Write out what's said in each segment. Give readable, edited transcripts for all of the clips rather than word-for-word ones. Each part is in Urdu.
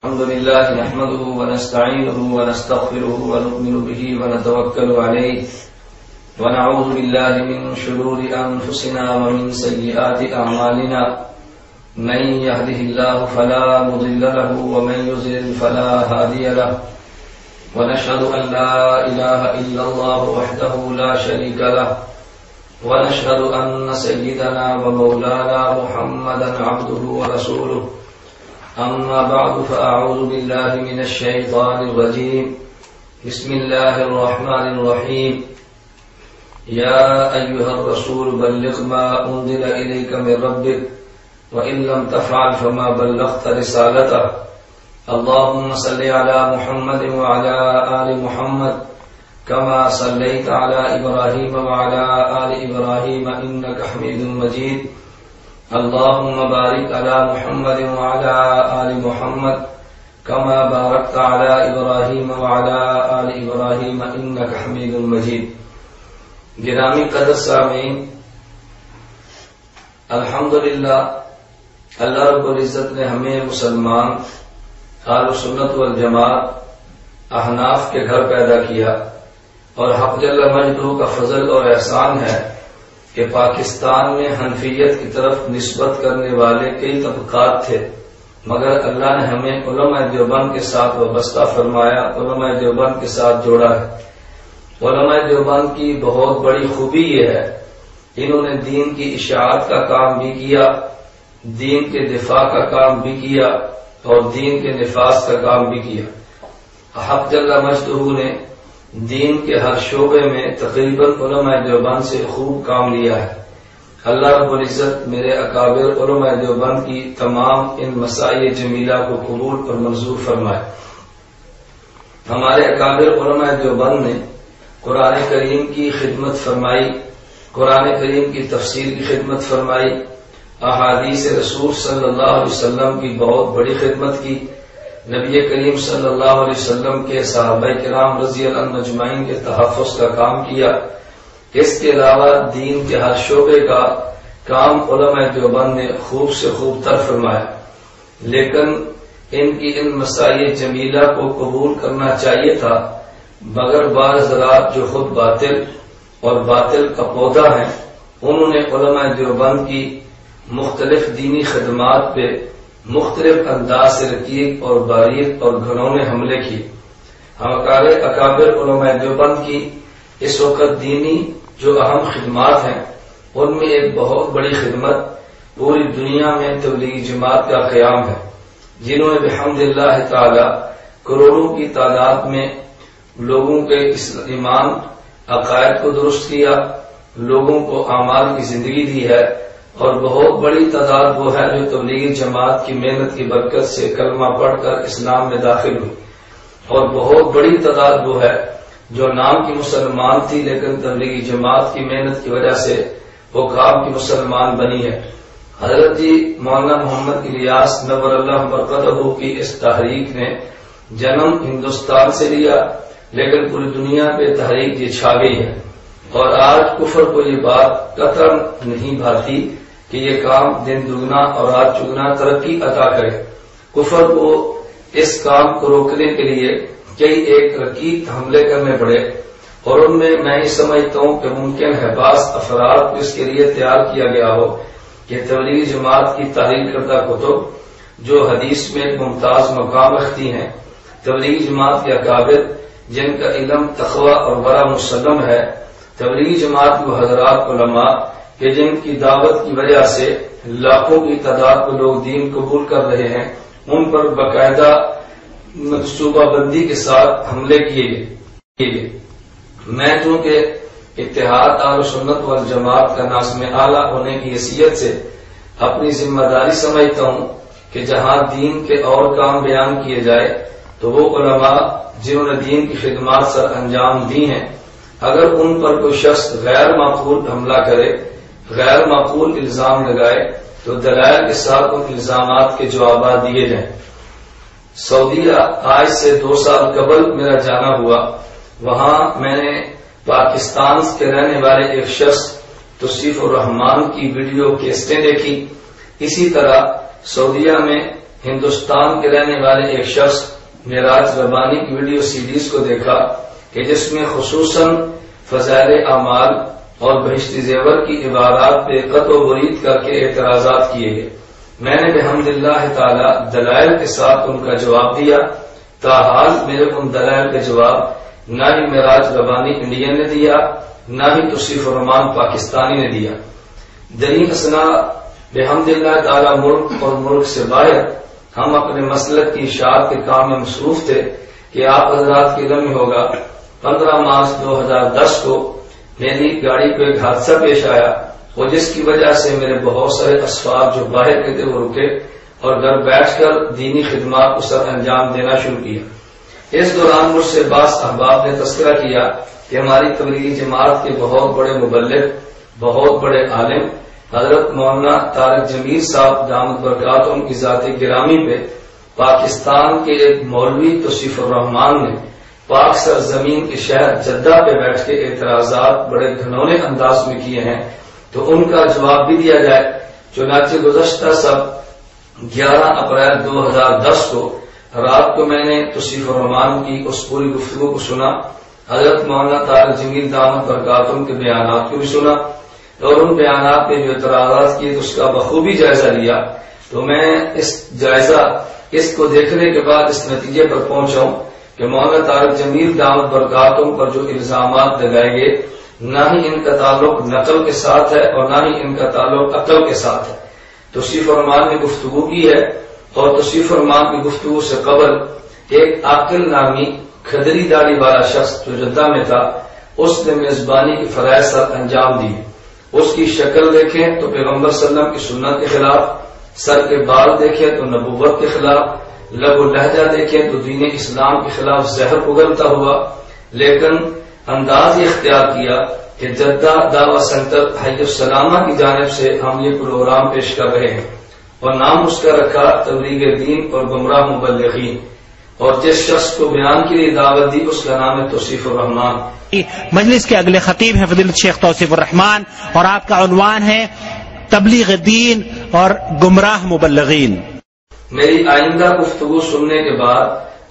الحمد لله نحمده ونستعينه ونستغفره ونؤمن به ونتوكل عليه ونعوذ بالله من شرور أنفسنا ومن سيئات أعمالنا من يهده الله فلا مضل له ومن يضلل فلا هادي له ونشهد أن لا إله إلا الله وحده لا شريك له ونشهد أن سيدنا ومولانا محمدا عبده ورسوله أما بعد فأعوذ بالله من الشيطان الرجيم بسم الله الرحمن الرحيم يا أيها الرسول بلغ ما أنزل إليك من ربك وإن لم تفعل فما بلغت رسالته اللهم صل على محمد وعلى آل محمد كما صليت على إبراهيم وعلى آل إبراهيم إنك حميد مجيد اللهم بارك على محمد وعلى آل محمد كما باركت على إبراهيم وعلى آل إبراهيم إنك حميد مجيد. گرامی قدر سامعین، الحمدللہ اللہ رب العزت نے ہمیں مسلمان اہل سنت والجماعت احناف کے گھر پیدا کیا، اور حق جل مجدہ کا فضل اور احسان ہے کہ پاکستان میں حنفیت کی طرف نسبت کرنے والے کئی طبقات تھے، مگر اللہ نے ہمیں علماء دیوبند کے ساتھ وابستہ فرمایا، علماء دیوبند کے ساتھ جوڑا ہے. علماء دیوبند کی بہت بڑی خوبی یہ ہے، انہوں نے دین کی اشاعت کا کام بھی کیا، دین کے دفاع کا کام بھی کیا، اور دین کے نفاذ کا کام بھی کیا. حق جل مجدہ نے دین کے ہر شعبے میں تقریباً علماء دیوبند سے خوب کام لیا ہے. اللہ رب العزت میرے اکابر علماء دیوبند کی تمام ان مسائل جمیلہ کو قبول اور منظور فرمائے. ہمارے اکابر علماء دیوبند نے قرآن کریم کی خدمت فرمائی، قرآن کریم کی تفسیر کی خدمت فرمائی، احادیث رسول صلی اللہ علیہ وسلم کی بہت بڑی خدمت کی، نبی کریم صلی اللہ علیہ وسلم کے صحابہ کرام رضی اللہ عنہم اجمعین کے تحفظ کا کام کیا. اس کے علاوہ دین کے ہر شعبے کا کام علماء دیوبند نے خوب سے خوب تر فرمایا. لیکن ان کی ان مسائل جمیلہ کو قبول کرنا چاہیے تھا، مگر بعض حضرات جو خود باطل اور باطل کا پودا ہیں، انہوں نے علماء دیوبند کی مختلف دینی خدمات پہ مختلف انداز سے رقیق اور باریک اور گھنونے حملے کیے. ہمارے اکابر علماء دیوبند کی اس وقت دینی جو اہم خدمات ہیں، ان میں ایک بہت بڑی خدمت پوری دنیا میں تبلیغی جماعت کا قیام ہے، جنہوں نے بحمد اللہ تعالی کروڑوں کی تعداد میں لوگوں کے ایمان عقائد کو درست کیا، لوگوں کو اعمال کی زندگی دی ہے، اور بہت بڑی تعداد وہ ہے جو تبلیغی جماعت کی محنت کی برکت سے کلمہ پڑھ کر اسلام میں داخل ہوئی، اور بہت بڑی تعداد وہ ہے جو نام کی مسلمان تھی لیکن تبلیغی جماعت کی محنت کی وجہ سے وہ کام کی مسلمان بنی ہے. حضرت جی مولانا محمد الیاس نور اللہ برکتہ کی اس تحریک نے جنم ہندوستان سے لیا، لیکن پوری دنیا پہ تحریک یہ چھا گئی ہے، اور آج کفر کو یہ بات قطعاً نہیں بھاتی کہ یہ کام دن دگنا اور رات چگنا ترقی عطا کرے. کفر کو اس کام کو روکنے کے لیے کئی ایک رقیق حملے کرنے پڑے، اور ان میں یہ سمجھتا ہوں کہ ممکن ہے بعض افراد کو اس کے لیے تیار کیا گیا ہو کہ تبلیغی جماعت کی تحریر کردہ کتب جو حدیث میں ایک ممتاز مقام رکھتی ہیں، تبلیغی جماعت کے اکابر جن کا علم تقوی اور ورع مسلم ہے، تبلیغی جماعت کے حضرات علماء کہ جن کی دعوت کی وجہ سے لاکھوں کی تعداد میں لوگ دین قبول کر رہے ہیں، ان پر باقاعدہ منصوبہ بندی کے ساتھ حملے کیے گئے. میں چونکہ اتحاد اہل سنت والجماعت کا ناظم اعلیٰ ہونے کی حیثیت سے اپنی ذمہ داری سمجھتا ہوں کہ جہاں دین کے اور کام بیان کیے جائے تو وہ علماء جنہوں نے دین کی خدمات سر انجام دی ہیں، اگر ان پر کوئی شخص غیر معقول حملہ کرے، غیر معقول الزام لگائے، تو دلائل کے ساتھ ان الزامات کے جوابات دیے جائیں. سعودیہ آج سے 2 سال قبل میرا جانا ہوا، وہاں میں نے پاکستان کے رہنے والے ایک شخص توصیف الرحمان کی ویڈیو کیسٹیں دیکھی. اسی طرح سعودیہ میں ہندوستان کے رہنے والے ایک شخص معراج ربانی کی ویڈیو سیڈیز کو دیکھا کہ جس میں خصوصاً فضائل اعمال اور بہشتی زیور کی عبارات پہ قطع و برید کر کے اعتراضات کیے گئے. میں نے بحمد اللہ تعالی دلائل کے ساتھ ان کا جواب دیا. تاحال میرے ان دلائل کا جواب نہ ہی معراج ربانی انڈین نے دیا، نہ ہی توصیف الرحمان پاکستانی نے دیا. درین اسنا بحمد اللہ تعالی ملک اور ملک سے باہر ہم اپنے مسلک کی اشاعت کے کام میں مصروف تھے کہ آپ حضرات کی علم میں ہوگا 15 مارچ 2010 کو میری گاڑی کو ایک حادثہ پیش آیا اور جس کی وجہ سے میرے بہت سارے اسباب جو باہر کے تھے وہ رکے اور گھر بیٹھ کر دینی خدمات کو سر انجام دینا شروع کیا. اس دوران مجھ سے بعض احباب نے تذکرہ کیا کہ ہماری تبلیغی جماعت کے بہت بڑے مبلغ، بہت بڑے عالم حضرت مولانا طارق جمیل صاحب دامت برکاتہم کی ذات گرامی پہ پاکستان کے ایک مولوی توصیف الرحمان نے پاک سرزمین کے شہر جدہ پہ بیٹھ کے اعتراضات بڑے گھنونے انداز میں کیے ہیں، تو ان کا جواب بھی دیا جائے. چنانچہ گزشتہ سب 11 اپریل 2010 کو رات کو میں نے توصیف الرحمان کی اس پوری گفتگو کو سنا، حضرت مولانا طارق جمیل دامت برکاتہم کے بیانات کو بھی سنا اور ان بیانات پہ جو اعتراضات کیے تو اس کا بخوبی جائزہ لیا. تو میں اس کو دیکھنے کے بعد اس نتیجے پر پہنچا ہوں کہ مولانا طارق جمیل دامت برکاتہم پر جو الزامات لگائے گئے نہ ہی ان کا تعلق نقل کے ساتھ ہے اور نہ ہی ان کا تعلق عقل کے ساتھ ہے. توصیف الرحمان نے گفتگو کی ہے اور توصیف الرحمان کی گفتگو سے قبل ایک عاقل نامی کھدری داڑھی والا شخص جو جدہ میں تھا اس نے میزبانی کی فرائض سر انجام دی. اس کی شکل دیکھیں تو پیغمبر صلی اللہ علیہ وسلم کی سنت کے خلاف، سر کے بال دیکھیں تو نبوت کے خلاف، لب و لہجہ دیکھیں تو دین اسلام کے خلاف زہر اگلتا ہوا، لیکن انداز یہ اختیار کیا کہ جدہ دعوی سینٹر حی السلامہ کی جانب سے ہم یہ پروگرام پیش کر رہے ہیں اور نام اس کا رکھا تبلیغ دین اور گمراہ مبلغین، اور جس شخص کو بیان کے لیے دعوت دی اس کا نام ہے توصیف الرحمان. مجلس کے اگلے خطیب ہیں فضیلت شیخ توصیف الرحمان اور آپ کا عنوان ہے تبلیغ دین اور گمراہ مبلغین. میری آئندہ گفتگو سننے کے بعد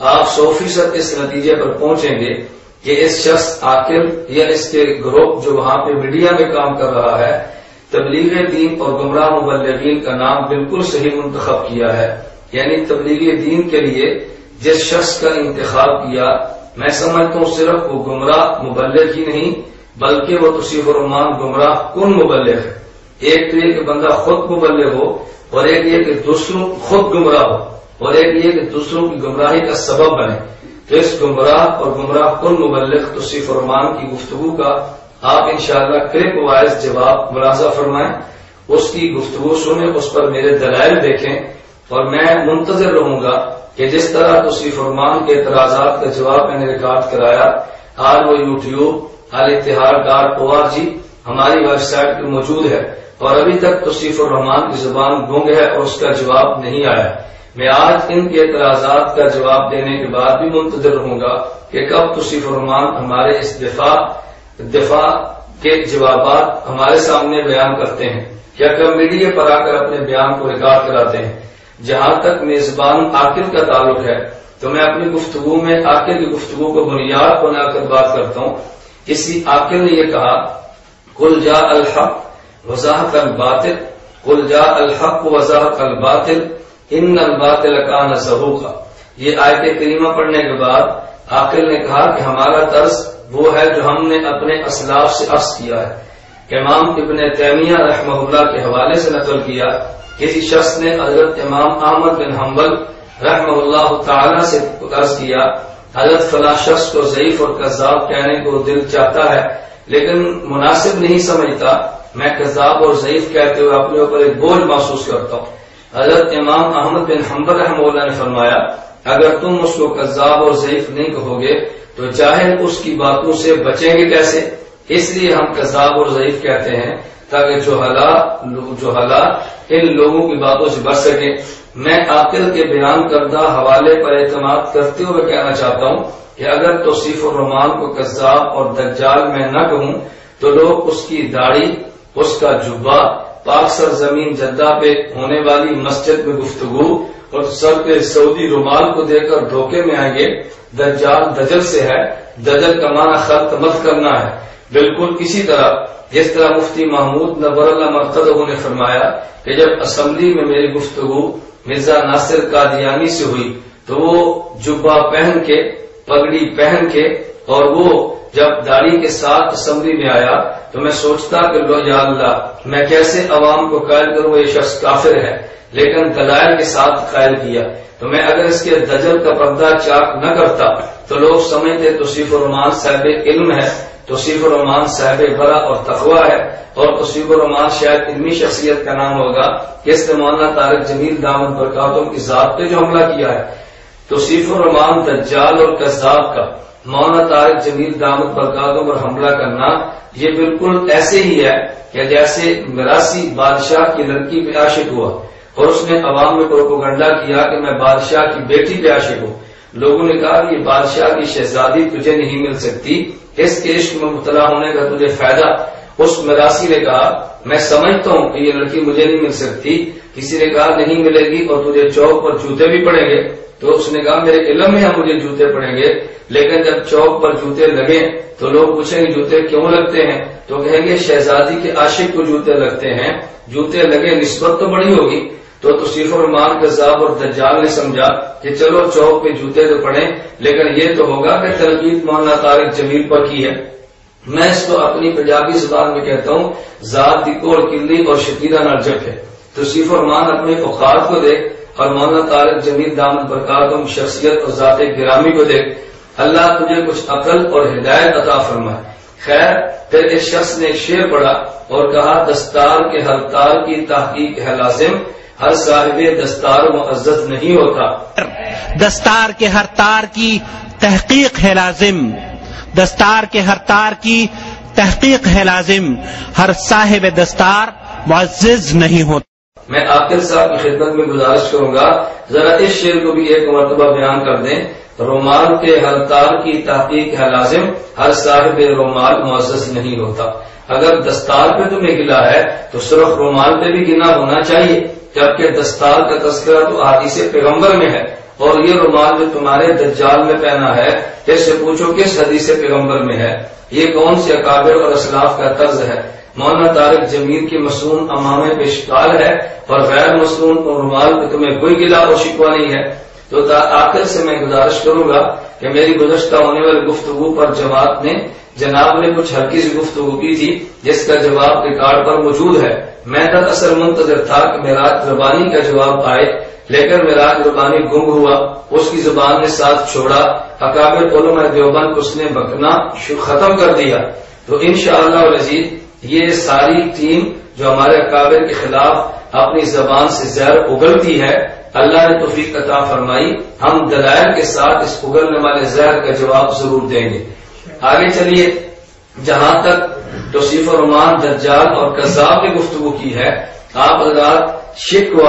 آپ 100% اس نتیجے پر پہنچیں گے کہ اس شخص عاقل یا اس کے گروپ جو وہاں پہ میڈیا میں کام کر رہا ہے تبلیغ دین اور گمراہ مبلغین کا نام بالکل صحیح منتخب کیا ہے. یعنی تبلیغ دین کے لیے جس شخص کا انتخاب کیا میں سمجھتا ہوں صرف وہ گمراہ مبلغ ہی نہیں بلکہ وہ توصیف الرحمان گمراہ کن مبلغ ہے. ایک تو یہ کہ بندہ خود مبلغ ہو اور ایک یہ کہ دوسروں خود گمراہ ہو اور ایک یہ کہ دوسروں کی گمراہی کا سبب بنے. تو اس گمراہ اور گمراہ کن مبلغ توصیف الرحمان کی گفتگو کا آپ انشاءاللہ کلپ وائز جواب ملاحظہ فرمائیں، اس کی گفتگو سنیں، اس پر میرے دلائل دیکھیں اور میں منتظر رہوں گا کہ جس طرح توصیف الرحمان کے اعتراضات کا جواب میں نے ریکارڈ کرایا آج وہ یوٹیوب الاتحاد.org ہماری ویب سائٹ پہ موجود ہے اور ابھی تک توصیف الرحمان کی زبان گونگ ہے اور اس کا جواب نہیں آیا. میں آج ان کے اعتراضات کا جواب دینے کے بعد بھی منتظر رہوں گا کہ کب توصیف الرحمان ہمارے اس دفاع کے جوابات ہمارے سامنے بیان کرتے ہیں یا کب میڈیا پر آ کر اپنے بیان کو ریکارڈ کراتے ہیں. جہاں تک میزبان عاقل کا تعلق ہے تو میں اپنی گفتگو میں عاقل کی گفتگو کو بنیاد بنا کر بات کرتا ہوں. کسی عاقل نے یہ کہا قل جاء الحق وزهق الباطل، قل جاء الحق وزهق الباطل ان الباطل کان زہوقا. یہ آیت کریمہ پڑھنے کے بعد عاقل نے کہا کہ ہمارا طرز وہ ہے جو ہم نے اپنے اسلاف سے اخذ کیا ہے. امام ابن تیمیہ رحمہ اللہ کے حوالے سے نقل کیا کسی شخص نے حضرت امام احمد بن حنبل رحمہ اللہ تعالی سے عرض کیا حضرت فلاں شخص کو ضعیف اور کذاب کہنے کو دل چاہتا ہے لیکن مناسب نہیں سمجھتا، میں کذاب اور ضعیف کہتے ہوئے اپنے اوپر ایک بوجھ محسوس کرتا ہوں. حضرت امام احمد بن حنبل رحمہ اللہ نے فرمایا اگر تم اس کو کذاب اور ضعیف نہیں کہو گے تو جاہل اس کی باتوں سے بچیں گے کیسے؟ اس لیے ہم کذاب اور ضعیف کہتے ہیں تاکہ جہلا ان لوگوں کی باتوں سے بچ سکے. میں عاقل کے بیان کردہ حوالے پر اعتماد کرتے ہوئے کہنا چاہتا ہوں کہ اگر توصیف الرحمان کو کذاب اور دجال میں نہ کہوں تو لوگ اس کی داڑھی، اس کا جبہ پاک سرزمین جدہ پہ ہونے والی مسجد میں گفتگو اور سر پہ سعودی رومال کو دے کر دھوکے میں آئیں گے. دجال دجل سے ہے، دجل کا معنی خلق مت کرنا ہے. بالکل اسی طرح جس طرح مفتی محمود نور اللہ مرتضی نے فرمایا کہ جب اسمبلی میں میری گفتگو مرزا ناصر قادیانی سے ہوئی تو وہ جبہ پہن کے، پگڑی پہن کے، اور وہ جب داڑھی کے ساتھ اسمبلی میں آیا تو میں سوچتا کہ لو یا اللہ میں کیسے عوام کو قائل کروں یہ شخص کافر ہے، لیکن دلائل کے ساتھ قائل کیا. تو میں اگر اس کے دجل کا پردہ چاک نہ کرتا تو لوگ سمجھتے توصیف الرحمان صاحب علم ہے، توصیف الرحمان صاحب برا اور تقوی ہے، اور توصیف الرحمان شاید علمی شخصیت کا نام ہوگا کہ اس نے مولانا طارق جمیل دامت برکاتہم کی ذات پہ جو حملہ کیا ہے. توصیف الرحمان دجال اور کذاب کا مولانا طارق جمیل دامت برکاتہم پر حملہ کرنا یہ بالکل ایسے ہی ہے کہ جیسے میراثی بادشاہ کی لڑکی پہ عاشق ہوا اور اس نے عوام میں پروپیگنڈا کیا کہ میں بادشاہ کی بیٹی پہ عاشق ہوں. لوگوں نے کہا کہ یہ بادشاہ کی شہزادی تجھے نہیں مل سکتی، اس کے عشق میں مبتلا ہونے کا تجھے فائدہ. اس میراثی نے کہا میں سمجھتا ہوں کہ یہ لڑکی مجھے نہیں مل سکتی. کسی نے کہا نہیں ملے گی اور تجھے چوک پر جوتے بھی پڑیں گے. تو اس نے کہا میرے علم میں ہم مجھے جوتے پڑیں گے، لیکن جب چوک پر جوتے لگے تو لوگ پوچھیں گے جوتے کیوں لگتے ہیں؟ تو کہیں گے شہزادی کے عاشق کو جوتے لگتے ہیں. جوتے لگے نسبت تو بڑی ہوگی. تو توصیف الرحمان کذاب اور دجال نے سمجھا کہ چلو چوک پہ جوتے تو پڑیں، لیکن یہ تو ہوگا کہ تنقید مولانا طارق جمیل پر کی ہے. میں اس کو اپنی پنجابی زبان میں کہتا ہوں ذات دی کوڑ کلی اور شکیدہ نرجک ہے. توصیف الرحمان اپنے اوقات کو دیکھ اور مولانا طارق جمیل دامت برکاتہم شخصیت اور ذات گرامی کو دیکھ. اللہ تجھے کچھ عقل اور ہدایت عطا فرمائے. خیر پھر اس شخص نے ایک شعر پڑھا اور کہا دستار کے ہر تار کی تحقیق ہے لازم، ہر صاحب دستار معزز نہیں ہوتا. دستار کے ہر تار کی تحقیق ہے لازم، دستار کے ہر تار کی تحقیق ہے لازم، ہر صاحب دستار معزز نہیں ہوتا. میں عاقل صاحب کی خدمت میں گزارش کروں گا ذرا اس شعر کو بھی ایک مرتبہ بیان کر دیں. رومال کے ہر تار کی تحقیق ہے لازم، ہر صاحب رومال معزز نہیں ہوتا. اگر دستار پہ تمہیں گلا ہے تو صرف رومال پہ بھی گنا ہونا چاہیے، جبکہ دستار کا تذکرہ تو احادیث پیغمبر میں ہے. اور یہ رومال جو تمہارے دجال میں پہنا ہے اس سے پوچھو کس حدیث پیغمبر میں ہے؟ یہ کون سے اکابر اور اسلاف کا طرز ہے؟ مولانا طارق جمیل کی مصنون امامے پہ اشکال ہے اور غیر مصنون رومال پہ تمہیں کوئی گلا اور شکوہ نہیں ہے. تو آخر سے میں گزارش کروں گا کہ میری گزشتہ ہونے والی گفتگو پر جماعت نے جناب نے کچھ ہلکی سی گفتگو کی تھی جس کا جواب ریکارڈ پر موجود ہے. میں دراصل منتظر تھا کہ معراج ربانی کا جواب آئے، لیکن معراج ربانی گم ہوا، اس کی زبان نے ساتھ چھوڑا. اکابر علماء دیوبند کو اس نے بکنا ختم کر دیا. تو انشاءاللہ العزیز یہ ساری ٹیم جو ہمارے اکابر کے خلاف اپنی زبان سے زہر اگلتی ہے، اللہ نے توفیق عطا فرمائی، ہم دلائل کے ساتھ اس اگلنے والے زہر کا جواب ضرور دیں گے. آگے چلیے. جہاں تک توصیف الرحمان دجال اور کذاب کی گفتگو کی ہے، آپ حضرات شکوہ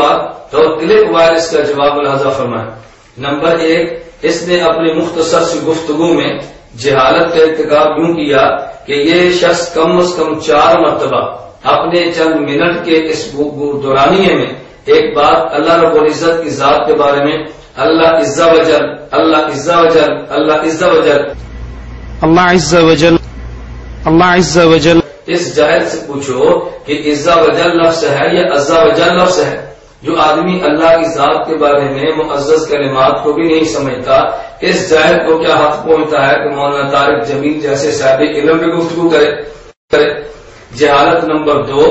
اور کلک وائرس کا جواب ملاحظہ فرمائیں. نمبر 1، اس نے اپنی مختصر سی گفتگو میں جہالت کا ارتکاب یوں کیا کہ یہ شخص کم از کم 4 مرتبہ اپنے چند منٹ کے اس دورانیے میں ایک بات اللہ رب العزت کی ذات کے بارے میں اللہ عز و جل اللہ عز و جل اللہ عز و جل اللہ عز و جل اللہ عز و جل. اس جاہل سے پوچھو کہ عز و جل لفظ ہے یا عز و جل لفظ ہے. جو آدمی اللہ کی ذات کے بارے میں معزز کلمات کو بھی نہیں سمجھتا، اس جاہل کو کیا حق پہنچتا ہے کہ مولانا طارق جمیل جیسے صاحب علم پہ گفتگو کرے. جہالت نمبر 2،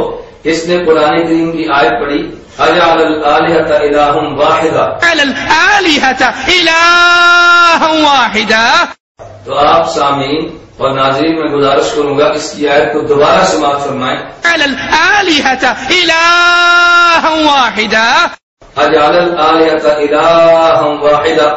اس نے قرآن کریم کی آیت پڑھی اجعل الآلہۃ الہ واحدہ تو آپ سامعین اور ناظرین میں گزارش کروں گا اس کی آیت کو دوبارہ سماعت فرمائیں. اجعل الآلہۃ الہ واحدہ،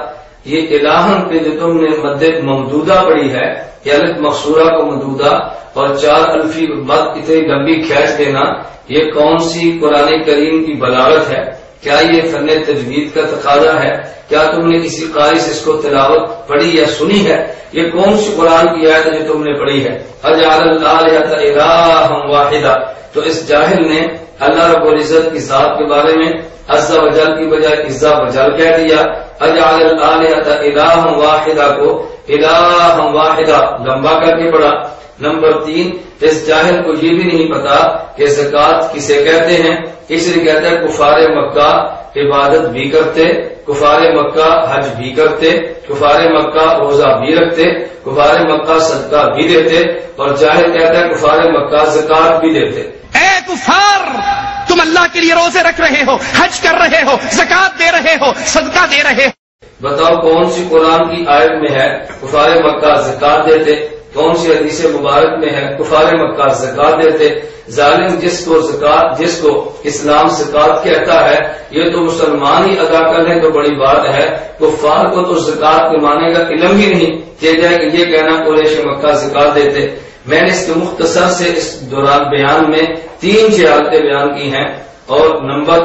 یہ الہن پہ جو تم نے مد ممدودہ پڑھی ہے، یہ الف مقصورہ کو ممدودہ اور 4 الفی مد اتنی لمبی کھینچ دینا، یہ کون سی قرآن کریم کی بلاغت ہے؟ کیا یہ فن تجوید کا تقاضا ہے؟ کیا تم نے کسی قاری سے اس کو تلاوت پڑھی یا سنی ہے؟ یہ کون سی قرآن کی آیت ہے جو تم نے پڑھی ہے؟ اجعل الآلہۃ الہ واحدہ. تو اس جاہل نے اللہ رب العزت کی ذات کے بارے میں عز و جل کی بجائے عزا و جل کہہ دیا. اجعل الآلہۃ الہا واحدہ کو الہا واحدہ لمبا کر کے پڑھا. نمبر 3، اس جاہل کو یہ بھی نہیں پتا کہ زکوٰۃ کسے کہتے ہیں، اس لیے کہتا ہے کفار مکہ عبادت بھی کرتے، کفار مکہ حج بھی کرتے، کفار مکہ روزہ بھی رکھتے، کفار مکہ صدقہ بھی دیتے، اور جاہل کہتا ہے کفار مکہ زکوٰۃ بھی دیتے. اے کفار، تم اللہ کے لیے روزے رکھ رہے ہو، حج کر رہے ہو، زکوٰۃ دے رہے ہو، صدقہ دے رہے ہو. بتاؤ کون سی قرآن کی آیت میں ہے کفار مکہ زکوٰۃ دیتے؟ کون سی حدیث مبارک میں ہے کفار مکہ زکوٰۃ دیتے؟ ظالم جس کو اسلام زکوٰۃ کہتا ہے، یہ تو مسلمان ہی ادا کر لیں تو بڑی بات ہے، کفار کو تو زکوٰۃ کے معنی کا علم ہی نہیں کہ جائے کہ یہ کہنا قریش مکہ زکوٰۃ دیتے. میں نے اس کے مختصر سے اس دوران بیان میں 3 جہالتیں بیان کی ہیں. اور نمبر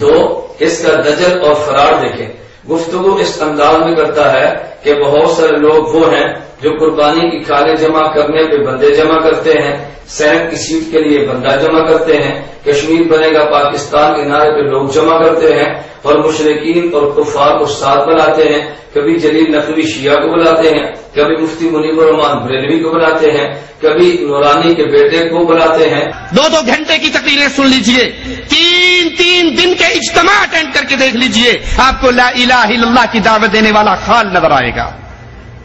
2، اس کا دجل اور فرار دیکھیں. گفتگو اس انداز میں کرتا ہے کہ بہت سارے لوگ وہ ہیں جو قربانی کی کھالیں جمع کرنے پہ بندے جمع کرتے ہیں، سینٹ کی سیٹ کے لیے بندہ جمع کرتے ہیں، کشمیر بنے گا پاکستان کے نعرے پہ لوگ جمع کرتے ہیں، اور مشرکین اور کفار کو ساتھ بلاتے ہیں. کبھی جلیل نقوی شیعہ کو بلاتے ہیں، کبھی مفتی منیب الرحمان بریلوی کو بلاتے ہیں، کبھی نورانی کے بیٹے کو بلاتے ہیں. 2 گھنٹے کی تقریریں سن لیجئے، 3 دن کے اجتماع اٹینڈ کر کے دیکھ لیجئے، آپ کو لا الہ الا اللہ کی دعوت دینے والا خال نظر آئے گا.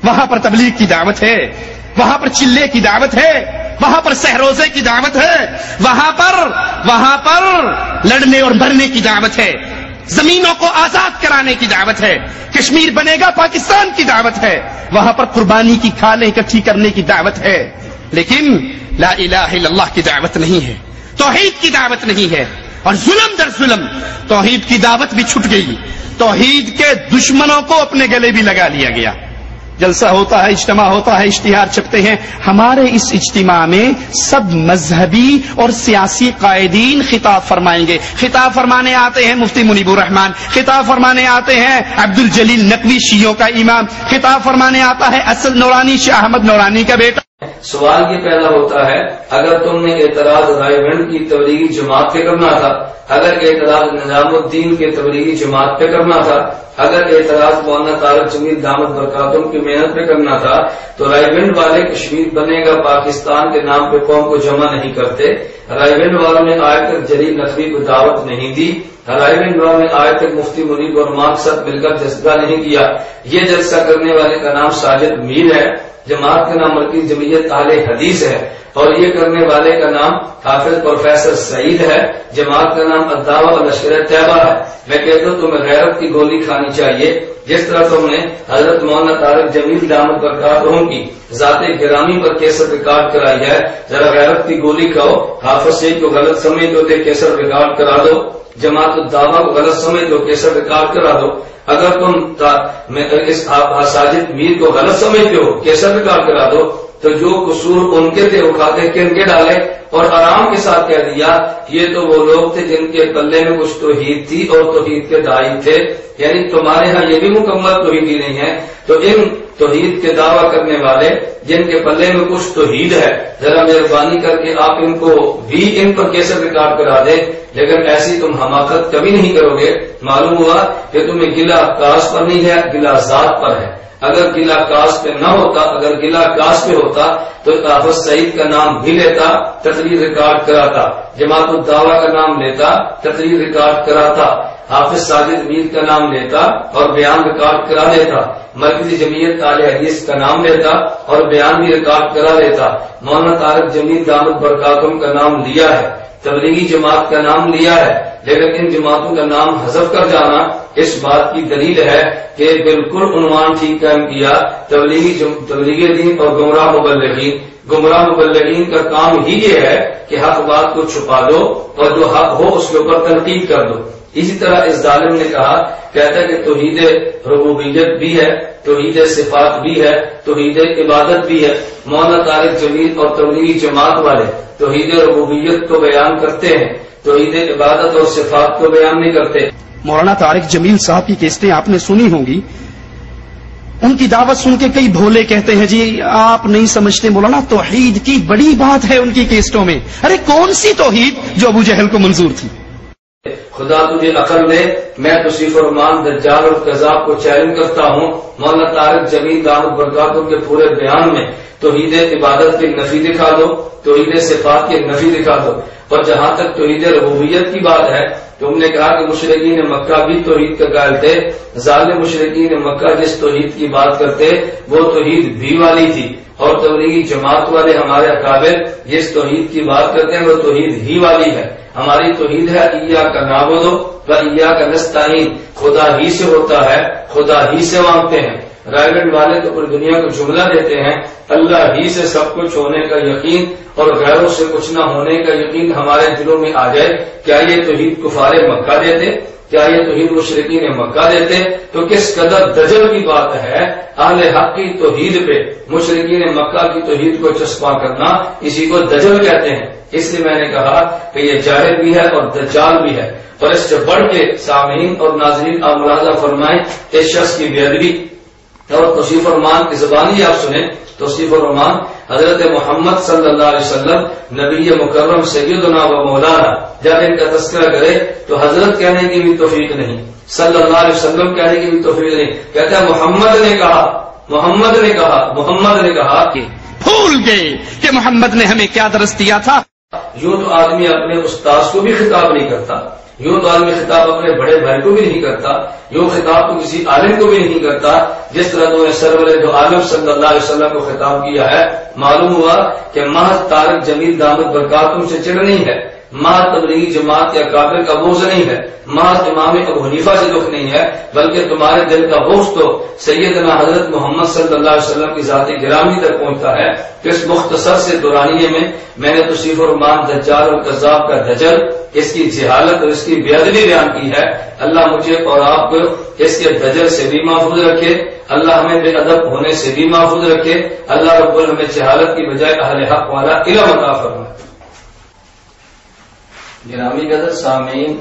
وہاں پر تبلیغ کی دعوت ہے، وہاں پر چلے کی دعوت ہے، وہاں پر سہروزے کی دعوت ہے، وہاں پر لڑنے اور مرنے کی دعوت ہے، زمینوں کو آزاد کرانے کی دعوت ہے، کشمیر بنے گا پاکستان کی دعوت ہے، وہاں پر قربانی کی کھالیں اکٹھی کرنے کی دعوت ہے. لیکن لا الہ الا اللہ کی دعوت نہیں ہے، توحید کی دعوت نہیں ہے. اور ظلم در ظلم توحید کی دعوت بھی چھٹ گئی، توحید کے دشمنوں کو اپنے گلے بھی لگا لیا گیا. جلسہ ہوتا ہے، اجتماع ہوتا ہے، اشتہار چھپتے ہیں. ہمارے اس اجتماع میں سب مذہبی اور سیاسی قائدین خطاب فرمائیں گے. خطاب فرمانے آتے ہیں مفتی منیب الرحمان، خطاب فرمانے آتے ہیں عبد الجلیل نقوی شیعوں کا امام، خطاب فرمانے آتا ہے اسد نورانی شاہ احمد نورانی کا بیٹا. سوال یہ پیدا ہوتا ہے اگر تم نے اعتراض رائے ونڈ کی تبلیغی جماعت پہ کرنا تھا، اگر اعتراض نظام الدین کے تبلیغی جماعت پہ کرنا تھا، اگر اعتراض مولانا طارق جمیل دامت برکاتہم کی محنت پہ کرنا تھا، تو رائے ونڈ والے کشمیر بنے گا پاکستان کے نام پہ قوم کو جمع نہیں کرتے. رائے ونڈ والوں نے آج تک جلیل نقوی کو دعوت نہیں دی، رائے ونڈ والوں نے آج تک مفتی منیب اور ماں کے ساتھ مل کر جلسہ نہیں کیا. یہ جلسہ کرنے والے کا نام ساجد میر ہے، جماعت کا نام مرکز جمعیت اہل حدیث ہے، اور یہ کرنے والے کا نام حافظ پروفیسر سعید ہے، جماعت کا نام الدعوہ و لشکر طیبہ ہے. میں کہتا ہوں تمہیں غیرت کی گولی کھانی چاہیے، جس طرح تم نے حضرت مولانا طارق جمیل دامت برکاتہم کی ذات گرامی پر کیسٹ ریکارڈ کرائی ہے. ذرا غیرت کی گولی کھاؤ. حافظ سعید کو غلط سمجھ دو تو کیسٹ ریکارڈ کرا دو، جماعت الدعوہ کو غلط سمجھ دو کیسٹ ریکارڈ کرا دو. اگر تم اس ساجد میر کو غلط سمجھتے ہو کیسٹ ریکارڈ کرا دو. تو جو قصور ان کے تھے اٹھاتے کن کے ڈالے اور آرام کے ساتھ کہہ دیا یہ تو وہ لوگ تھے جن کے پلے میں کچھ توحید تھی اور توحید کے داعی تھے. یعنی تمہارے ہاں یہ بھی مکمل توحیدی نہیں ہے. تو ان توحید کے دعویٰ کرنے والے جن کے پلے میں کچھ توحید ہے، ذرا مہربانی کر کے آپ ان کو بھی ان پر کیسے ریکارڈ کرا دیں. لیکن ایسی تم حماقت کبھی نہیں کرو گے. معلوم ہوا کہ تمہیں گلا کاس پر نہیں ہے، گلا ذات پر ہے. اگر گلا کاس پہ نہ ہوتا، اگر گلا کاس پہ ہوتا تو حافظ سعید کا نام بھی لیتا، تقریر ریکارڈ کراتا، جماعت الدعوہ کا نام لیتا، تقریر ریکارڈ کراتا، حافظ ساجد میر کا نام لیتا اور بیان ریکارڈ کرا دیتا، مرکزی جمعیت اہل حدیث کا نام لیتا اور بیان بھی ریکارڈ کرا دیتا. مولانا طارق جمیل دامت برکاتہم کا نام لیا ہے، تبلیغی جماعت کا نام لیا ہے، لیکن ان جماعتوں کا نام حذف کر جانا اس بات کی دلیل ہے کہ بالکل عنوان ٹھیک قائم کیا. تبلیغی دین اور گمراہ مبلغین کا کام ہی یہ ہے کہ حق بات کو چھپا دو اور جو حق ہو اس کے اوپر تنقید کر دو. اسی طرح اس ظالم نے کہا، کہتا ہے کہ توحید ربوبیت بھی ہے، توحید صفات بھی ہے، توحید عبادت بھی ہے. مولانا طارق جمیل اور تبلیغی جماعت والے توحید ربوبیت کو بیان کرتے ہیں، توحید عبادت اور صفات کو بیان نہیں کرتے. مولانا طارق جمیل صاحب کی کیسٹیں آپ نے سنی ہوں گی. ان کی دعوت سن کے کئی بھولے کہتے ہیں جی آپ نہیں سمجھتے مولانا، توحید کی بڑی بات ہے ان کی کیسٹوں میں. ارے کون سی توحید جو ابو جہل کو منظور تھی؟ خدا تجھے عقل دے، میں توصیف الرحمان دجال اور کذاب کو چیلنج کرتا ہوں. مولانا طارق جمیل دامت برکاتہ کے پورے بیان میں توحید عبادت کی نفی دکھا دو، توحید صفات کی نفی دکھا دو. اور جہاں تک توحید ربوبیت کی بات ہے تو ہم نے کہا کہ مشرکین مکہ بھی توحید کا قائل تھے. ظالم مشرکین مکہ جس توحید کی بات کرتے وہ توحید بھی والی تھی، اور تبلیغی جماعت والے ہمارے اکابر جس توحید کی بات کرتے ہیں وہ توحید ہی والی ہے. ہماری توحید ہے ایاک نعبد و ایاک نستعین، خدا ہی سے ہوتا ہے، خدا ہی سے مانگتے ہیں. رائے والے تو پوری دنیا کو جملہ دیتے ہیں اللہ ہی سے سب کچھ ہونے کا یقین اور غیروں سے کچھ نہ ہونے کا یقین ہمارے دلوں میں آ جائے. کیا یہ توحید کفار مکہ دیتے؟ کیا یہ توحید مشرکین مکہ دیتے؟ تو کس قدر دجل کی بات ہے اہل حق کی توحید پہ مشرکین مکہ کی توحید کو چسپاں کرنا، اسی کو دجل کہتے ہیں. اس لیے میں نے کہا کہ یہ جاہل بھی ہے اور دجال بھی ہے. اور اس سے بڑھ کے سامعین اور ناظرین آپ ملاحظہ فرمائیں اس شخص کی بے ادبی اور توصیف الرحمان کی زبانی آپ سنیں. توصیف الرحمان حضرت محمد صلی اللہ علیہ وسلم نبی مکرم سیدنا و مولانا جب ان کا تذکرہ کرے تو حضرت کہنے کی بھی توفیق نہیں، صلی اللہ علیہ وسلم کہنے کی بھی توفیق نہیں. کہتا ہے محمد نے کہا، محمد نے کہا، محمد نے کہا. بھول گئے کہ محمد نے ہمیں کیا درس دیا تھا. یوں تو آدمی اپنے استاذ کو بھی خطاب نہیں کرتا، یوں تو آدمی خطاب اپنے بڑے بھائی کو بھی نہیں کرتا، یوں خطاب تو کسی عالم کو بھی نہیں کرتا جس طرح تو نے سرور دو عالم صلی اللہ علیہ وسلم کو خطاب کیا ہے. معلوم ہوا کہ محض طارق جمیل دامت برکاتہم سے چڑھ نہیں ہے، محض تبلیغی جماعت یا کافر کا بغض نہیں ہے، محض امام ابو حنیفہ سے دکھ نہیں ہے، بلکہ تمہارے دل کا بغض تو سیدنا حضرت محمد صلی اللہ علیہ وسلم کی ذات گرامی تک پہنچتا ہے. اس مختصر سے دورانیے میں نے توصیف الرحمان دجال اور کذاب کا دجل، اس کی جہالت اور اس کی بے ادبی بیان کی ہے. اللہ مجھے اور آپ کو اس کے دجل سے بھی محفوظ رکھے، اللہ ہمیں بے ادب ہونے سے بھی محفوظ رکھے. اللہ رب العالمین ہمیں جہالت کی بجائے اہل حق والا علم عطا فرمائے. گرامی قدر سامعین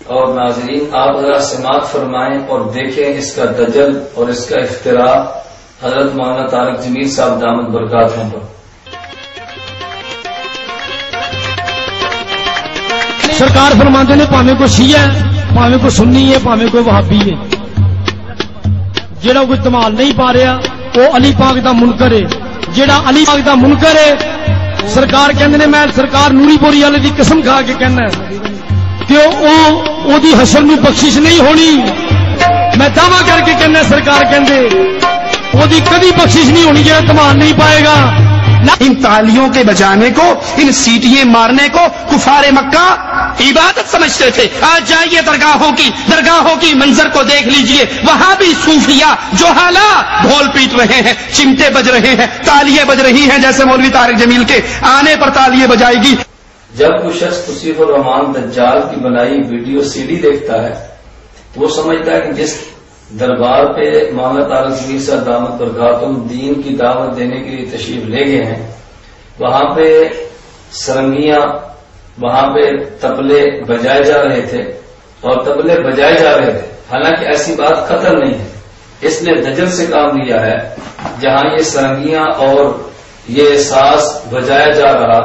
اور ناظرین، آپ ذرا سماعت فرمائیں اور دیکھیں اس کا دجل اور اس کا افتراء حضرت مولانا طارق جمیل صاحب دامت برکاتہم پر. سرکار فرماتے نے پاویں کو شیعہ ہے، پاویں کو سنی ہے، پاویں کو وہابی ہے، جہاں کوئی تمال نہیں پا رہا وہ علی پاک دا منکر ہے. جہاں علی پاک دا منکر ہے سرکار کہندے نے، میں سرکار نوری بوری والے دی قسم کھا کے کہنا کہ او دی حشر میں بخشش نہیں ہونی. میں دعویٰ کر کے کہنا سرکار کہندے او دی کبھی بخشش نہیں ہونی جہاں تمال نہیں پائے گا. ان تالیوں کے بجانے کو، ان سیٹیاں مارنے کو کفار مکہ عبادت سمجھتے تھے. آج جائیے درگاہوں کی منظر کو دیکھ لیجئے، وہاں بھی صوفیاء جوہلا ڈھول پیٹ رہے ہیں، چمٹے بج رہے ہیں، تالیاں بج رہی ہیں جیسے مولوی طارق جمیل کے آنے پر تالیاں بجائے گی. جب کوئی شخص توصیف الرحمان دجال کی بنائی ویڈیو سی ڈی دیکھتا ہے وہ سمجھتا ہے کہ جس دربار پہ مولانا طارق جمیل صاحب دامت برکاتہم دین کی دعوت دینے کے لیے تشریف لے گئے ہیں، وہاں پہ سرنگیاں، وہاں پہ تبلے بجائے جا رہے تھے اور تبلے بجائے جا رہے تھے. حالانکہ ایسی بات قطع نہیں ہے. اس نے دجل سے کام لیا ہے. جہاں یہ سرنگیاں اور یہ ساز بجایا جا رہا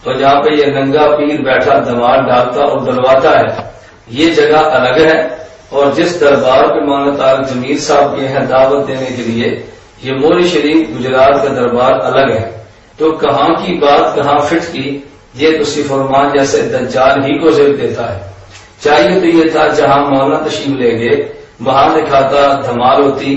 اور جہاں پہ یہ ننگا پیر بیٹھا دماغ ڈالتا اور ڈلواتا ہے، یہ جگہ الگ ہے. اور جس دربار پہ مولانا طارق جمیل صاحب کے ہیں دعوت دینے کے لیے، یہ موری شریف گجرات کا دربار الگ ہے. تو کہاں کی بات کہاں فٹ کی، یہ توصیف الرحمان جیسے دجال ہی کو زیب دیتا ہے. چاہیے تو یہ تھا جہاں مولانا تشریف لے گئے وہاں دکھاتا دھمال ہوتی،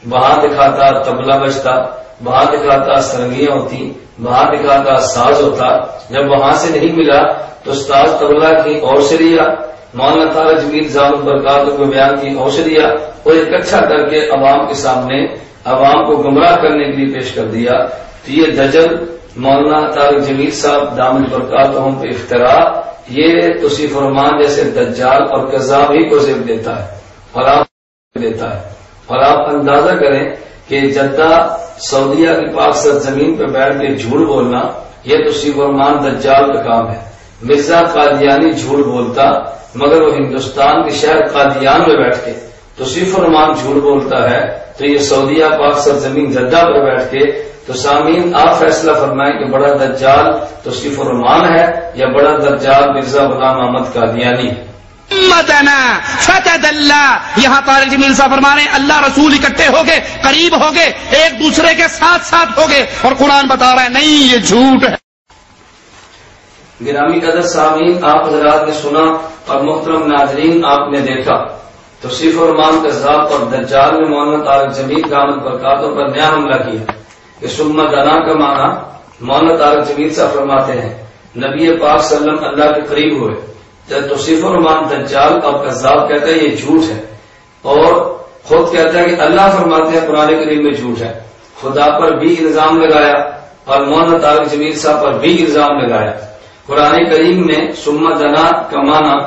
وہاں دکھاتا طبلہ بجتا، وہاں دکھاتا سرنگیاں ہوتی، وہاں دکھاتا ساز ہوتا. جب وہاں سے نہیں ملا تو استاد طبلہ کی اور سے لیا، مولانا طارق جمیل دامت برکاتہم کو بیان کی اور سے لیا اور اکٹھا کر کے عوام کے سامنے عوام کو گمراہ کرنے کے لیے پیش کر دیا. تو یہ دجل مولانا طارق جمیل صاحب دامت برکاتہم پہ افتراء، یہ توصیف الرحمان جیسے دجال اور کذاب ہی کو زیب دیتا ہے. اور آپ اندازہ کریں کہ جدہ سعودیہ کی پاک سرزمین پہ بیٹھ کے جھوٹ بولنا یہ توصیف الرحمان دجال کا کام ہے. مرزا قادیانی جھوٹ بولتا مگر وہ ہندوستان کے شہر قادیان میں بیٹھ کے توصیف الرحمان جھوٹ بولتا ہے تو یہ سعودیہ پاک سرزمین جدہ پر بیٹھ کے تو سامعین آپ فیصلہ فرمائیں کہ بڑا دجال توصیف الرحمان ہے یا بڑا دجال مرزا غلام احمد قادیانی ہے؟ مدنا فتدلّا، یہاں طارق جمیل صاحب فرما رہے ہیں اللہ رسول اکٹھے ہو گئے، قریب ہو گئے، ایک دوسرے کے ساتھ ساتھ ہو گئے، اور قرآن بتا رہا ہے نہیں یہ جھوٹ ہے۔ گرامی قدر سامعین، آپ حضرات نے سنا اور محترم ناظرین آپ نے دیکھا توصیف الرحمان کذاب اور دجال نے مولانا طارق جمیل دامت برکاتہ پر نیا حملہ کیا کہ ثم دنا کا معنی مولانا طارق جمیل صاحب فرماتے ہیں نبی پاک صلی اللہ علیہ وسلم اللہ کے قریب ہوئے، جب توصیف الرحمان دجال اور کذاب کہتا ہے یہ جھوٹ ہے، اور خود کہتا ہے کہ اللہ فرماتے ہیں قرآن کریم میں جھوٹ ہے، خدا پر بھی الزام لگایا اور مولانا طارق جمیل صاحب پر بھی الزام لگایا۔ قرآن کریم میں ثم دنا کا معنی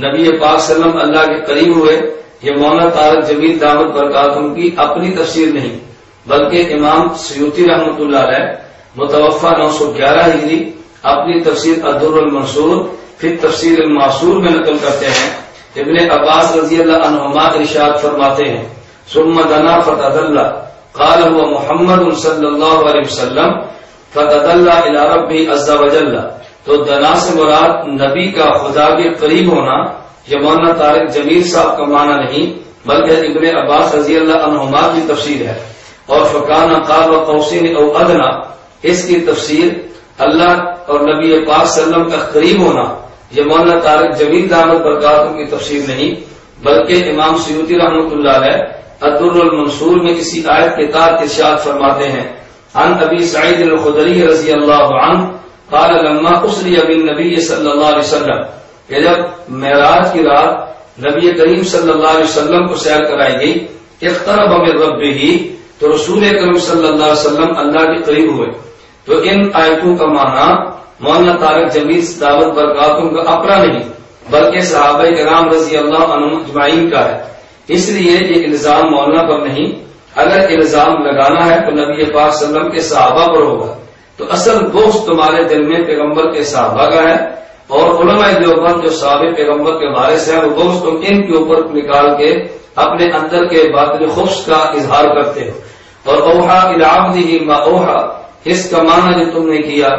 نبی پاک صلی اللہ علیہ وسلم اللہ کے قریب ہوئے، یہ مولانا طارق جمیل دامت برکاتہم کی اپنی تفسیر نہیں بلکہ امام سیوطی رحمۃ اللہ علیہ متوفہ 911 ہجری اپنی تفسیر الدر المنصور پھر تفسیر المعصور میں نقل کرتے ہیں۔ ابن عباس رضی اللہ عنہما ارشاد فرماتے ہیں ثم دنا فتدلّا قال هو محمد صلی اللہ علیہ وسلم فتدلّا الی ربہ عز وجل، تو دنا سے مراد نبی کا خدا کے قریب ہونا، یہ مولانا طارق جمیل صاحب کا معنی نہیں بلکہ ابن عباس رضی اللہ عنہما کی تفسیر ہے۔ اور فکان قاب قوسین او ادنا، اس کی تفسیر اللہ اور نبی پاک صلی اللہ علیہ وسلم کا قریب ہونا، یہ مولانا طارق جمیل دامت برکاتہم کی تفسیر نہیں بلکہ امام سیوطی رحمۃ اللہ علیہ الدر المنصور میں اسی آیت کے تحت ارشاد فرماتے ہیں عن ابی سعید الخدری رضی اللہ عنہ قال لما اسری بالنبی صلی اللہ علیہ وسلم، کہ جب معراج کی رات نبی کریم صلی اللہ علیہ وسلم کو سیر کرائی گئی، اقترب من ربہ، تو رسول کریم صلی اللہ علیہ وسلم اللہ کے قریب ہوئے۔ تو ان آیتوں کا معنی مولانا طارق جمیل دعوت برکاتہم کا اپنا نہیں بلکہ صحابہ کرام رضی اللہ عنہم اجمعین کا ہے، اس لیے یہ الزام مولانا پر نہیں، اگر الزام لگانا ہے تو نبی پاک صلی اللہ علیہ وسلم کے صحابہ پر ہوگا۔ تو اصل بغض تمہارے دل میں پیغمبر کے صحابہ کا ہے، اور علماء دیوبند جو صحابہ پیغمبر کے وارث ہیں وہ بغض تم ان کے اوپر نکال کے اپنے اندر کے باطن خبث کا اظہار کرتے ہو۔ اور اوحا الی عبدہ ما اوحا، اس کا معنی جو تم نے کیا،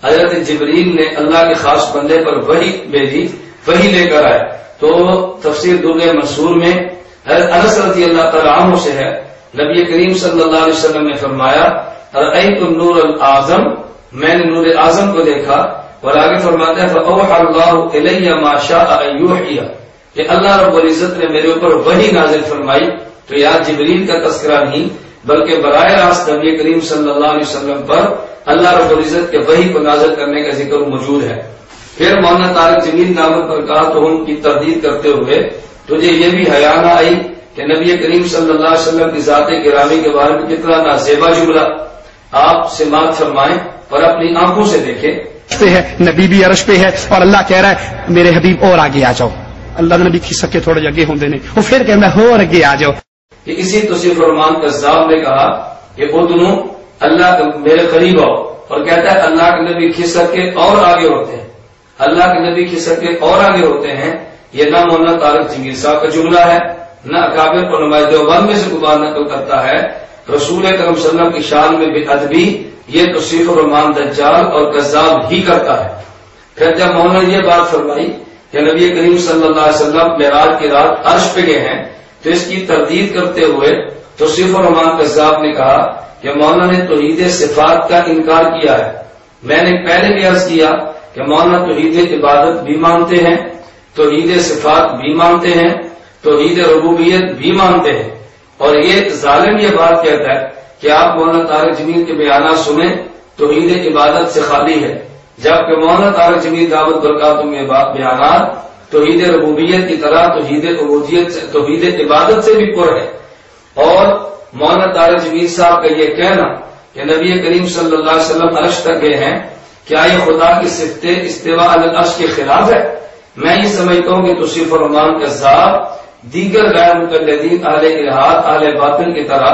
حضرت جبریل نے اللہ کے خاص بندے پر وحی بھیجی، وحی لے کر آئے۔ تو تفسیر در منصور میں حضرت انس رضی اللہ تعالی عنہ سے ہے نبی کریم صلی اللہ علیہ وسلم نے فرمایا رأیت النور الاعظم، میں نے نور اعظم کو دیکھا، اور آگے فرماتا ہے فأوحى اللہ الی ما شاء ان یوحی، کہ اللہ رب العزت نے میرے اوپر وحی نازل فرمائی۔ تو یہاں جبریل کا تذکرہ نہیں بلکہ براہ راست نبی کریم صلی اللہ علیہ وسلم پر اللہ رب العزت کے وحی کو نازل کرنے کا ذکر موجود ہے۔ پھر مولانا طارق جمیل دامت برکاتہم کی تردید کرتے ہوئے تجھے یہ بھی حیا نہ آئی کہ نبی کریم صلی اللہ علیہ وسلم کی ذات گرامی کے بارے میں کتنا نازیبا جملہ، آپ سماعت فرمائیں اور اپنی آنکھوں سے دیکھیں۔ ہے نبی بھی عرش پہ ہے اور اللہ کہہ رہا ہے میرے حبیب اور آگے آ جاؤ، اللہ نبی کھس سکے تھوڑے اگے ہوں دینے، وہ پھر کہ میں اور آگے آ جاؤ۔ کہ اسی توصیف الرحمان کذاب نے کہا کہ ادنو اللہ میرے قریب آؤ، اور کہتا ہے اللہ کے نبی کھسک کے اور آگے ہوتے ہیں، اللہ کے نبی کھسک کے اور آگے ہوتے ہیں۔ یہ نہ مولانا طارق جمیل صاحب کا جملہ ہے، نہ اکابر علماء دیوبند میں سے کوئی نقل کرتا ہے۔ رسول اکرم صلی اللہ علیہ وسلم کی شان میں بے ادبی یہ توصیف الرحمان دجال اور کذاب ہی کرتا ہے۔ پھر جب مولانا نے یہ بات فرمائی کہ نبی کریم صلی اللہ علیہ وسلم معراج کی رات عرش پہ گئے ہیں، تو اس کی تردید کرتے ہوئے توصیف الرحمان کذاب نے کہا کہ مولانا نے توحید صفات کا انکار کیا ہے۔ میں نے پہلے بھی عرض کیا کہ مولانا توحید عبادت بھی مانتے ہیں، توحید صفات بھی مانتے ہیں، توحید ربوبیت بھی مانتے ہیں، اور یہ ظالم یہ بات کہتا ہے کہ آپ مولانا طارق جمیل کے بیانات سنیں توحید عبادت سے خالی ہے، جبکہ مولانا طارق جمیل دعوت برکاتہم میں بیانات توحید ربوبیت کی طرح توحید عبادت سے بھی پر ہے۔ اور مولانا طارق جمیل صاحب کا یہ کہنا کہ نبی کریم صلی اللہ علیہ وسلم عرش تک گئے ہیں، کیا یہ خدا کی صفت استواء علی العرش کے خلاف ہے؟ میں یہ سمجھتا ہوں کہ توصیف الرحمان کذاب دیگر غیر مقلدین اہل الہاد اہل باطل کی طرح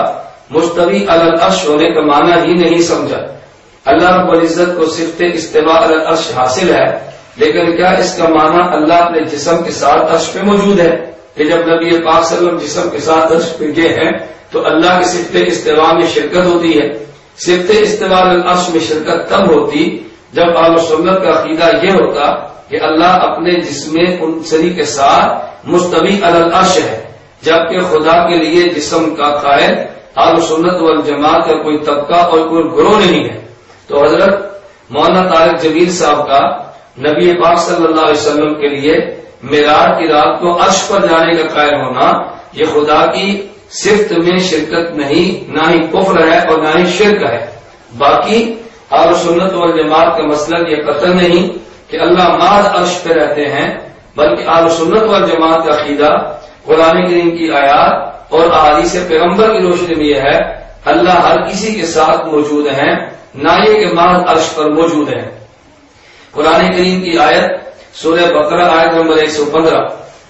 مستوی علی العرش ہونے کا معنی ہی نہیں سمجھا۔ اللہ رب العزت کو صفت استواء علی العرش حاصل ہے، لیکن کیا اس کا معنی اللہ اپنے جسم کے ساتھ عرش پہ موجود ہے؟ کہ جب نبی پاک صلی اللہ علیہ وسلم جسم کے ساتھ عرش پہ گئے ہیں تو اللہ کی صفت استوا میں شرکت ہوتی ہے. صفت استوا العرش میں شرکت تب ہوتی جب اہل سنت کا عقیدہ یہ ہوتا کہ اللہ اپنے جسم انصری کے ساتھ مستوی علی العرش ہے، جبکہ خدا کے لیے جسم کا قائل اہل سنت والجماعت کا کوئی طبقہ اور کوئی گروہ نہیں ہے. تو حضرت مولانا طارق جمیل صاحب کا نبی پاک صلی اللہ علیہ وسلم کے لیے معراج کی رات کو عرش پر جانے کا قائل ہونا یہ خدا کی صفت میں شرکت نہیں، نہ ہی کفر ہے اور نہ ہی شرک ہے. باقی اہل سنت والجماعت کا مسلک یہ قطع نہیں کہ اللہ محض عرش پہ رہتے ہیں، بلکہ اہل سنت والجماعت کا عقیدہ قرآن کریم کی آیات اور احادیث پیغمبر کی روشنی میں یہ ہے اللہ ہر کسی کے ساتھ موجود ہیں، نہ یہ کہ محض عرش پر موجود ہیں. قرآن کریم کی آیت سورہ بقرہ آیت نمبر 115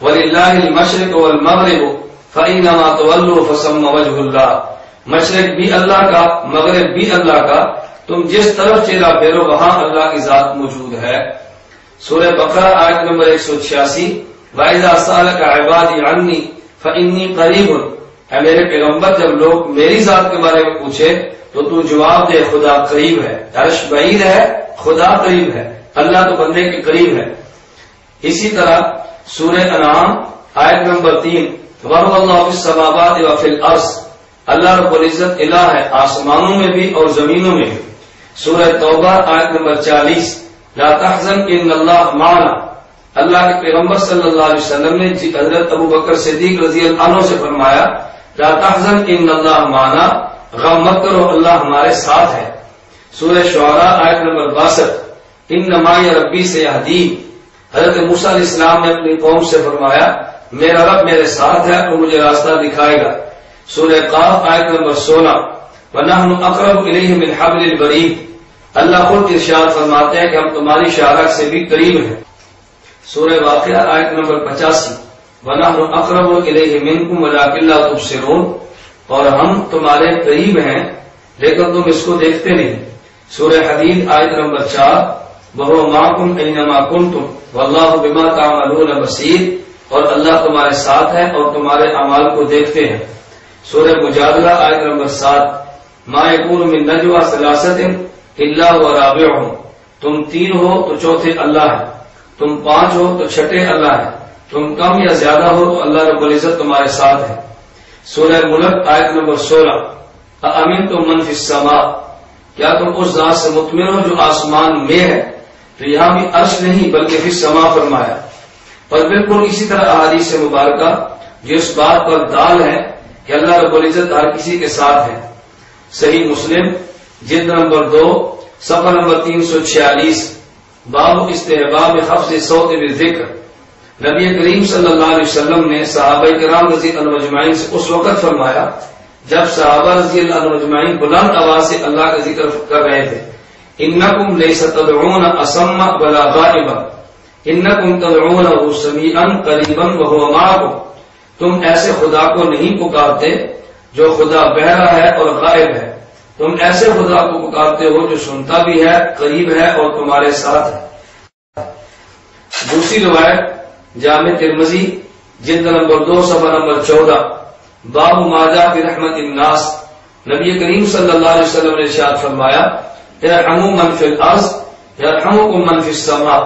وَلِلَّهِ الْمَشْرِقُ وَالْمَغْرِبُ فَإِنَّمَا تُوَلُّوا فَثَمَّ وَجْهُ اللَّهِ. مشرق بھی اللہ کا، مغرب بھی اللہ کا، تم جس طرف چہرہ پھیرو وہاں اللہ کی ذات موجود ہے. سورہ بقرہ آیت نمبر 186 وَإِذَا سَأَلَكَ عِبَادِي عَنِّي فَإِنِّي قَرِيبٌ. اے میرے پیغمبر جب لوگ میری ذات کے بارے میں پوچھے تو جواب دے خدا قریب ہے. عرش بعید ہے، خدا قریب ہے، اللہ تو بندے کے قریب ہے. اسی طرح سورہ انعام آیت نمبر 3 وَهُوَ اللَّهُ فِي السَّمَاوَاتِ وَفِي الْأَرْضِ. اللہ رب العزت الہ ہے آسمانوں میں بھی اور زمینوں میں بھی. سورہ توبہ آیت نمبر 40 لا تحزن ان اللہ معنا. اللہ کے پیغمبر صلی اللہ علیہ وسلم نے حضرت ابو بکر صدیق رضی اللہ عنہ سے فرمایا لا تحزن ان اللہ معنا، غم مت کرو اللہ ہمارے ساتھ ہے. سورہ شعراء آیت نمبر 62 انما ربی سیہدین. حضرت موسیٰ علیہ السلام نے اپنی قوم سے فرمایا میرا رب میرے ساتھ ہے اور مجھے راستہ دکھائے گا. سورہ قاف آیت نمبر 16 وَنَحْنُ أَقْرَبُ إِلَيْهِ مِنْ حَبْلِ الْوَرِيدِ. اللہ خود ارشاد فرماتے ہیں کہ ہم تمہاری شاخ سے بھی قریب ہیں. سورہ واقعہ آیت نمبر 85 وَنَحْنُ أَقْرَبُ إِلَيْهِ مِنْكُمْ وَلَٰكِنْ لَا تُبْصِرُونَ. اور ہم تمہارے قریب ہیں لیکن تم اس کو دیکھتے نہیں. سورہ حدید آیت نمبر 4 وَهُوَ مَعَكُمْ أَيْنَمَا كُنتُمْ وَاللَّهُ بِمَا تَعْمَلُونَ بَصِيرٌ. اور اللہ تمہارے ساتھ ہے اور تمہارے اعمال کو دیکھتے ہیں. سورہ مجادلہ آیت نمبر 7 مَا يَكُونُ مِن نَجْوَىٰ ثَلَاثَةٍ إِلَّا هُوَ رَابِعُهُمْ. تم 3 ہو تو چوتھے اللہ ہے، تم 5 ہو تو چھٹے اللہ ہے، تم کم یا زیادہ ہو تو اللہ رب العزت تمہارے ساتھ ہے. سورہ ملک آیت نمبر 16 أَأَمِنْتُم مَّن فِي السَّمَاءِ. کیا تم اس ذات سے مطمئن ہو جو آسمان میں ہے. تو یہاں بھی عرش نہیں بلکہ فی السماء فرمایا. اور بالکل اسی طرح احادیث مبارکہ جو اس بات پر دال ہے کہ اللہ رب العزت ہر کسی کے ساتھ ہے. صحیح مسلم جلد نمبر 2 صفحہ نمبر 346 باب استحباب خفض صوت بالذکر. نبی کریم صلی اللہ علیہ وسلم نے صحابہ کرام رضی اللہ عنہم اجمعین سے اس وقت فرمایا جب صحابہ رضی اللہ عنہم اجمعین بلند آواز سے اللہ کا ذکر کر رہے تھے انکم لیس تدعون اصم ولا غائبا انکم تدعونه سمیعا قریبا وهو معکم. تم ایسے خدا کو نہیں پکارتے جو خدا بہرا ہے اور غائب ہے، تم ایسے خدا کو پکارتے ہو جو سنتا بھی ہے، قریب ہے اور تمہارے ساتھ ہے. دوسری روایت جامع ترمذی جلد نمبر 2 صفحہ نمبر 14 باب ما جاء فی رحمت الناس. نبی کریم صلی اللہ علیہ وسلم نے ارشاد فرمایا ارحموا من فی الارض یرحمکم من فی السماء.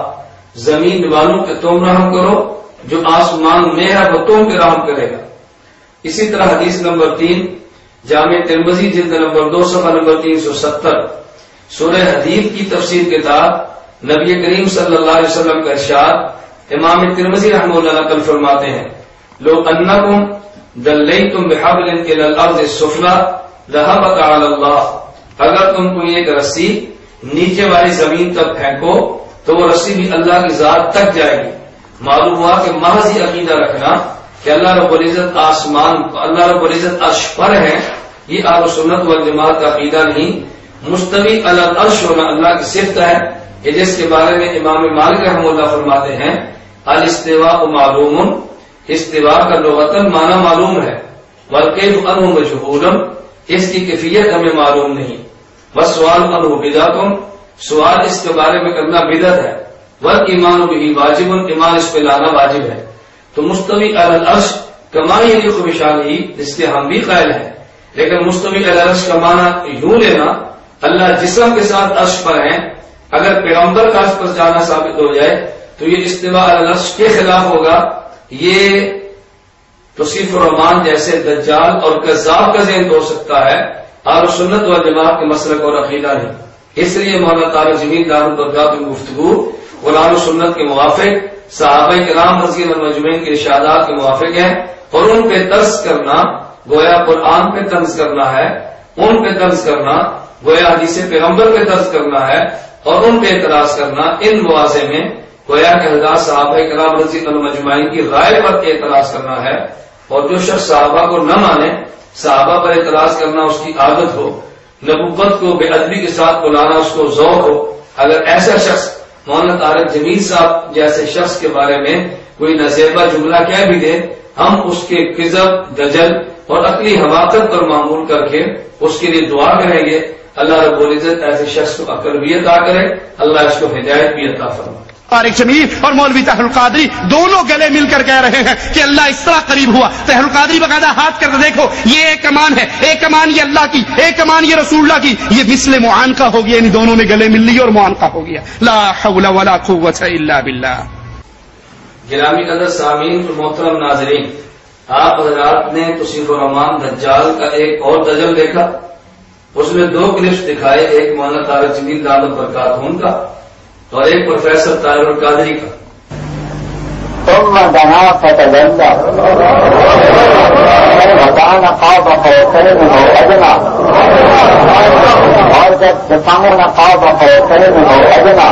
زمین والوں کہ تم رحم کرو، جو آسمان میں ہے وہ تم پہ رحم کرے گا. اسی طرح حدیث نمبر 3 جامع ترمذی جلد نمبر 2 صفحہ نمبر 370 سورہ حدید کی تفسیر کتاب نبی کریم صلی اللہ علیہ وسلم کا ارشاد امام ترمذی رحمہ اللہ نقل فرماتے ہیں لو انکم دلیتم بحبل الی الارض السفلی ذهبت علی اللہ. اگر تم کو ایک رسی نیچے والی زمین تک پھینکو تو وہ رسی بھی اللہ کی ذات تک جائے گی. معلوم ہوا کہ محض یہ عقیدہ رکھنا کہ اللہ رب العزت آسمان، اللہ رب العزت عرش پر ہے، یہ اہل سنت والجماعت کا عقیدہ نہیں. مستوی علی العرش ہونا اللہ کی صفت ہے کہ جس کے بارے میں امام مالک رحمہ اللہ فرماتے ہیں الاستواء معلوم. استوا کا لغتاً معنی معلوم ہے، والکیف عنہ مجہول. اس کی کیفیت ہمیں معلوم نہیں. والسؤال عنہ بدعۃ. سوال اس کے بارے میں کرنا بدعت ہے. والایمان بہ واجب. ایمان اس پہ لانا واجب ہے. تو تو مستوی علی العرش کما یلیق بشانہ اس کے ہم بھی قائل ہیں، لیکن مستوی علی العرش کا معنی یوں لینا اللہ جسم کے ساتھ عرش پر ہیں، اگر پیغمبر کا عرش پر جانا ثابت ہو جائے تو یہ استواء علی العرش کے خلاف ہوگا، یہ توصیف الرحمان جیسے دجال اور کذاب کا ذہن ہو سکتا ہے، اہل سنت والجماعت کے مسلک اور عقیدہ نہیں۔ اس لیے مولانا طارق جمیل دامت برکاتہ کی گفتگو قرآن و سنت کے موافق، صحابہ کرام رضی اللہ عنہم اجمعین کے ارشادات کے موافق ہیں، اور ان پہ طرز کرنا گویا قرآن پہ طرز کرنا ہے، ان پہ طرز کرنا گویا حدیث پیغمبر پہ طرز کرنا ہے، اور ان پہ اعتراض کرنا ان مواضع میں گویا کہ حضرات صحابہ کرام رضی اللہ عنہم اجمعین کی رائے پر اعتراض کرنا ہے، اور جو شخص صحابہ کو نہ مانے، صحابہ پر اعتراض کرنا اس کی عادت ہو، نبوت کو بے ادبی کے ساتھ بلانا اس کو ذوق ہو، اگر ایسا شخص مولانا طارق جمیل صاحب جیسے شخص کے بارے میں کوئی نزیبہ جملہ کہہ بھی دے، ہم اس کے کذب، دجل اور عقلی حماقت پر معمول کر کے اس کے لیے دعا کریں گے، اللہ رب العزت ایسے شخص کو عقل بھی عطا کرے، اللہ اس کو ہدایت بھی عطا فرمائے۔ طارق جمیل اور مولوی طاہر القادری دونوں گلے مل کر کہہ رہے ہیں کہ اللہ اس طرح قریب ہوا۔ طاہر القادری باقاعدہ ہاتھ کر کے دیکھو، یہ ایک کمان ہے، ایک کمان یہ اللہ کی، ایک کمان یہ رسول اللہ کی، یہ مثل معانقہ ہو گیا، یعنی دونوں نے گلے مل لی اور معانقہ ہو گیا۔ لا حول ولا قوت الا باللہ۔ گرامی قدر سامعین اور محترم ناظرین، آپ حضرات نے توصیف الرحمان دجال کا ایک اور دجل دیکھا، اس میں 2 کلپس دکھائے، ایک مولانا طارق جمیل دامت برکاتہ کا اور ایک پروفیسر طاہر القادری کا۔ ثم دنا فتدلى وكان قاب قوسين او ادنى، اور جب سامنے قاب قوسين او ادنى،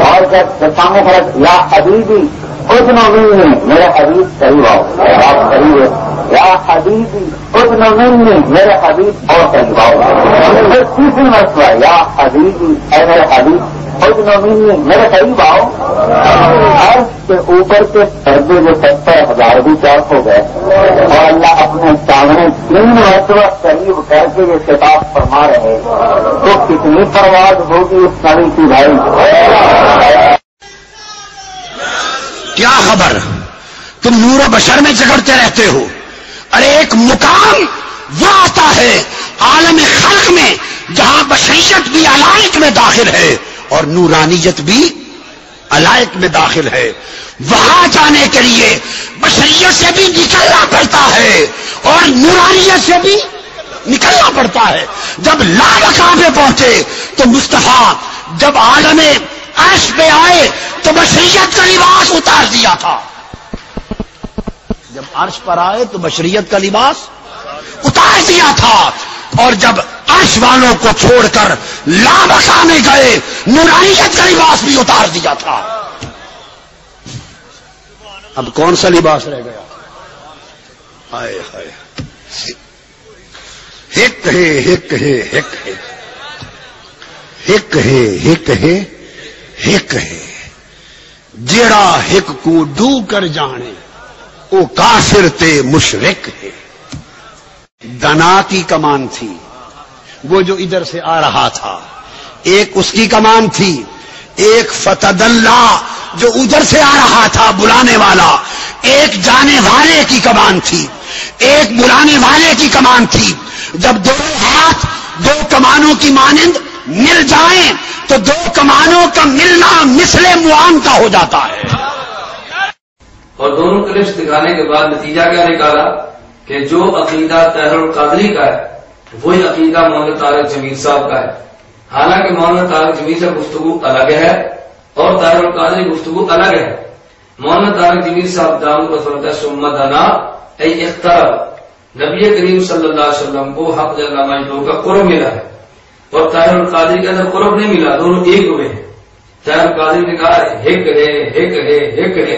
اور جب سامنے یا حبیبی ادن منی، میرے حبیب قریب آؤ، آپ قریب ہے، یا حبیبی ادن منی، میرے حبیب اور قریب آؤ۔ پھر تیسری مرتبہ یا حبیبی، اے میرے حبیب ادن منی، میرے قریب آؤ۔ عرش کے اوپر کے پردے جو 70,000 بھی چاک ہو گئے، اور اللہ اپنے سامنے 3 مرتبہ قریب کر کے یہ خطاب فرما رہے، تو کتنی پرواز ہوگی اس نبی کی بھائی؟ کیا خبر، تم نور و بشر میں جگڑتے رہتے ہو؟ ارے ایک مقام وہ آتا ہے عالم خلق میں جہاں بشریت بھی علائق میں داخل ہے اور نورانیت بھی علائق میں داخل ہے، وہاں جانے کے لیے بشریت سے بھی نکلنا پڑتا ہے اور نورانیت سے بھی نکلنا پڑتا ہے۔ جب لامکان پہ پہنچے تو مصطفیٰ جب عالم عرش پہ آئے تو بشریت کا لباس اتار دیا تھا، جب عرش پر آئے تو بشریت کا لباس اتار دیا تھا، اور جب عرش والوں کو چھوڑ کر لامکان میں گئے نورانیت کا لباس بھی اتار دیا تھا۔ اب کون سا لباس رہ گیا؟ ہائے ہائے، ہک ہے ہک ہے ہک ہے ہک ہے ہک ہے ہک ہے، جیڑا ہک کو ڈو کر جانے او کافر تے مشرک ہے۔ دنا کی کمان تھی، وہ جو ادھر سے آ رہا تھا، ایک اس کی کمان تھی، ایک فتد اللہ جو ادھر سے آ رہا تھا بلانے والا، ایک جانے والے کی کمان تھی، ایک بلانے والے کی کمان تھی۔ جب 2 ہاتھ 2 کمانوں کی مانند مل جائیں تو 2 کمانوں کا ملنا مثل معان کا ہو جاتا ہے۔ اور دونوں کلپس دکھانے کے بعد نتیجہ کیا نکالا کہ جو عقیدہ طاہر القادری کا ہے وہی عقیدہ مولانا طارق جمیل صاحب کا ہے، حالانکہ مولانا طارق جمیل صاحب گفتگو الگ ہے اور طاہر القادری گفتگو الگ ہے۔ مولانا طارق جمیل صاحب دامت برکاتہ ثم دنا ای اقترب، نبی کریم صلی اللہ علیہ وسلم کو حق جل مجدہ کا قرب ملا ہے، اور طاہر القادری کے اندر قرب نہیں ملا، دونوں ایک ہوئے ہیں۔ طاہر القادری نے کہا ہک ہے ہک ہے ہک ہے،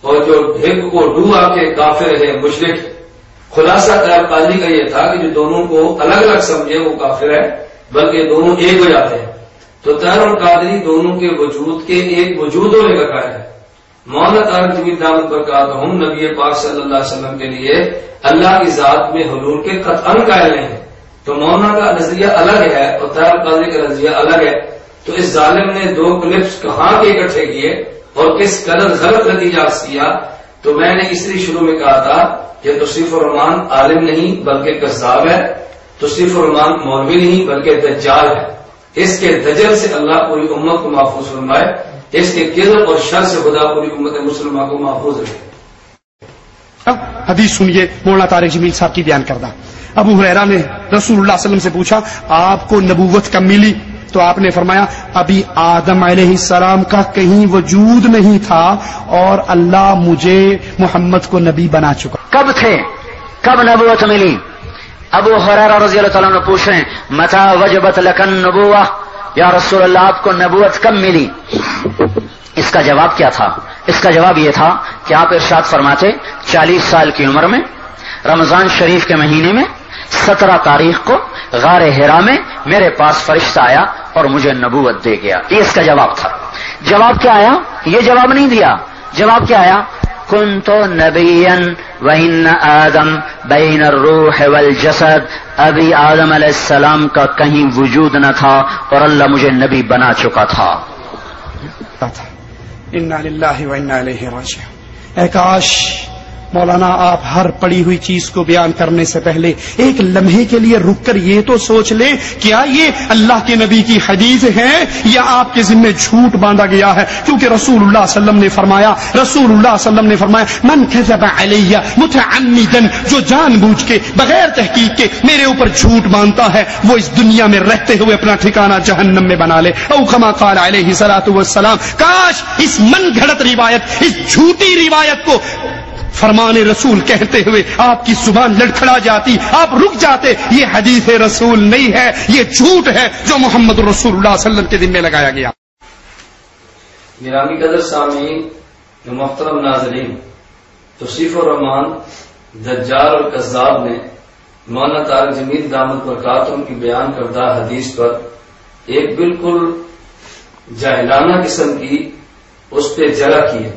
اور جو ہک کو ڈو آ کے کافر ہے مشرک۔ خلاصہ طاہر القادری کا یہ تھا کہ جو دونوں کو الگ الگ سمجھے وہ کافر ہے، بلکہ دونوں ایک ہو جاتے ہیں۔ تو طاہر القادری دونوں کے وجود کے ایک وجود ہونے کا قائل ہے۔ مولانا طارق جمیل دامت برکاتہ نبی پاک صلی اللہ علیہ وسلم کے لیے اللہ کی ذات میں حلول کے قطعاً قائل نہیں ہے، تو مولانا کا نظریہ الگ ہے اور طاہر القادری کا نظریہ الگ ہے۔ تو اس ظالم نے 2 کلپس کہاں کے اکٹھے کیے اور کس قدر غلط نتیجہ کیا. تو میں نے اس لیے شروع میں کہا تھا کہ توصیف الرحمان عالم نہیں بلکہ کذاب ہے، توصیف الرحمان مولوی نہیں بلکہ دجال ہے. اس کے دجل سے اللہ پوری امت کو محفوظ فرمائے، اس کے کذب اور شر سے خدا پوری امت مسلمہ کو محفوظ رکھے. حدیث سنیے مولانا طارق جمیل صاحب کی بیان کردہ. ابو ہریرہ نے رسول اللہ صلی اللہ علیہ وسلم سے پوچھا آپ کو نبوت کب ملی؟ تو آپ نے فرمایا ابھی آدم علیہ السلام کا کہیں وجود نہیں تھا اور اللہ مجھے محمد کو نبی بنا چکا. کب تھے؟ کب نبوت ملی؟ ابو ہریرہ رضی اللہ تعالیٰ عنہ پوچھ رہے ہیں متى وجبت لك النبوة، یا رسول اللہ آپ کو نبوت کب ملی؟ اس کا جواب کیا تھا؟ اس کا جواب یہ تھا کہ آپ ارشاد فرماتے 40 سال کی عمر میں رمضان شریف کے مہینے میں 17 تاریخ کو غار حرا میں میرے پاس فرشتہ آیا اور مجھے نبوت دے گیا. یہ اس کا جواب تھا. جواب کیا آیا؟ یہ جواب نہیں دیا. جواب کیا آیا؟ کنت نبیا وان آدم بین الروح والجسد، ابھی آدم علیہ السلام کا کہیں وجود نہ تھا اور اللہ مجھے نبی بنا چکا تھا. انا للہ و انا الیہ راجعون. اے کاش مولانا آپ ہر پڑی ہوئی چیز کو بیان کرنے سے پہلے ایک لمحے کے لیے رک کر یہ تو سوچ لیں کیا یہ اللہ کے نبی کی حدیث ہے یا آپ کے ذمہ جھوٹ باندھا گیا ہے. کیونکہ رسول اللہ صلی اللہ علیہ وسلم نے فرمایا، رسول اللہ صلی اللہ علیہ وسلم نے فرمایا من کذب علی متعمدا، جو جان بوجھ کے بغیر تحقیق کے میرے اوپر جھوٹ باندھتا ہے وہ اس دنیا میں رہتے ہوئے اپنا ٹھکانہ جہنم میں بنا لے. او کما قال علیہ الصلوۃ والسلام. کاش اس من گھڑت روایت، اس جھوٹی روایت کو فرمان رسول کہتے ہوئے آپ کی زبان لڑکھڑا جاتی، آپ رک جاتے. یہ حدیث رسول نہیں ہے، یہ جھوٹ ہے جو محمد رسول اللہ صلی اللہ علیہ وسلم کے ذمہ لگایا گیا. گرامی قدر سامعین، محترم ناظرین، توصیف الرحمان دجال اور کذاب نے مولانا طارق جمیل دامت برکاتہم کی بیان کردہ حدیث پر ایک بالکل جاہلانہ قسم کی اس پہ جرح کی ہے.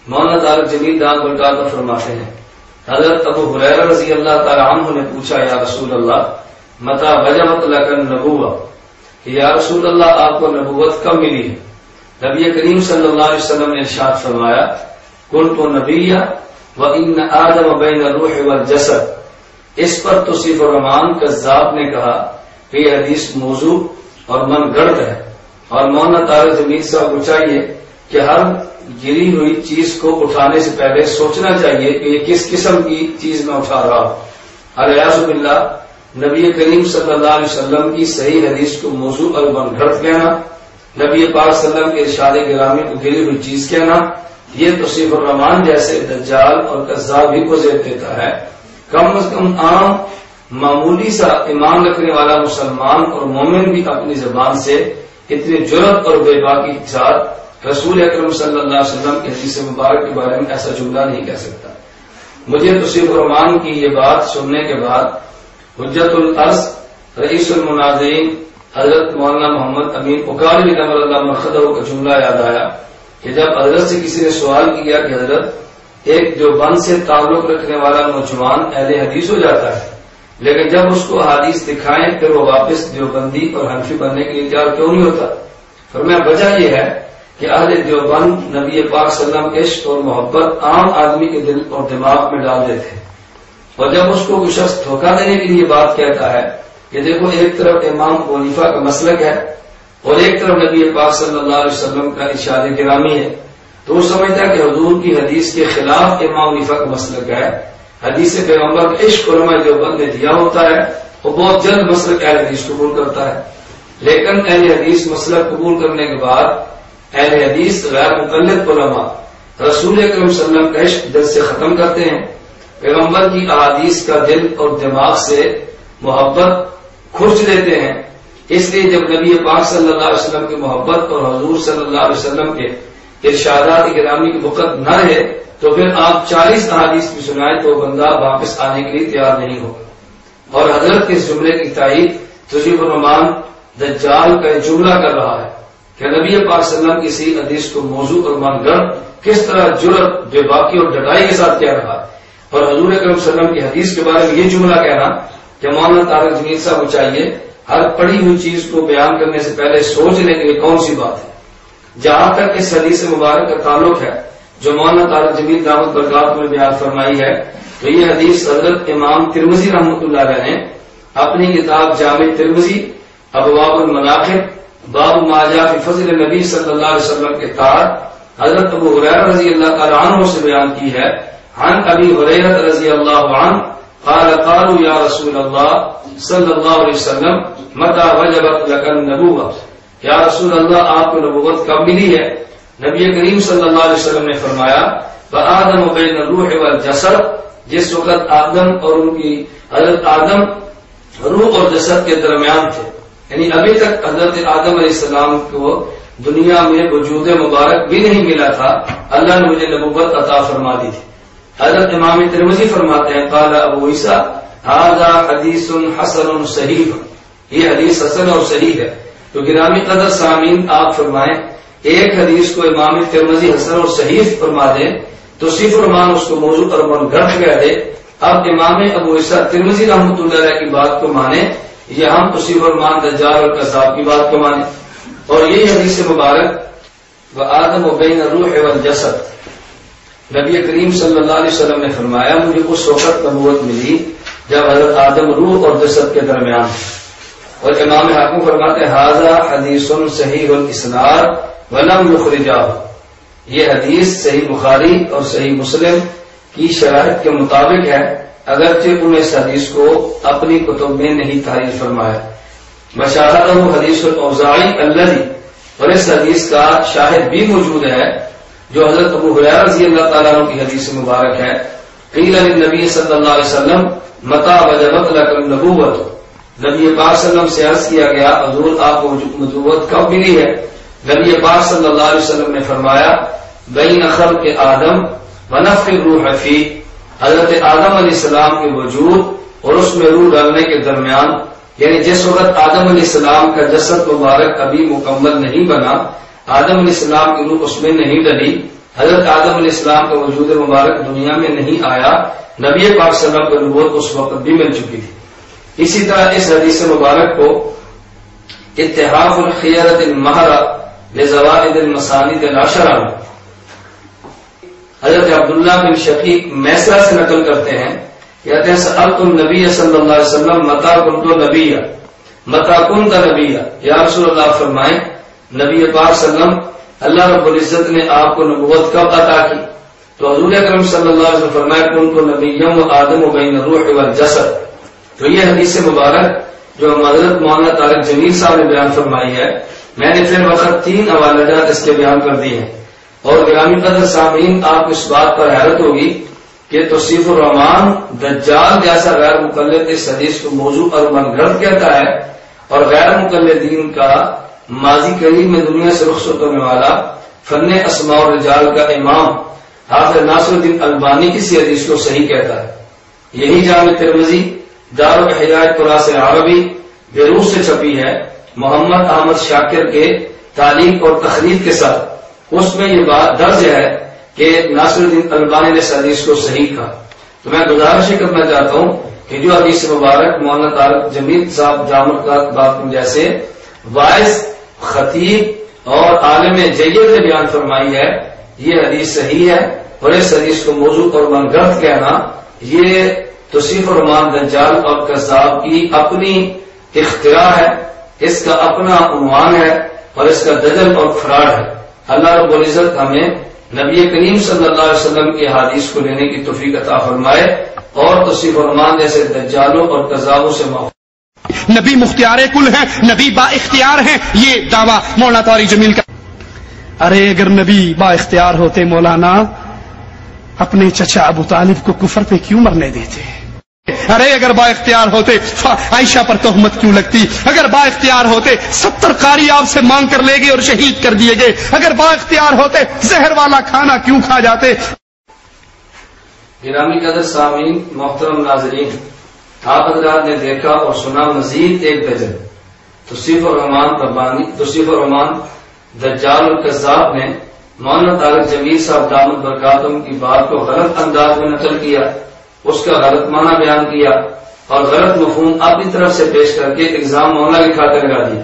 مولانا طارق جمیل دامت برکاتہ فرماتے ہیں حضرت ابو ہریرہ رضی اللہ تعالی عنہ نے پوچھا یا رسول اللہ متى وجبت لك النبوة، کہ یا رسول اللہ آپ کو نبوت کب ملی ہے؟ نبی کریم صلی اللہ علیہ وسلم نے ارشاد فرمایا کنت نبیا وان آدم بین الروح والجسد. اس پر توصیف الرحمان کذاب نے کہا کہ یہ حدیث موضوع اور من گڑت ہے، اور مولانا طارق جمیل صاحب کو چاہیے کہ ہر گری ہوئی چیز کو اٹھانے سے پہلے سوچنا چاہیے کہ یہ کس قسم کی چیز میں اٹھا رہا ہوں. الیاذ باللہ، نبی کریم صلی اللہ علیہ وسلم کی صحیح حدیث کو موضوع اور من گھڑت کہنا، نبی پاک صلی اللہ علیہ وسلم کے ارشاد گرامی کو گری ہوئی چیز کہنا، یہ توصیف الرحمان جیسے دجال اور کذاب ہی کو زیب دیتا ہے. کم از کم عام معمولی سا ایمان رکھنے والا مسلمان اور مومن بھی اپنی زبان سے اتنی جرأت اور بے باکی کے ساتھ رسول اکرم صلی اللہ علیہ وسلم کی حدیث مبارک کے بارے میں ایسا جملہ نہیں کہہ سکتا. مجھے توصیف الرحمان کی یہ بات سننے کے بعد حجت الارض رئیس المناظرین حضرت مولانا محمد امین اکالی نور اللہ مرخدہ کا جملہ یاد آیا کہ جب حضرت سے کسی نے سوال کیا کہ حضرت ایک دیوبند سے تعلق رکھنے والا نوجوان اہل حدیث ہو جاتا ہے لیکن جب اس کو حدیث دکھائیں پھر وہ واپس دیوبندی اور حنفی بننے کے لیے تیار کیوں نہیں ہوتا؟ فرمایا وجہ یہ ہے کہ اہل دیوبند نبی پاک صلی اللہ علیہ وسلم کے عشق اور محبت عام آدمی کے دل اور دماغ میں ڈال دیتے ہیں، اور جب اس کو کوئی شخص دھوکہ دینے کے لیے بات کہتا ہے کہ دیکھو ایک طرف امام ابو حنیفہ کا مسلک ہے اور ایک طرف نبی پاک صلی اللہ علیہ وسلم کا ارشاد گرامی ہے، تو وہ سمجھتا ہے کہ حضور کی حدیث کے خلاف امام ابو حنیفہ کا مسلک ہے. حدیث پیغمبر کا عشق علماء دیوبند نے دیا ہوتا ہے، وہ بہت جلد مسلک اہل حدیث قبول کرتا ہے. لیکن اہل حدیث مسلک قبول کرنے کے بعد اہل حدیث غیر مقلد علماء رسول اکرم صلی اللہ علیہ وسلم کا عشق دل سے ختم کرتے ہیں، پیغمبر کی احادیث کا دل اور دماغ سے محبت کھرچ دیتے ہیں. اس لیے جب نبی پاک صلی اللہ علیہ وسلم کی محبت اور حضور صلی اللہ علیہ وسلم کے ارشادات گرامی کی وقت نہ رہے تو پھر آپ 40 احادیث بھی سنائیں تو بندہ واپس آنے کے لیے تیار نہیں ہوگا. اور حضرت کے اس جملے کی تائید توصیف الرحمان دجال کا جملہ کر رہا ہے کہ نبی پاک صلی اللہ علیہ وسلم کی صحیح حدیث کو موضوع اور من گڑھ کس طرح جرأت بے باکی اور ڈٹائی کے ساتھ کہہ رہا ہے. اور حضور اکرم صلی اللہ علیہ وسلم کی حدیث کے بارے میں یہ جملہ کہنا کہ مولانا طارق جمیل صاحب کو چاہیے ہر پڑھی ہوئی چیز کو بیان کرنے سے پہلے سوچنے کے لیے کون سی بات ہے. جہاں تک اس حدیث مبارک کا تعلق ہے جو مولانا طارق جمیل دامت برکات میں بیان فرمائی ہے، تو یہ حدیث حضرت امام ترمذی رحمۃ اللہ علیہ نے اپنی کتاب جامع ترمذی ابواب المناقب باب ما جاء فی فضل نبی صلی اللہ علیہ وسلم کے تحت حضرت ابو ہریرہ رضی اللہ تعالی عنہ سے بیان کی ہے۔ عن ابی ہریرہ رضی اللہ عنہ قال قالوا یا رسول اللہ صلی اللہ علیہ وسلم متى وجبت لك النبوۃ، یا رسول اللہ آپ کو نبوت کب ملی ہے؟ نبی کریم صلی اللہ علیہ وسلم نے فرمایا فآدم بین الروح والجسد، جس وقت آدم اور ان کی حضرت آدم روح اور جسد کے درمیان تھے، یعنی ابھی تک حضرت آدم علیہ السلام کو دنیا میں وجود مبارک بھی نہیں ملا تھا، اللہ نے مجھے نبوت عطا فرما دی تھی۔ حضرت امام ترمذی فرماتے ہیں قال ابو عیسیٰ ھذا حدیث حسن صحیح، یہ حدیث حسن اور صحیح ہے۔ تو گرامی قدر سامعین، آپ فرمائیں ایک حدیث کو امام ترمذی حسن اور صحیح فرما دیں تو صرف فرمان اس کو موضوع اور من گھٹ کہہ دے۔ اب امام ابو عیسیٰ ترمذی رحمۃ اللہ علیہ کی بات کو مانے یا ہم تو صرف فرمان دجال اور کذاب کی بات کو مانے؟ اور یہی حدیث مبارک وآدم بین الروح والجسد، نبی کریم صلی اللہ علیہ وسلم نے فرمایا مجھے اس وقت نبوت ملی جب حضرت آدم روح اور جسد کے درمیان، اور امام حاکم فرماتے ہیں ھذا حدیث صحیح الاسناد ولم یخرجہ، یہ حدیث صحیح بخاری اور صحیح مسلم کی شرائط کے مطابق ہے، اگرچہ انہوں نے اس حدیث کو اپنی کتب میں نہیں تحریر فرمایا۔ بشاہدہ حدیث الاوزاعی الذی، اور اس حدیث کا شاہد بھی موجود ہے جو حضرت ابو ہریرہ رضی اللہ تعالیٰ عنہ کی حدیث مبارک ہے۔ قیل للنبی صلی اللہ علیہ وسلم متى وجبت لك النبوۃ، نبی پاک صلی اللہ علیہ وسلم سے عرض کیا گیا حضور آپ کو نبوت کب ملی ہے؟ نبی پاک صلی اللہ علیہ وسلم نے فرمایا بین خلق آدم ونفخ الروح فی، حضرت آدم علیہ السلام کے وجود اور اس میں روح ڈالنے کے درمیان، یعنی جس وقت آدم علیہ السلام کا جسد مبارک ابھی مکمل نہیں بنا، آدم علیہ السلام کی روح اس میں نہیں ڈلی، حضرت آدم علیہ السلام کا وجود مبارک دنیا میں نہیں آیا، نبی پاک صلی اللہ علیہ وسلم کو نبوت اس وقت بھی مل چکی تھی۔ اسی طرح اس حدیث مبارک کو اتحاف الخیرۃ المہرہ لزوائد المسانید العشرہ، حضرت عبداللہ بن شقیق میسرہ سے نقل کرتے ہیں، کہتے ہیں سألت النبی صلی اللہ علیہ وسلم متى كنت نبیا، متى كنت نبیا، یا رسول اللہ فرمائیں نبی پاک صلی اللہ علیہ وسلم اللہ رب العزت نے آپ کو نبوت کب عطا کی؟ تو حضور اکرم صلی اللہ علیہ وسلم فرمائے كنت نبیا وآدم بین الروح والجسد۔ تو یہ حدیث مبارک جو حضرت مولانا طارق جمیل صاحب نے بیان فرمائی ہے، میں نے پھر وقت 3 حوالہ جات اس کے بیان کر دیے ہیں۔ اور گرامی قدر سامعین، آپ اس بات پر حیرت ہوگی کہ توصیف الرحمان دجال جیسا غیر مقلد اس حدیث کو موضوع اور من گھڑت کہتا ہے، اور غیر مقلدین کا ماضی قریب میں دنیا سے رخصت ہونے والا فن اسماء الرجال کا امام حافظ ناصر الدین البانی کسی حدیث کو صحیح کہتا ہے۔ یہی جامع ترمذی دار احیاء تراث عربی بیروت سے چھپی ہے محمد احمد شاکر کے تعلیق اور تخریج کے ساتھ، اس میں یہ بات درج ہے کہ ناصر الدین البانی نے اس حدیث کو صحیح کہا۔ تو میں گزارش کرنا چاہتا ہوں کہ جو حدیث مبارک مولانا طارق جمیل صاحب جامع بات جیسے واعظ، خطیب اور عالم جید نے بیان فرمائی ہے، یہ حدیث صحیح ہے، اور اس حدیث کو موضوع اور من گھڑت کہنا یہ توصیف الرحمان دجال اور کذاب کی اپنی اختراع ہے، اس کا اپنا عنوان ہے اور اس کا دجل اور فراڈ ہے۔ اللہ رب العزت ہمیں نبی کریم صلی اللہ علیہ وسلم کی حدیث کو لینے کی توفیق عطا فرمائے اور توصیف الرحمان جیسے دجالوں اور کذابوں سے محفوظ۔ نبی مختار کل ہیں، نبی با اختیار ہیں، یہ دعویٰ مولانا طارق جمیل کا۔ ارے اگر نبی با اختیار ہوتے مولانا اپنے چچا ابو طالب کو کفر پہ کیوں مرنے دیتے؟ ارے اگر با اختیار ہوتے عائشہ پر تہمت کیوں لگتی؟ اگر با اختیار ہوتے 70 قاری آپ سے مانگ کر لے گئے اور شہید کر دیے گئے؟ اگر با اختیار ہوتے زہر والا کھانا کیوں کھا جاتے؟ گرامی قدر سامعین، محترم ناظرین، آپ حضرات نے دیکھا اور سنا مزید ایک درجن توصیف الرحمان دجال الکذاب نے مولانا طارق جمیل صاحب دامت برکاتہم کی بات کو غلط انداز میں نقل کیا، اس کا غلط معنی بیان کیا اور غلط مفہوم اپنی طرف سے پیش کر کے الزام مولانا کی کھاتے لگا دیا۔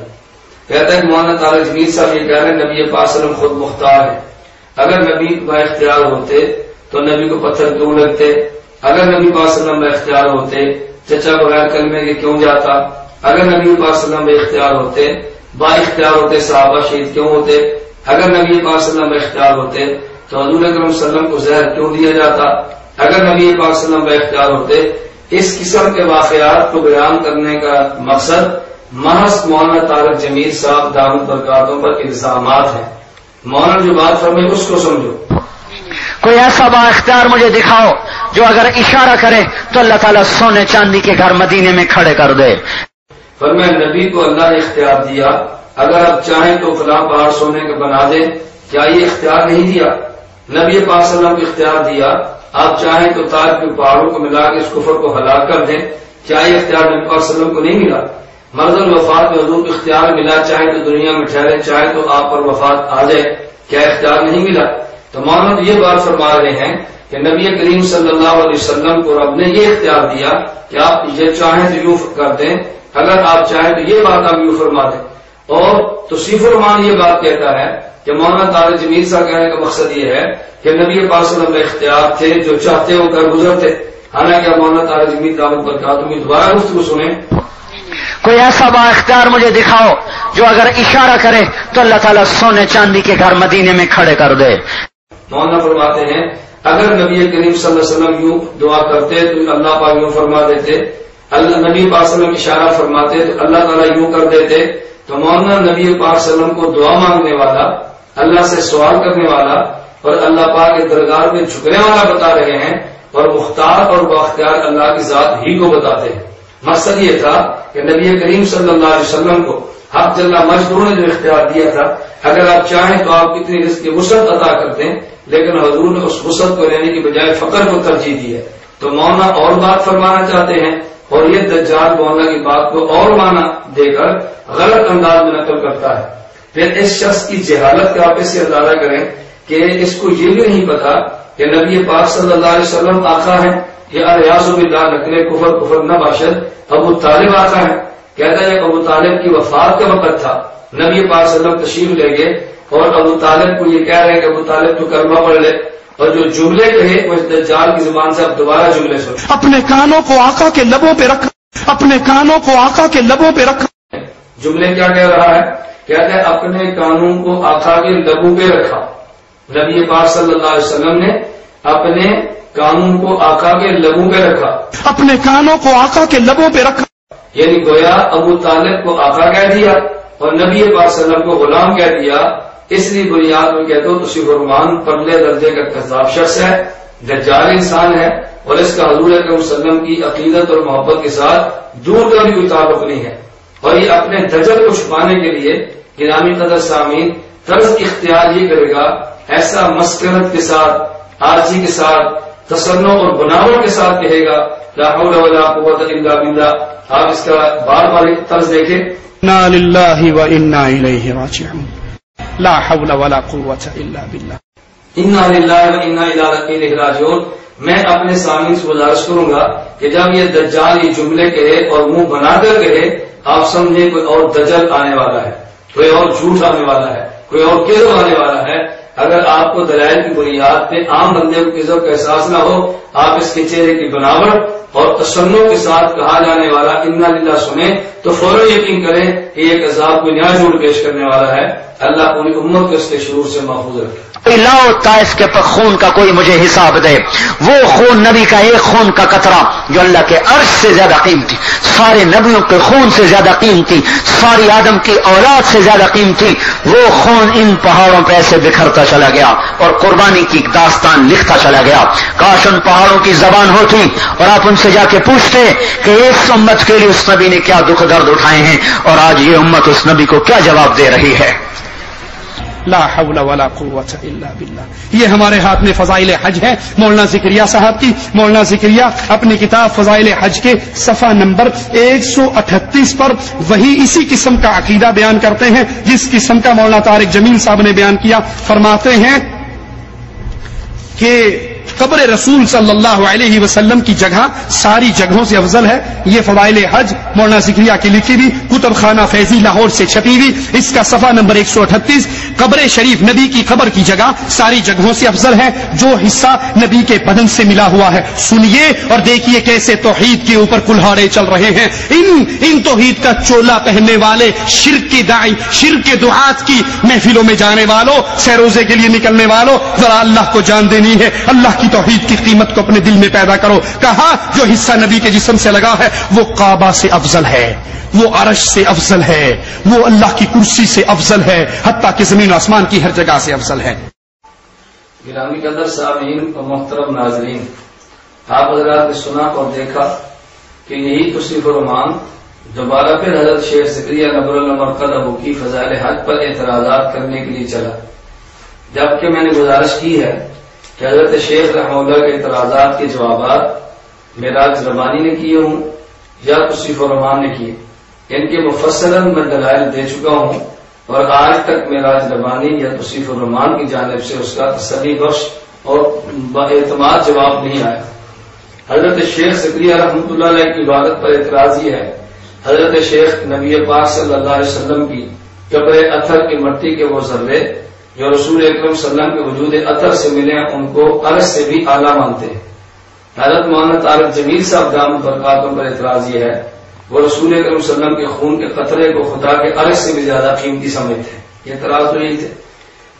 کہتا ہے کہ مولانا طارق جمیل صاحب یہ کہہ رہے ہیں نبی پاک صلی اللہ علیہ وسلم خود مختار ہے. اگر نبی با اختیار ہوتے تو نبی کو پتھر کیوں لگتے؟ اگر نبی پاک صلی اللہ علیہ وسلم با اختیار ہوتے چچا بغیر کلمے کے کیوں جاتا؟ اگر نبی پاک صلی اللہ علیہ وسلم با اختیار ہوتے صحابہ شہید کیوں ہوتے؟ اگر نبی پاک صلی اللہ علیہ وسلم با اختیار ہوتے تو حضور اکرم صلی اللہ علیہ وسلم کو زہر کیوں دیا جاتا؟ اگر نبی پاک صلی اللہ علیہ وسلم با اختیار ہوتے. اس قسم کے واقعات کو بیان کرنے کا مقصد محض مولانا طارق جمیل صاحب دامت برکاتوں پر الزامات ہیں. مولانا جو بات فرمائے اس کو سمجھو. کوئی ایسا با اختیار مجھے دکھاؤ جو اگر اشارہ کرے تو اللہ تعالیٰ سونے چاندی کے گھر مدینے میں کھڑے کر دے. فرمایا نبی کو اللہ نے اختیار دیا اگر آپ چاہیں تو فلاں پہاڑ سونے کا بنا دیں. کیا یہ اختیار نہیں دیا؟ نبی پاک صلی اللہ علیہ وسلم کو اختیار دیا آپ چاہیں تو تاج کے پہاڑوں کو ملا کے اس کفر کو ہلاک کر دیں. کیا یہ اختیار نبی پاک صلی اللہ علیہ وسلم کو نہیں ملا؟ مرض الوفات میں حضور کو اختیار ملا چاہے تو دنیا میں ٹھہرے چاہے تو آپ پر وفات آ جائے. کیا اختیار نہیں ملا؟ تو مولانا یہ بات فرما رہے ہیں کہ نبی کریم صلی اللہ علیہ وسلم کو رب نے یہ اختیار دیا کہ آپ یہ چاہیں تو یوں کر دیں اگر آپ چاہیں تو یہ بات آپ یوں فرما دیں. اور توصیف الرحمان یہ بات کہتا ہے کہ مولانا طارق جمیل صاحب کہنے کا مقصد یہ ہے کہ نبی پاک صلی اللہ علیہ وسلم اختیار تھے جو چاہتے وہ کر گزرتے. حالانکہ مولانا طارق جمیل دعوت برکاتہ میں دوبارہ گفتگو سنیں. کوئی ایسا با اختیار مجھے دکھاؤ جو اگر اشارہ کرے تو اللہ تعالیٰ سونے چاندی کے گھر مدینے میں کھڑے کر دے. مولانا فرماتے ہیں اگر نبی کریم صلی اللہ علیہ وسلم یوں دعا کرتے تو اللہ پاک یوں فرما دیتے. اللہ نبی پاک صلی اللہ علیہ وسلم اشارہ فرماتے تو اللہ تعالیٰ یوں کر دیتے. تو مولانا نبی پاک صلی اللہ علیہ وسلم کو دعا مانگنے والا اللہ سے سوال کرنے والا اور اللہ پاک کے درگاہ میں جھکنے والا بتا رہے ہیں اور مختار اور بااختیار اللہ کی ذات ہی کو بتاتے ہیں. مقصد یہ تھا کہ نبی کریم صلی اللہ علیہ وسلم کو حق جل مجدور نے جو اختیار دیا تھا اگر آپ چاہیں تو آپ کتنی رزق کی وسعت عطا کرتے ہیں لیکن حضور نے اس وسعت کو لینے کی بجائے فقر کو ترجیح دی ہے. تو مولانا اور بات فرمانا چاہتے ہیں اور یہ دجال مولانا کی بات کو اور معنی دے کر غلط انداز میں نقل کرتا ہے. پھر اس شخص کی جہالت کا آپ اس سے اندازہ کریں کہ اس کو یہ بھی نہیں پتا کہ نبی پاک صلی اللہ علیہ وسلم آقا ہیں. یہ الیاذ باللہ نقل کفر نہ باشد ابو طالب آقا ہے. کہتا ہے ابو طالب کی وفات کا وقت تھا نبی پاک صلی اللہ علیہ وسلم تشریف لے گئے اور ابو طالب کو یہ کہہ رہے ہیں کہ ابو طالب تو کلمہ پڑھ لے اور جو جملے کہے وہ دجال کی زبان سے اب دوبارہ جملے سن. اپنے کانوں کو آقا کے لبوں پہ رکھ اپنے کانوں کو آقا کے لبوں پہ رکھ. جملے کیا کہہ رہا ہے؟ کہتا ہے اپنے کانوں کو آقا کے لبوں پہ رکھا. نبی پاک صلی اللہ علیہ وسلم نے اپنے کانوں کو آقا کے لبوں پہ رکھا. اپنے کانوں کو آقا کے لبوں پہ رکھا یعنی گویا ابو طالب کو آقا کہہ دیا اور نبی پاک صلی اللہ علیہ وسلم کو غلام کہہ دیا. اس لیے بنیاد میں کہتے ہو تو فرمان پرلے درجے کا کذاب شخص ہے دجال انسان ہے اور اس کا حضور اکرم صلی اللہ علیہ وسلم کی عقیدت اور محبت کے ساتھ دور کا بھی کوئی تعلق نہیں ہے. اور یہ اپنے دجل کو چھپانے کے لیے گرامی قدر سامعین طرز اختیار یہ کرے گا ایسا مسکرت کے ساتھ عاجزی کے ساتھ تصنع اور بناوٹ کے ساتھ کہے گا لا حول ولا قوت الا باللہ. آپ اس کا بار بار طرز دیکھیں انا للہ وانا الیہ راجعون لا حول ولا قوت الا باللہ. انا للہ وانا الیہ راجعون. میں اپنے سامعین سے گزارش کروں گا کہ جب یہ دجال یہ جملے کہے اور منہ بنا کر کہے آپ سمجھیں کوئی اور دجل آنے والا ہے کوئی اور جھوٹ آنے والا ہے کوئی اور کذب آنے والا ہے. اگر آپ کو دلائل کی بنیاد پہ عام بندے کو کذب کا احساس نہ ہو آپ اس کے چہرے کی بناوٹ اور تشنع کے ساتھ کہا جانے والا انا للہ سنیں تو فوراً یقین کریں کہ یہ عذاب کو نیا جھوٹ پیش کرنے والا ہے. اللہ پوری امت کو اس کے شرور سے محفوظ رکھے. لاؤ طائف کے خون کا کوئی مجھے حساب دے. وہ خون نبی کا ایک خون کا قطرہ جو اللہ کے عرش سے زیادہ قیمتی سارے نبیوں کے خون سے زیادہ قیمتی ساری آدم کی اولاد سے زیادہ قیمتی وہ خون ان پہاڑوں پہ ایسے بکھرتا چلا گیا اور قربانی کی داستان لکھتا چلا گیا. کاش ان پہاڑوں کی زبان ہوتی اور آپ ان سے جا کے پوچھتے کہ اس امت کے لیے اس نبی نے کیا دکھ درد اٹھائے ہیں اور آج یہ امت اس نبی کو کیا جواب دے رہی ہے. لا حول ولا قوت الا باللہ. یہ ہمارے ہاتھ میں فضائل حج ہے مولانا ذکریہ صاحب کی. مولانا ذکریہ اپنی کتاب فضائل حج کے صفحہ نمبر 138 پر وہی اسی قسم کا عقیدہ بیان کرتے ہیں جس قسم کا مولانا طارق جمیل صاحب نے بیان کیا. فرماتے ہیں کہ قبر رسول صلی اللہ علیہ وسلم کی جگہ ساری جگہوں سے افضل ہے. یہ فضائل حج مولانا ذکریا کی لکھی ہوئی کتب خانہ فیضی لاہور سے چھپی ہوئی, اس کا صفحہ نمبر 138. قبر شریف نبی کی قبر کی جگہ ساری جگہوں سے افضل ہے. جو حصہ نبی کے بدن سے ملا ہوا ہے, سنیے اور دیکھیے کیسے توحید کے اوپر کلہاڑے چل رہے ہیں. ان توحید کا چولا پہننے والے, شرک کے داعی, شرک کے دعات کی محفلوں میں جانے والوں, سیروزے کے لیے نکلنے والوں, ذرا اللہ کو جان دینی ہے. اللہ کی توحید کی قیمت کو اپنے دل میں پیدا کرو. کہا جو حصہ نبی کے جسم سے لگا ہے وہ کعبہ سے افضل ہے, وہ عرش سے افضل ہے, وہ اللہ کی کرسی سے افضل ہے, حتیٰ کہ زمین و آسمان کی ہر جگہ سے افضل ہے. گرامی قدر سامعین اور محترم ناظرین, آپ حضرات نے سنا اور دیکھا کہ یہی توصیف الرحمان دوبارہ پھر حضرت شیخ ذکریا نبر اللہ مرقدہ کی فضائل حج پر اعتراضات کرنے کے لیے چلا, جبکہ میں نے گزارش کی ہے کہ حضرت شیخ رحمہ اللہ کے اعتراضات کے جوابات معراج ربانی نے کیے ہوں یا توصیف الرحمان نے کیے. ان کے مفصلاً میں دلائل دے چکا ہوں اور آج تک معراج ربانی یا توصیف الرحمان کی جانب سے اس کا تسلی بخش اور باعتماد جواب نہیں آیا. حضرت شیخ ذکریا رحمۃ اللہ علیہ کی عبادت پر اعتراض یہ ہے, حضرت شیخ نبی پاک صلی اللہ علیہ وسلم کی قبر اطہر کی مٹی کے وہ ذرے جو رسول اکرم صلی اللہ علیہ وسلم کے وجود اطہر سے ملے ہیں ان کو عرش سے بھی اعلیٰ مانتے ہیں. حضرت مولانا طارق جمیل صاحب دامت برکاتوں پر اعتراض یہ ہے, وہ رسول اکرم صلی اللہ علیہ وسلم کے خون کے قطرے کو خدا کے عرش سے بھی زیادہ قیمتی سمجھتے ہیں. یہ اعتراض تو یہی تھے.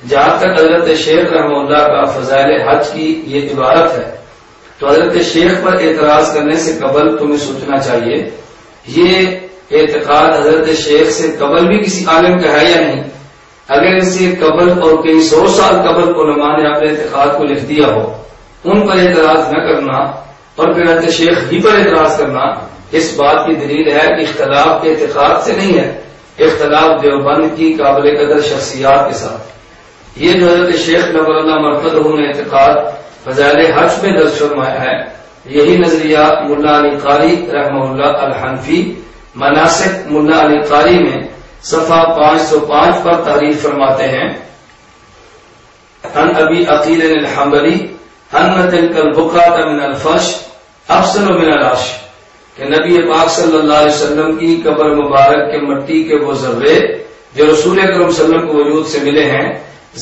جہاں تک حضرت شیخ رحمہ اللہ کا فضائل حج کی یہ عبارت ہے تو حضرت شیخ پر اعتراض کرنے سے قبل تمہیں سوچنا چاہیے یہ اعتقاد حضرت شیخ سے قبل بھی کسی عالم کا ہے یا نہیں. اگر اس سے قبل اور کئی 100 سال قبل علماء نے اپنے اعتقاد کو لکھ دیا ہو, ان پر اعتراض نہ کرنا اور پھر حضرت شیخ ہی پر اعتراض کرنا اس بات کی دلیل ہے کہ اختلاف کے اعتقاد سے نہیں ہے, اختلاف دیوبند کی قابل قدر شخصیات کے ساتھ. یہ جو حضرت شیخ نبر اللہ مرقدہ نے اعتقاد فضائل حج میں درج فرمایا ہے, یہی نظریہ ملا علی قاری رحمہ اللہ الحنفی مناسک ملا علی قاری میں صفحہ 505 پر تحریر فرماتے ہیں. ان ابی عقیل الحنبلی ان تلک البقعۃ من الفرش افضل من العرش, کہ نبی پاک صلی اللہ علیہ وسلم کی قبر مبارک کے مٹی کے وہ ذرے جو رسول اکرم صلی اللہ علیہ وسلم کے وجود سے ملے ہیں,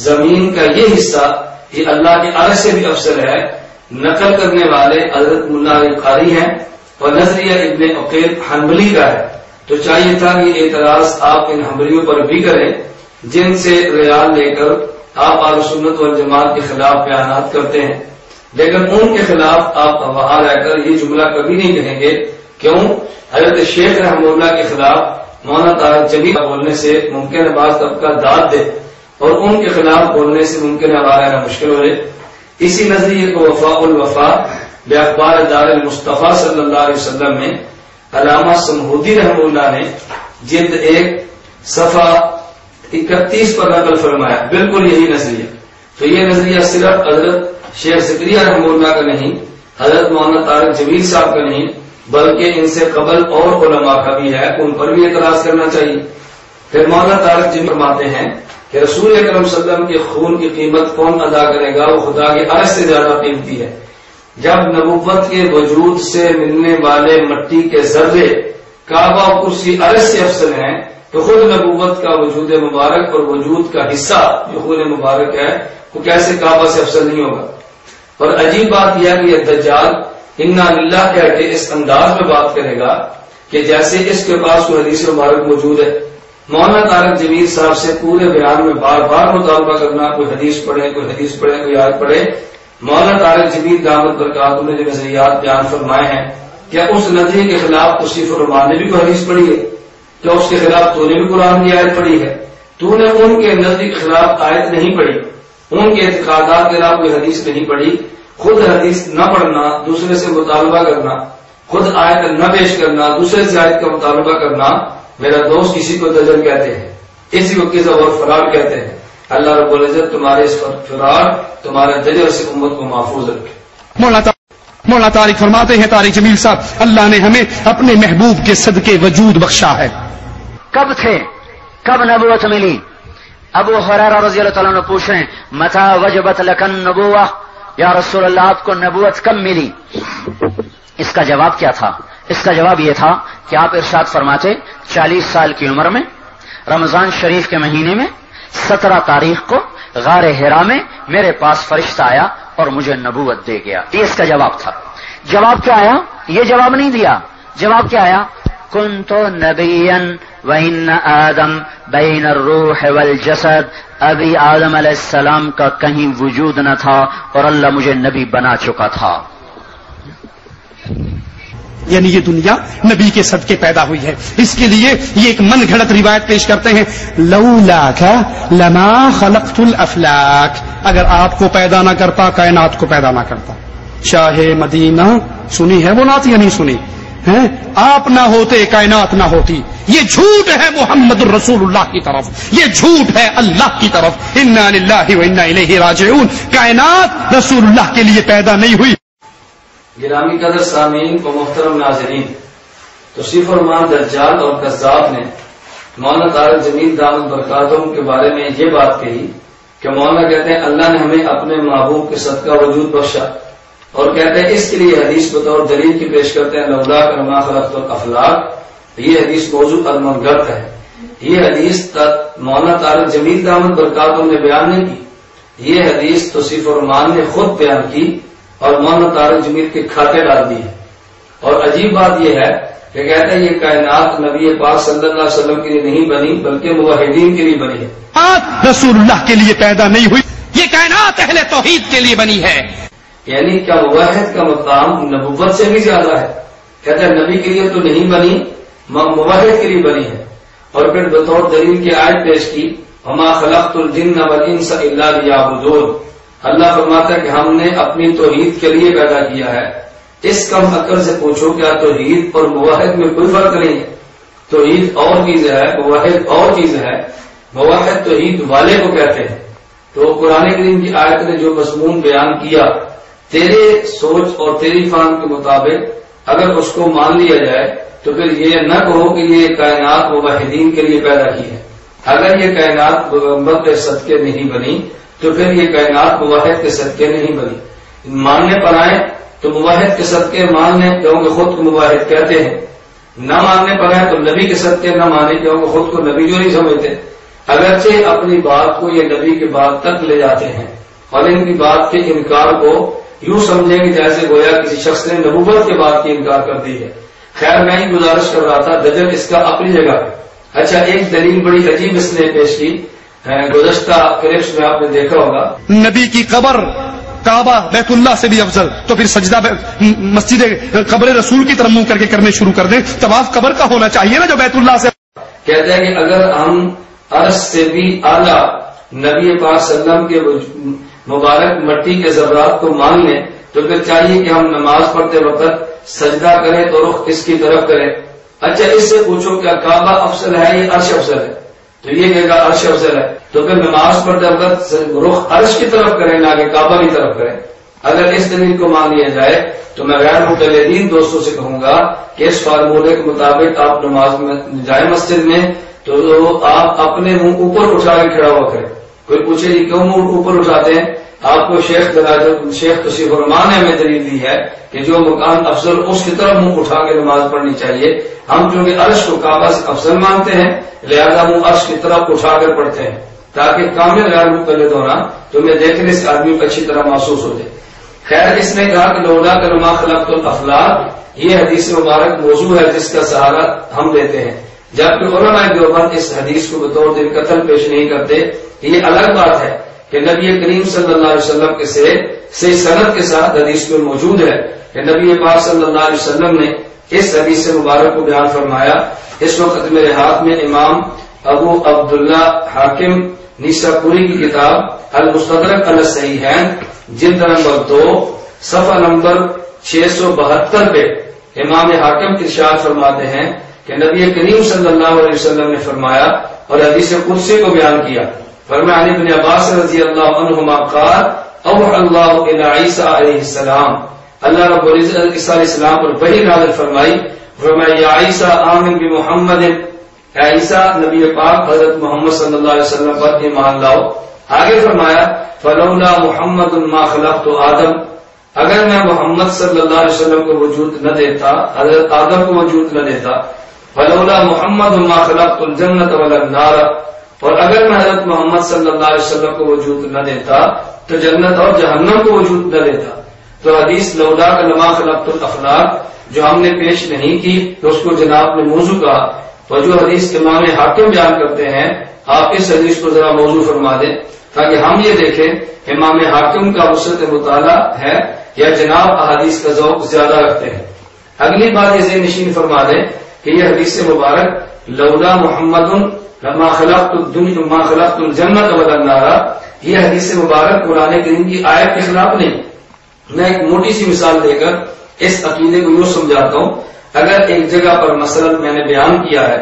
زمین کا یہ حصہ یہ اللہ کے عرش سے بھی افضل ہے. نقل کرنے والے حضرت ملا علی قاری ہیں اور نظریہ ابن عقیل حنبلی کا ہے. تو چاہیے تھا کہ اعتراض آپ ان حنبلیوں پر بھی کریں جن سے ریال لے کر آپ اہل سنت والجماعت کے خلاف بیانات کرتے ہیں, لیکن ان کے خلاف آپ وہاں رہ کر یہ جملہ کبھی نہیں کہیں گے. کیوں؟ حضرت شیخ رحمہ اللہ کے خلاف مولانا طارق جمیل بولنے سے ممکن ہے بعض طبقہ داد دے اور ان کے خلاف بولنے سے ممکن ہے ہمارا رہنا مشکل ہو جائے. اسی نظریے کو وفاء الوفا باخبار دار المصطفیٰ صلی اللہ علیہ وسلم میں علامہ سمہودی رحمہ اللہ نے جلد 1 صفحہ 31 پر نقل فرمایا. بالکل یہی نظریہ. تو یہ نظریہ صرف حضرت شیخ ذکریا رحمہ اللہ کا نہیں, حضرت مولانا طارق جمیل صاحب کا نہیں, بلکہ ان سے قبل اور علماء کا بھی ہے, ان پر بھی اعتراض کرنا چاہیے. پھر مولانا طارق جمیل فرماتے ہیں کہ رسول اکرم صلی اللہ علیہ وسلم کے خون کی قیمت کون ادا کرے گا, وہ خدا کے عرش سے زیادہ قیمتی ہے. جب نبوت کے وجود سے ملنے والے مٹی کے ذرے کعبہ اور کرسی عرش سے افضل ہیں تو خود نبوت کا وجود مبارک اور وجود کا حصہ جو خون مبارک ہے وہ کیسے کعبہ سے افضل نہیں ہوگا. اور عجیب بات یہ ہے کہ یہ دجال انا للہ کہہ کے اس انداز میں بات کرے گا کہ جیسے اس کے پاس کوئی حدیث مبارک موجود ہے. مولانا طارق جمیل صاحب سے پورے بیان میں بار بار مطالبہ کرنا, کوئی حدیث پڑھے, کوئی حدیث پڑھے, کوئی آیت پڑھے. مولانا طارق جمیل دامت برکاتہ نے جو نظریات بیان فرمائے ہیں, کیا اس نظریے کے خلاف توصیف الرحمان نے بھی کوئی حدیث پڑھی ہے؟ کیا اس کے خلاف تو نے بھی قرآن کی آیت پڑھی ہے؟ تو نے ان کے نظریے کے خلاف آیت نہیں پڑھی, ان کے اعتقادات کے خلاف کوئی حدیث نہیں پڑھی. خود حدیث نہ پڑھنا, دوسرے سے مطالبہ کرنا, خود آیت نہ پیش کرنا, دوسرے سے آیت کا مطالبہ کرنا, میرا دوست کسی کو دجل کہتے ہیں, اسی کو کذب اور فرار کہتے ہیں. اللہ رب العزت تمہارے اس فرار, تمہارے دجل سے امت کو محفوظ رکھے. مولانا طارق فرماتے ہیں, طارق جمیل صاحب, اللہ نے ہمیں اپنے محبوب کے صدقے وجود بخشا ہے. کب تھے, کب نبوت ملی؟ ابو ہریرہ رضی اللہ تعالیٰ عنہ پوچھ رہے ہیں متى وجبت لك النبوة؟ یا رسول اللہ آپ کو نبوت کب ملی؟ اس کا جواب کیا تھا؟ اس کا جواب یہ تھا کہ آپ ارشاد فرماتے 40 سال کی عمر میں رمضان شریف کے مہینے میں 17 تاریخ کو غار حرا میں میرے پاس فرشتہ آیا اور مجھے نبوت دے گیا. یہ اس کا جواب تھا. جواب کیا آیا؟ یہ جواب نہیں دیا. جواب کیا آیا؟ کنت نبیا وان آدم بین الروح والجسد. ابھی آدم علیہ السلام کا کہیں وجود نہ تھا اور اللہ مجھے نبی بنا چکا تھا. یعنی یہ دنیا نبی کے صدقے پیدا ہوئی ہے. اس کے لیے یہ ایک من گھڑت روایت پیش کرتے ہیں، لولاک لما خلقت الافلاک. اگر آپ کو پیدا نہ کرتا کائنات کو پیدا نہ کرتا. شاہ مدینہ سنی ہے وہ نعت یا نہیں سنی ہے؟ آپ نہ ہوتے کائنات نہ ہوتی. یہ جھوٹ ہے محمد الرسول اللہ کی طرف، یہ جھوٹ ہے اللہ کی طرف. انا للہ و انا الیہ راجعون. کائنات رسول اللہ کے لیے پیدا نہیں ہوئی. گرامی قدر سامعین و محترم ناظرین، توصیف فرمان دجال اور کذاب نے مولانا طارق جمیل دامت برکاتہم کے بارے میں یہ بات کہی کہ مولانا کہتے ہیں اللہ نے ہمیں اپنے محبوب کے صدقہ وجود بخشا، اور کہتے ہیں اس کے لیے حدیث بطور دلیل کی پیش کرتے ہیں لولا کرما خلقت الافلاک. یہ حدیث موضوع المنگرت ہے. یہ حدیث مولانا طارق جمیل دامت برکاتہم نے بیان نہیں کی، یہ حدیث توصیف فرمان نے خود بیان کی اور مولانا طارق جمیل کے کھاتے ڈال دی ہے. اور عجیب بات یہ ہے کہ کہتے ہیں یہ کائنات نبی پاک صلی اللہ علیہ وسلم کے لیے نہیں بنی بلکہ موحدین کے لیے بنی ہے. رسول اللہ کے لیے پیدا نہیں ہوئی، یہ کائنات اہل توحید کے لیے بنی ہے. یعنی کیا موحد کا مقام نبوت سے بھی زیادہ ہے؟ کہتے ہیں نبی کے لیے تو نہیں بنی، موحد کے لیے بنی ہے. اور پھر بطور دلیل کی آیت پیش کی وما خلقت الجن والانس الا لیعبدون. اللہ فرماتا ہے کہ ہم نے اپنی توحید کے لیے پیدا کیا ہے. اس کم عقل سے پوچھو کیا توحید اور موحد میں کوئی فرق نہیں ہے؟ توحید اور چیز ہے، موحد اور چیز ہے. موحد توحید والے کو کہتے ہیں. تو قرآن کریم کی آیت نے جو مضمون بیان کیا تیرے سوچ اور تیری فہم کے مطابق اگر اس کو مان لیا جائے تو پھر یہ نہ کہو کہ یہ کائنات موحدین کے لیے پیدا کی ہے. اگر یہ کائنات پیغمبر کے صدقے نہیں بنی تو پھر یہ کائنات موحد کے صدقے نہیں بنی. ماننے پر آئے تو موحد کے صدقے مان لیں کیونکہ خود کو موحد کہتے ہیں، نہ ماننے پر آئے تو نبی کے صدقے نہ مانے کیونکہ خود کو نبی جو نہیں سمجھتے. اگرچہ اپنی بات کو یہ نبی کے بات تک لے جاتے ہیں اور ان کی بات کے انکار کو یوں سمجھیں کہ جیسے گویا کسی شخص نے نبوت کے بات کی انکار کر دی ہے. خیر میں ہی گزارش کر رہا تھا، دجل اس کا اپنی جگہ ہے. اچھا ایک دلیل بڑی عجیب اس نے پیش کی، گزشتہ کلپس میں آپ نے دیکھا ہوگا نبی کی قبر کعبہ بیت اللہ سے بھی افضل، تو پھر سجدہ مسجد قبر رسول کی طرف منہ کر کے کرنے شروع کر دیں. طواف قبر کا ہونا چاہیے نا جو بیت اللہ سے. کہتے ہیں کہ اگر ہم عرش سے بھی اعلیٰ نبی پاک صلی اللہ علیہ وسلم کے مبارک مٹی کے ذرات کو مان لیں تو پھر چاہیے کہ ہم نماز پڑھتے وقت سجدہ کریں تو رخ کس کی طرف کریں. اچھا اس سے پوچھو کیا کعبہ افضل ہے یا عرش افضل ہے؟ تو یہ کہے گا عرش افضل ہے. تو پھر نماز پڑھتے وقت رخ عرش کی طرف کریں نہ کہ کعبہ کی طرف کریں. اگر اس دلیل کو مان لیا جائے تو میں غیر مقلدین دوستوں سے کہوں گا کہ اس فارمولے کے مطابق آپ نماز میں جائیں مسجد میں تو آپ اپنے منہ اوپر اٹھا کے کھڑا ہوا کریں. کوئی پوچھے جی کیوں منہ اوپر اٹھاتے ہیں؟ آپ کو شیخ توصیف فرمان نے ہمیں دلیل دی ہے کہ جو مکان افضل اس کی طرف منہ اٹھا کے نماز پڑھنی چاہیے. ہم چونکہ عرش کو کعبہ سے افضل مانتے ہیں لہذا منہ عرش کی طرف اٹھا کر پڑھتے ہیں تاکہ کامل غیر مقلد ہونا تمہیں دیکھنے سے آدمی کو اچھی طرح محسوس ہو جائے. خیر اس نے کہا کہ لولا کرما خلقت الافلاک یہ حدیث مبارک موضوع ہے جس کا سہارا ہم لیتے ہیں، جبکہ علماء دیوبند اس حدیث کو بطور دل قتل پیش نہیں کرتے. یہ الگ بات ہے کہ نبی کریم صلی اللہ علیہ وسلم کے سے سند کے ساتھ حدیث میں موجود ہے کہ نبی پاک صلی اللہ علیہ وسلم نے اس حدیث مبارک کو بیان فرمایا. اس وقت میرے ہاتھ میں امام ابو عبداللہ حاکم نیساپوری کی کتاب المستدرک علی الصحیحین جلد نمبر 2 صفحہ نمبر 672 پہ امام حاکم ارشاد فرماتے ہیں کہ نبی کریم صلی اللہ علیہ وسلم نے فرمایا اور حدیث قدسی کو بیان کیا. فرمایا عن ابن عباس رضی اللہ عنہما قال اوحى اللہ الی عیسیٰ علیہ السلام، اللہ رب العزت عیسیٰ علیہ السلام پر وحی نازل فرمائی. فرمایا یا عیسیٰ آمن بمحمد، اے عیسیٰ نبی پاک حضرت محمد صلی اللہ علیہ وسلم پر ایمان لاؤ. آگے فرمایا فلولا محمد ما خلقت آدم، اگر میں محمد صلی اللہ علیہ وسلم کو وجود نہ دیتا، حضرت آدم کو وجود نہ دیتا، فلولا محمد ما خلقت الجنت ولا النار، اور اگر میں حضرت محمد صلی اللہ علیہ وسلم کو وجود نہ دیتا تو جنت اور جہنم کو وجود نہ دیتا۔ تو حدیث لولا کا لما خلقت الافلاق جو ہم نے پیش نہیں کی تو اس کو جناب نے موضوع کہا، اور جو حدیث امام حاکم بیان کرتے ہیں آپ اس حدیث کو ذرا موضوع فرما دیں تاکہ ہم یہ دیکھیں امام حاکم کا وسعت مطالعہ ہے یا جناب احادیث کا ذوق زیادہ رکھتے ہیں۔ اگلی بات یہ ذہن نشین فرما دیں کہ یہ حدیث مبارک لولا محمد لما خلقت الدنیا ما خلقت الجنت ولا النار، یہ حدیث مبارک قرآن کریم کی آیت کے خلاف نہیں۔ میں ایک موٹی سی مثال دے کر اس عقیدے کو یوں سمجھاتا ہوں، اگر ایک جگہ پر مثلا میں نے بیان کیا ہے،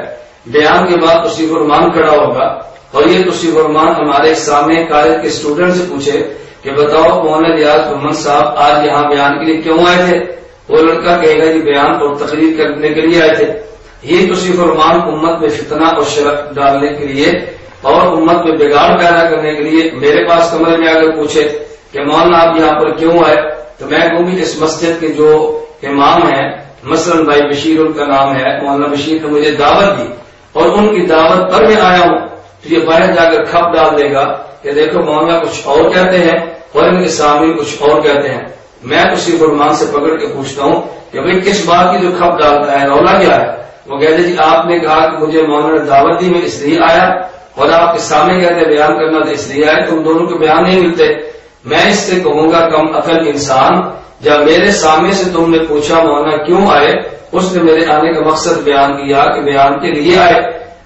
بیان کے بعد توصیف الرحمان کھڑا ہوگا اور یہ توصیف الرحمان ہمارے سامنے کالج کے اسٹوڈنٹ سے پوچھے کہ بتاؤ مولانا ریاض محمد صاحب آج یہاں بیان کے لیے کیوں آئے تھے؟ وہ لڑکا کہے گا کہ بیان اور تقریر کرنے کے لیے آئے تھے۔ یہ توصیف الرحمان امت میں فتنہ اور شرک ڈالنے کے لیے اور امت میں بگاڑ پیدا کرنے کے لیے میرے پاس کمرے میں اگر پوچھے کہ مولانا آپ یہاں پر کیوں آئے، تو میں کہوں گی اس مسجد کے جو امام ہیں مثلا بھائی بشیر ان کا نام ہے، مولانا بشیر نے مجھے دعوت دی اور ان کی دعوت پر میں آیا ہوں، تو یہ باہر جا کر کھپ ڈال دے گا کہ دیکھو مولانا کچھ اور کہتے ہیں اور ان کے سامنے کچھ اور کہتے ہیں۔ میں توصیف الرحمان سے پکڑ کے پوچھتا ہوں کہ بھائی کس بات کی جو کھپ ڈالتا ہے، رولا کیا ہے؟ وہ کہتے جی آپ نے کہا کہ مجھے مولانا نے دعوت دی میں اس لیے آیا، اور آپ کے سامنے کہتے بیان کرنا تو اس لیے آئے، تم دونوں کے بیان نہیں ملتے۔ میں اس سے کہوں گا کم عقل انسان، جب میرے سامنے سے تم نے پوچھا مولانا کیوں آئے، اس نے میرے آنے کا مقصد بیان کیا کہ بیان کے لیے آئے۔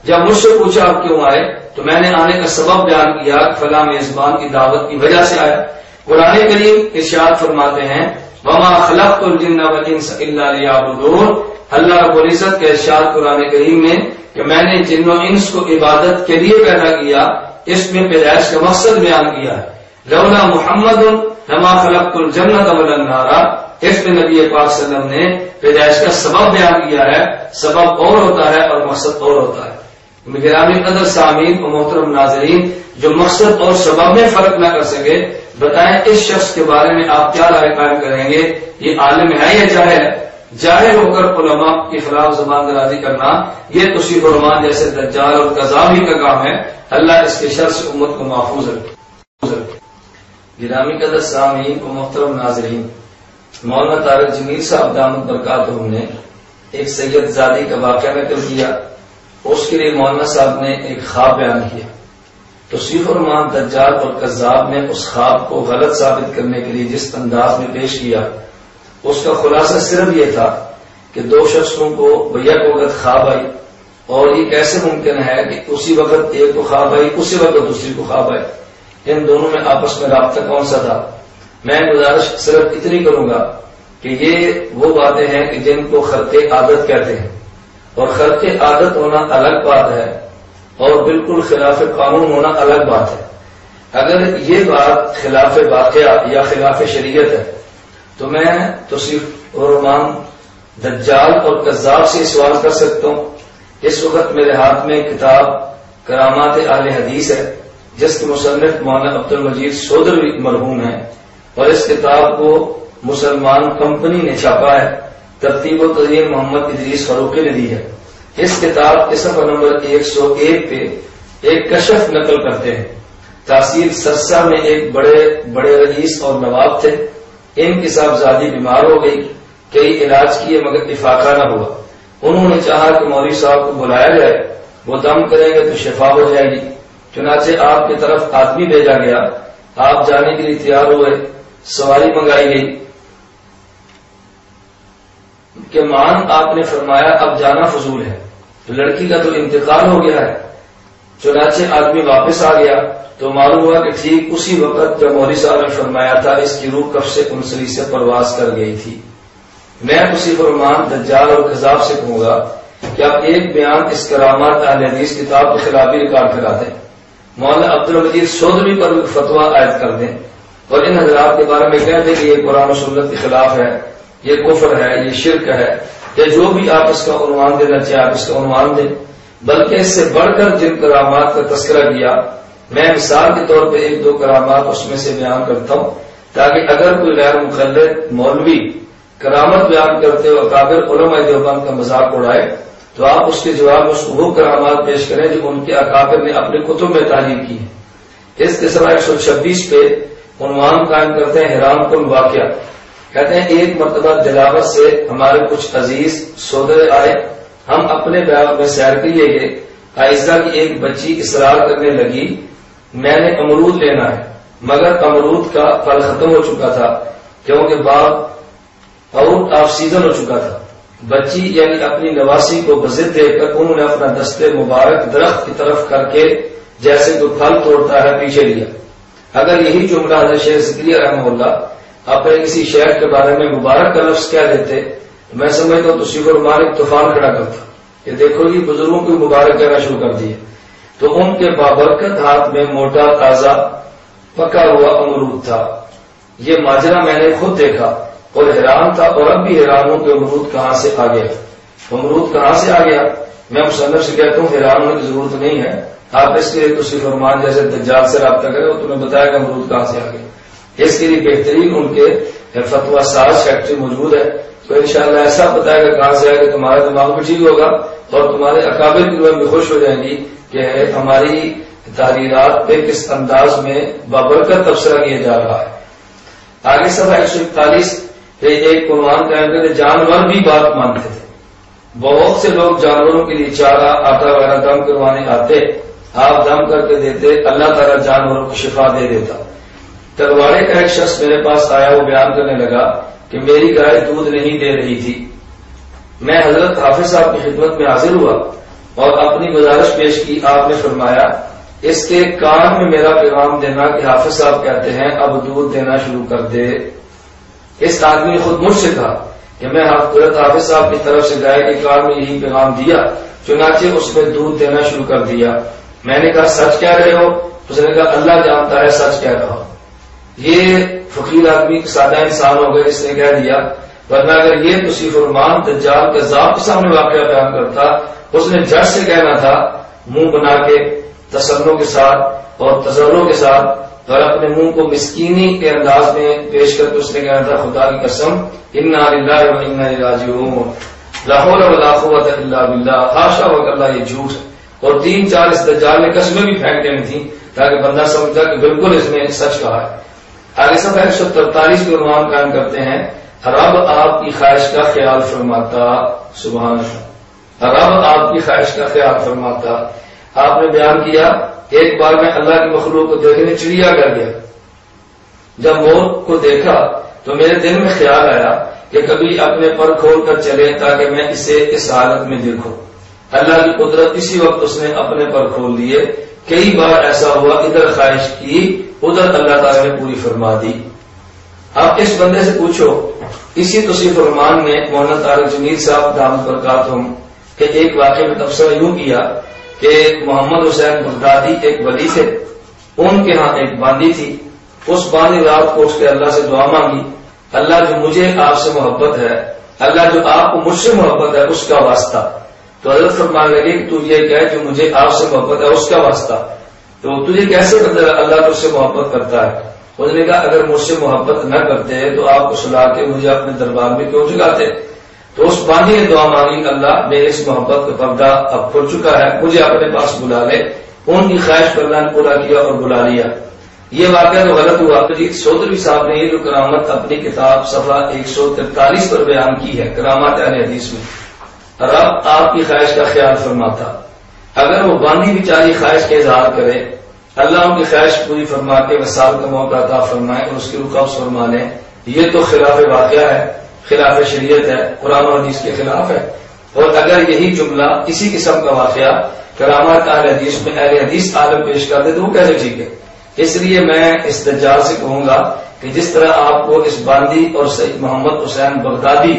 جب مجھ سے پوچھا آپ کیوں آئے تو میں نے آنے کا سبب بیان کیا کہ فلاں میزبان کی دعوت کی وجہ سے آیا۔ قرآن کریم ارشاد فرماتے ہیں وما خلقت الجن والانس الا لیعبدون، اللہ رب العزت کے ارشاد قرآن کریم میں کہ میں نے جن و انس کو عبادت کے لیے پیدا کیا، اس میں پیدائش کا مقصد بیان کیا ہے۔ لولا محمد لما خلقت الجنت ولا النار، اس میں نبی پاک صلی اللہ علیہ وسلم نے پیدائش کا سبب بیان کیا ہے، سبب اور ہوتا ہے اور مقصد اور ہوتا ہے۔ گرامی قدر سامعین و محترم ناظرین، جو مقصد اور سبب میں فرق نہ کر سکے، بتائیں اس شخص کے بارے میں آپ کیا رائے قائم کریں گے؟ یہ عالم ہے یا جاہل ہے؟ جاہل ہو کر علماء کے خلاف زبان درازی کرنا یہ توصیف الرحمان جیسے دجال اور کذاب ہی کا کام ہے۔ اللہ اس کے شر سے امت کو محفوظ رکھے۔ گرامی قدر سامعین و محترم ناظرین، مولانا طارق جمیل صاحب دامت برکاتہم نے ایک سید زادی کا واقعہ نقل کیا، اس کے لیے مولانا صاحب نے ایک خواب بیان کیا۔ توصیف الرحمان دجال اور کذاب نے اس خواب کو غلط ثابت کرنے کے لیے جس انداز میں پیش کیا، اس کا خلاصہ صرف یہ تھا کہ دو شخصوں کو یک وقت خواب آئی، اور یہ کیسے ممکن ہے کہ اسی وقت ایک کو خواب آئی اسی وقت دوسری کو خواب آئی، ان دونوں میں آپس میں رابطہ کون سا تھا؟ میں گزارش صرف اتنی کروں گا کہ یہ وہ باتیں ہیں کہ جن کو خرق عادت کہتے ہیں، اور خرق عادت ہونا الگ بات ہے اور بالکل خلاف قانون ہونا الگ بات ہے۔ اگر یہ بات خلاف واقعہ یا خلاف شریعت ہے تو میں توصیف الرحمان دجال اور کذاب سے سوال کر سکتا ہوں۔ اس وقت میرے ہاتھ میں کتاب کرامات اہل حدیث ہے جس کے مصنف مولانا عبد المجید سودروی مرحوم ہیں، اور اس کتاب کو مسلمان کمپنی نے چھاپا ہے، ترتیب و تدوین محمد ادریس فاروقی نے دی ہے۔ اس کتاب کے صفحہ نمبر 101 پہ ایک کشف نقل کرتے ہیں۔ تحصیل سرسا میں ایک بڑے رئیس اور نواب تھے، ان کی صاحبزادی بیمار ہو گئی، کئی علاج کیے مگر افاقہ نہ ہوا۔ انہوں نے چاہا کہ مولوی صاحب کو بلایا جائے، وہ دم کریں گے تو شفا ہو جائے گی۔ چنانچہ آپ کی طرف آدمی بھیجا گیا، آپ جانے کے لیے تیار ہوئے، سواری منگائی گئی کہ مان آپ نے فرمایا اب جانا فضول ہے، تو لڑکی کا تو انتقال ہو گیا ہے۔ چنانچہ آدمی واپس آ گیا تو معلوم ہوا کہ ٹھیک اسی وقت جب مولوی صاحب نے فرمایا تھا اس کی روح کب سے انسلی سے پرواز کر گئی تھی۔ میں توصیف الرحمان دجال اور کذاب سے کہوں گا کہ آپ ایک بیان اس کرامات اہل حدیث کتاب کے خلاف بھی ریکارڈ کرا دیں، مولانا عبد المجید سودروی پر بھی فتویٰ عائد کر دیں، اور ان حضرات کے بارے میں کہہ دیں کہ یہ قرآن و سنت کے خلاف ہے، یہ کفر ہے، یہ شرک ہے، یا جو بھی آپ اس کا عنوان دینا چاہیں آپ اس کا عنوان دیں۔ بلکہ اس سے بڑھ کر جن کرامات کا تذکرہ کیا میں مثال کے طور پہ 1-2 کرامات اس میں سے بیان کرتا ہوں تاکہ اگر کوئی غیر مقلد مولوی کرامت بیان کرتے ہو اکابر علماء دیوبند کا مذاق اڑائے تو آپ اس کے جواب میں وہ کرامات پیش کریں جو ان کے اکابر نے اپنے کتب میں تعلیم کی ہے۔ اس تیسرا 126 پہ عنوان قائم کرتے ہیں حیران کن واقعہ۔ کہتے ہیں ایک مرتبہ دلاور سے ہمارے کچھ عزیز سودے آئے، ہم اپنے باغ میں سیر کے لیے گئے، عائشہ کی ایک بچی اصرار کرنے لگی میں نے امرود لینا ہے، مگر امرود کا پھل ختم ہو چکا تھا کیونکہ باغ آؤٹ آف سیزن ہو چکا تھا۔ بچی یعنی اپنی نواسی کو بضد دے کر انہوں نے اپنا دستے مبارک درخت کی طرف کر کے جیسے کوئی پھل توڑتا ہے پیچھے لیا۔ اگر یہی جملہ حضرت شیخ زکریا رحمہ اللہ اپنے کسی شیخ کے بارے میں مبارک کا لفظ کہہ دیتے تو میں سمجھتا ہوں تو سفر مالک طوفان کھڑا کرتا کہ دیکھو یہ بزرگوں کی مبارک کہنا شروع کر دیے۔ تو ان کے بابرکت ہاتھ میں موٹا تازہ پکا ہوا امرود تھا۔ یہ ماجرا میں نے خود دیکھا اور حیران تھا، اور اب بھی حیران ہوں کہ امرود کہاں سے آ گیا۔ امرود کہاں سے آ گیا؟ میں مصنف سے کہتا ہوں حیران ہونے کی ضرورت نہیں ہے، آپ اس کے لیے تو صرف فرمان جیسے دجال سے رابطہ کرے وہ تمہیں بتائے گا امرود کہاں سے آ گیا۔ اس کے لیے بہترین ان کے فتویٰ ساز فیکٹری موجود ہے، تو انشاءاللہ ایسا بتائے گا کہاں سے آئے گا، تمہارا دماغ بھی ٹھیک ہوگا اور تمہارے اکابر کی روح بھی خوش ہو جائیں گی کہ ہماری تحریرات پہ کس انداز میں بابرکت تبصرہ کیا جا رہا ہے۔ آگے صفحہ 141 پہ ایک عنوان قائم کرتے جانور بھی بات مانتے تھے۔ بہت سے لوگ جانوروں کے لیے چارہ آٹا وغیرہ دم کروانے آتے، آپ دم کر کے دیتے، اللہ تعالیٰ جانوروں کو شفا دے دیتا۔ تلواڑے کا ایک شخص میرے پاس آیا، وہ بیان کرنے لگا کہ میری گائے دودھ نہیں دے رہی تھی۔ میں حضرت حافظ صاحب کی خدمت میں حاضر ہوا اور اپنی گزارش پیش کی۔ آپ نے فرمایا اس کے کان میں میرا پیغام دینا کہ حافظ صاحب کہتے ہیں اب دودھ دینا شروع کر دے۔ اس آدمی نے خود مجھ سے کہا کہ میں حضرت حافظ صاحب کی طرف سے گائے کے کان میں یہی پیغام دیا، چنانچہ اس نے دودھ دینا شروع کر دیا۔ میں نے کہا سچ کہہ رہے ہو؟ اس نے کہا اللہ جانتا ہے سچ کہہ رہا ہوں۔ یہ فقیر آدمی سادہ انسان ہو گئے، اس نے کہہ دیا، ورنہ اگر یہ توصیف فرمان دجال کذاب کے سامنے واقعہ بیان کرتا، اس نے جھٹ سے کہنا تھا منہ بنا کے تسنوں کے ساتھ اور تجربوں کے ساتھ اور اپنے منہ کو مسکینی کے انداز میں پیش کر کے اس نے کہنا تھا خدا کی قسم انا للہ و انا الیہ راجعون، لا حول ولا قوت الا باللہ، حاشا وکلا یہ جھوٹ ہے۔ اور 3-4 اس دجال نے قسمیں بھی پھینک دینی تھی تاکہ بندہ سمجھا کہ بالکل اس نے سچ کہا ہے۔ آگے صفحہ 143 کے عنوان قائم کرتے ہیں رب آپ کی خواہش کا خیال فرماتا، سبحان اللہ، رب آپ کی خواہش کا خیال فرماتا۔ آپ نے بیان کیا ایک بار میں اللہ کی مخلوق کو دیکھنے چڑیا کر گیا، جب مور کو دیکھا تو میرے دل میں خیال آیا کہ کبھی اپنے پر کھول کر چلے تاکہ میں اسے اس حالت میں دیکھوں۔ اللہ کی قدرت اسی وقت اس نے اپنے پر کھول دیے۔ کئی بار ایسا ہوا ادھر خواہش کی ادھر اللہ تعالیٰ نے پوری فرما دی۔ آپ اس بندے سے پوچھو، اسی توصیف فرمان میں مولانا طارق جمیل صاحب دامت برکاتہم کہ ایک واقعے میں تبصرہ یوں کیا کہ محمد حسین بغدادی ایک ولی تھے، ان کے ہاں ایک باندی تھی، اس باندی رات کو اٹھ کے اللہ سے دعا مانگی، اللہ جو مجھے آپ سے محبت ہے، اللہ جو آپ کو مجھ سے محبت ہے اس کا واسطہ۔ تو حضرت فرمانے لگے کہ تو یہ کہے جو مجھے آپ سے محبت ہے اس کا واسطہ، تو تجھے کیسے پتہ اللہ تجھ سے محبت کرتا ہے؟ اس نے کہا اگر مجھ سے محبت نہ کرتے تو آپ کو سلا کے مجھے اپنے دربار میں کیوں جگاتے؟ تو اس باندھی نے دعا مانگی اللہ میرے اس محبت کا پردہ اب کھل چکا ہے، مجھے اپنے پاس بلا لے۔ ان کی خواہش پر اللہ نے پورا کیا اور بلا لیا۔ یہ واقعہ تو غلط ہوا۔ چودھری صاحب نے یہ جو کرامت اپنی کتاب صفحہ 143 پر بیان کی ہے کرامات اہل حدیث میں، رب آپ کی خواہش کا خیال فرماتا، اگر وہ باندھی بیچاری خواہش کا اظہار کرے اللہ ان کی خواہش پوری فرما کے وصال کا موقع عطا فرمائے اور اس کی روح قبض فرما لیں۔ یہ تو خلاف واقعہ ہے، خلاف شریعت ہے، قرآن و حدیث کے خلاف ہے۔ اور اگر یہی جملہ اسی قسم کا واقعہ کرامات اہل حدیث میں اہل حدیث عالم پیش کر دے تو وہ کیسے ٹھیک ہے؟ اس لیے میں اس دجال سے کہوں گا کہ جس طرح آپ کو اس باندی اور سید محمد حسین بغدادی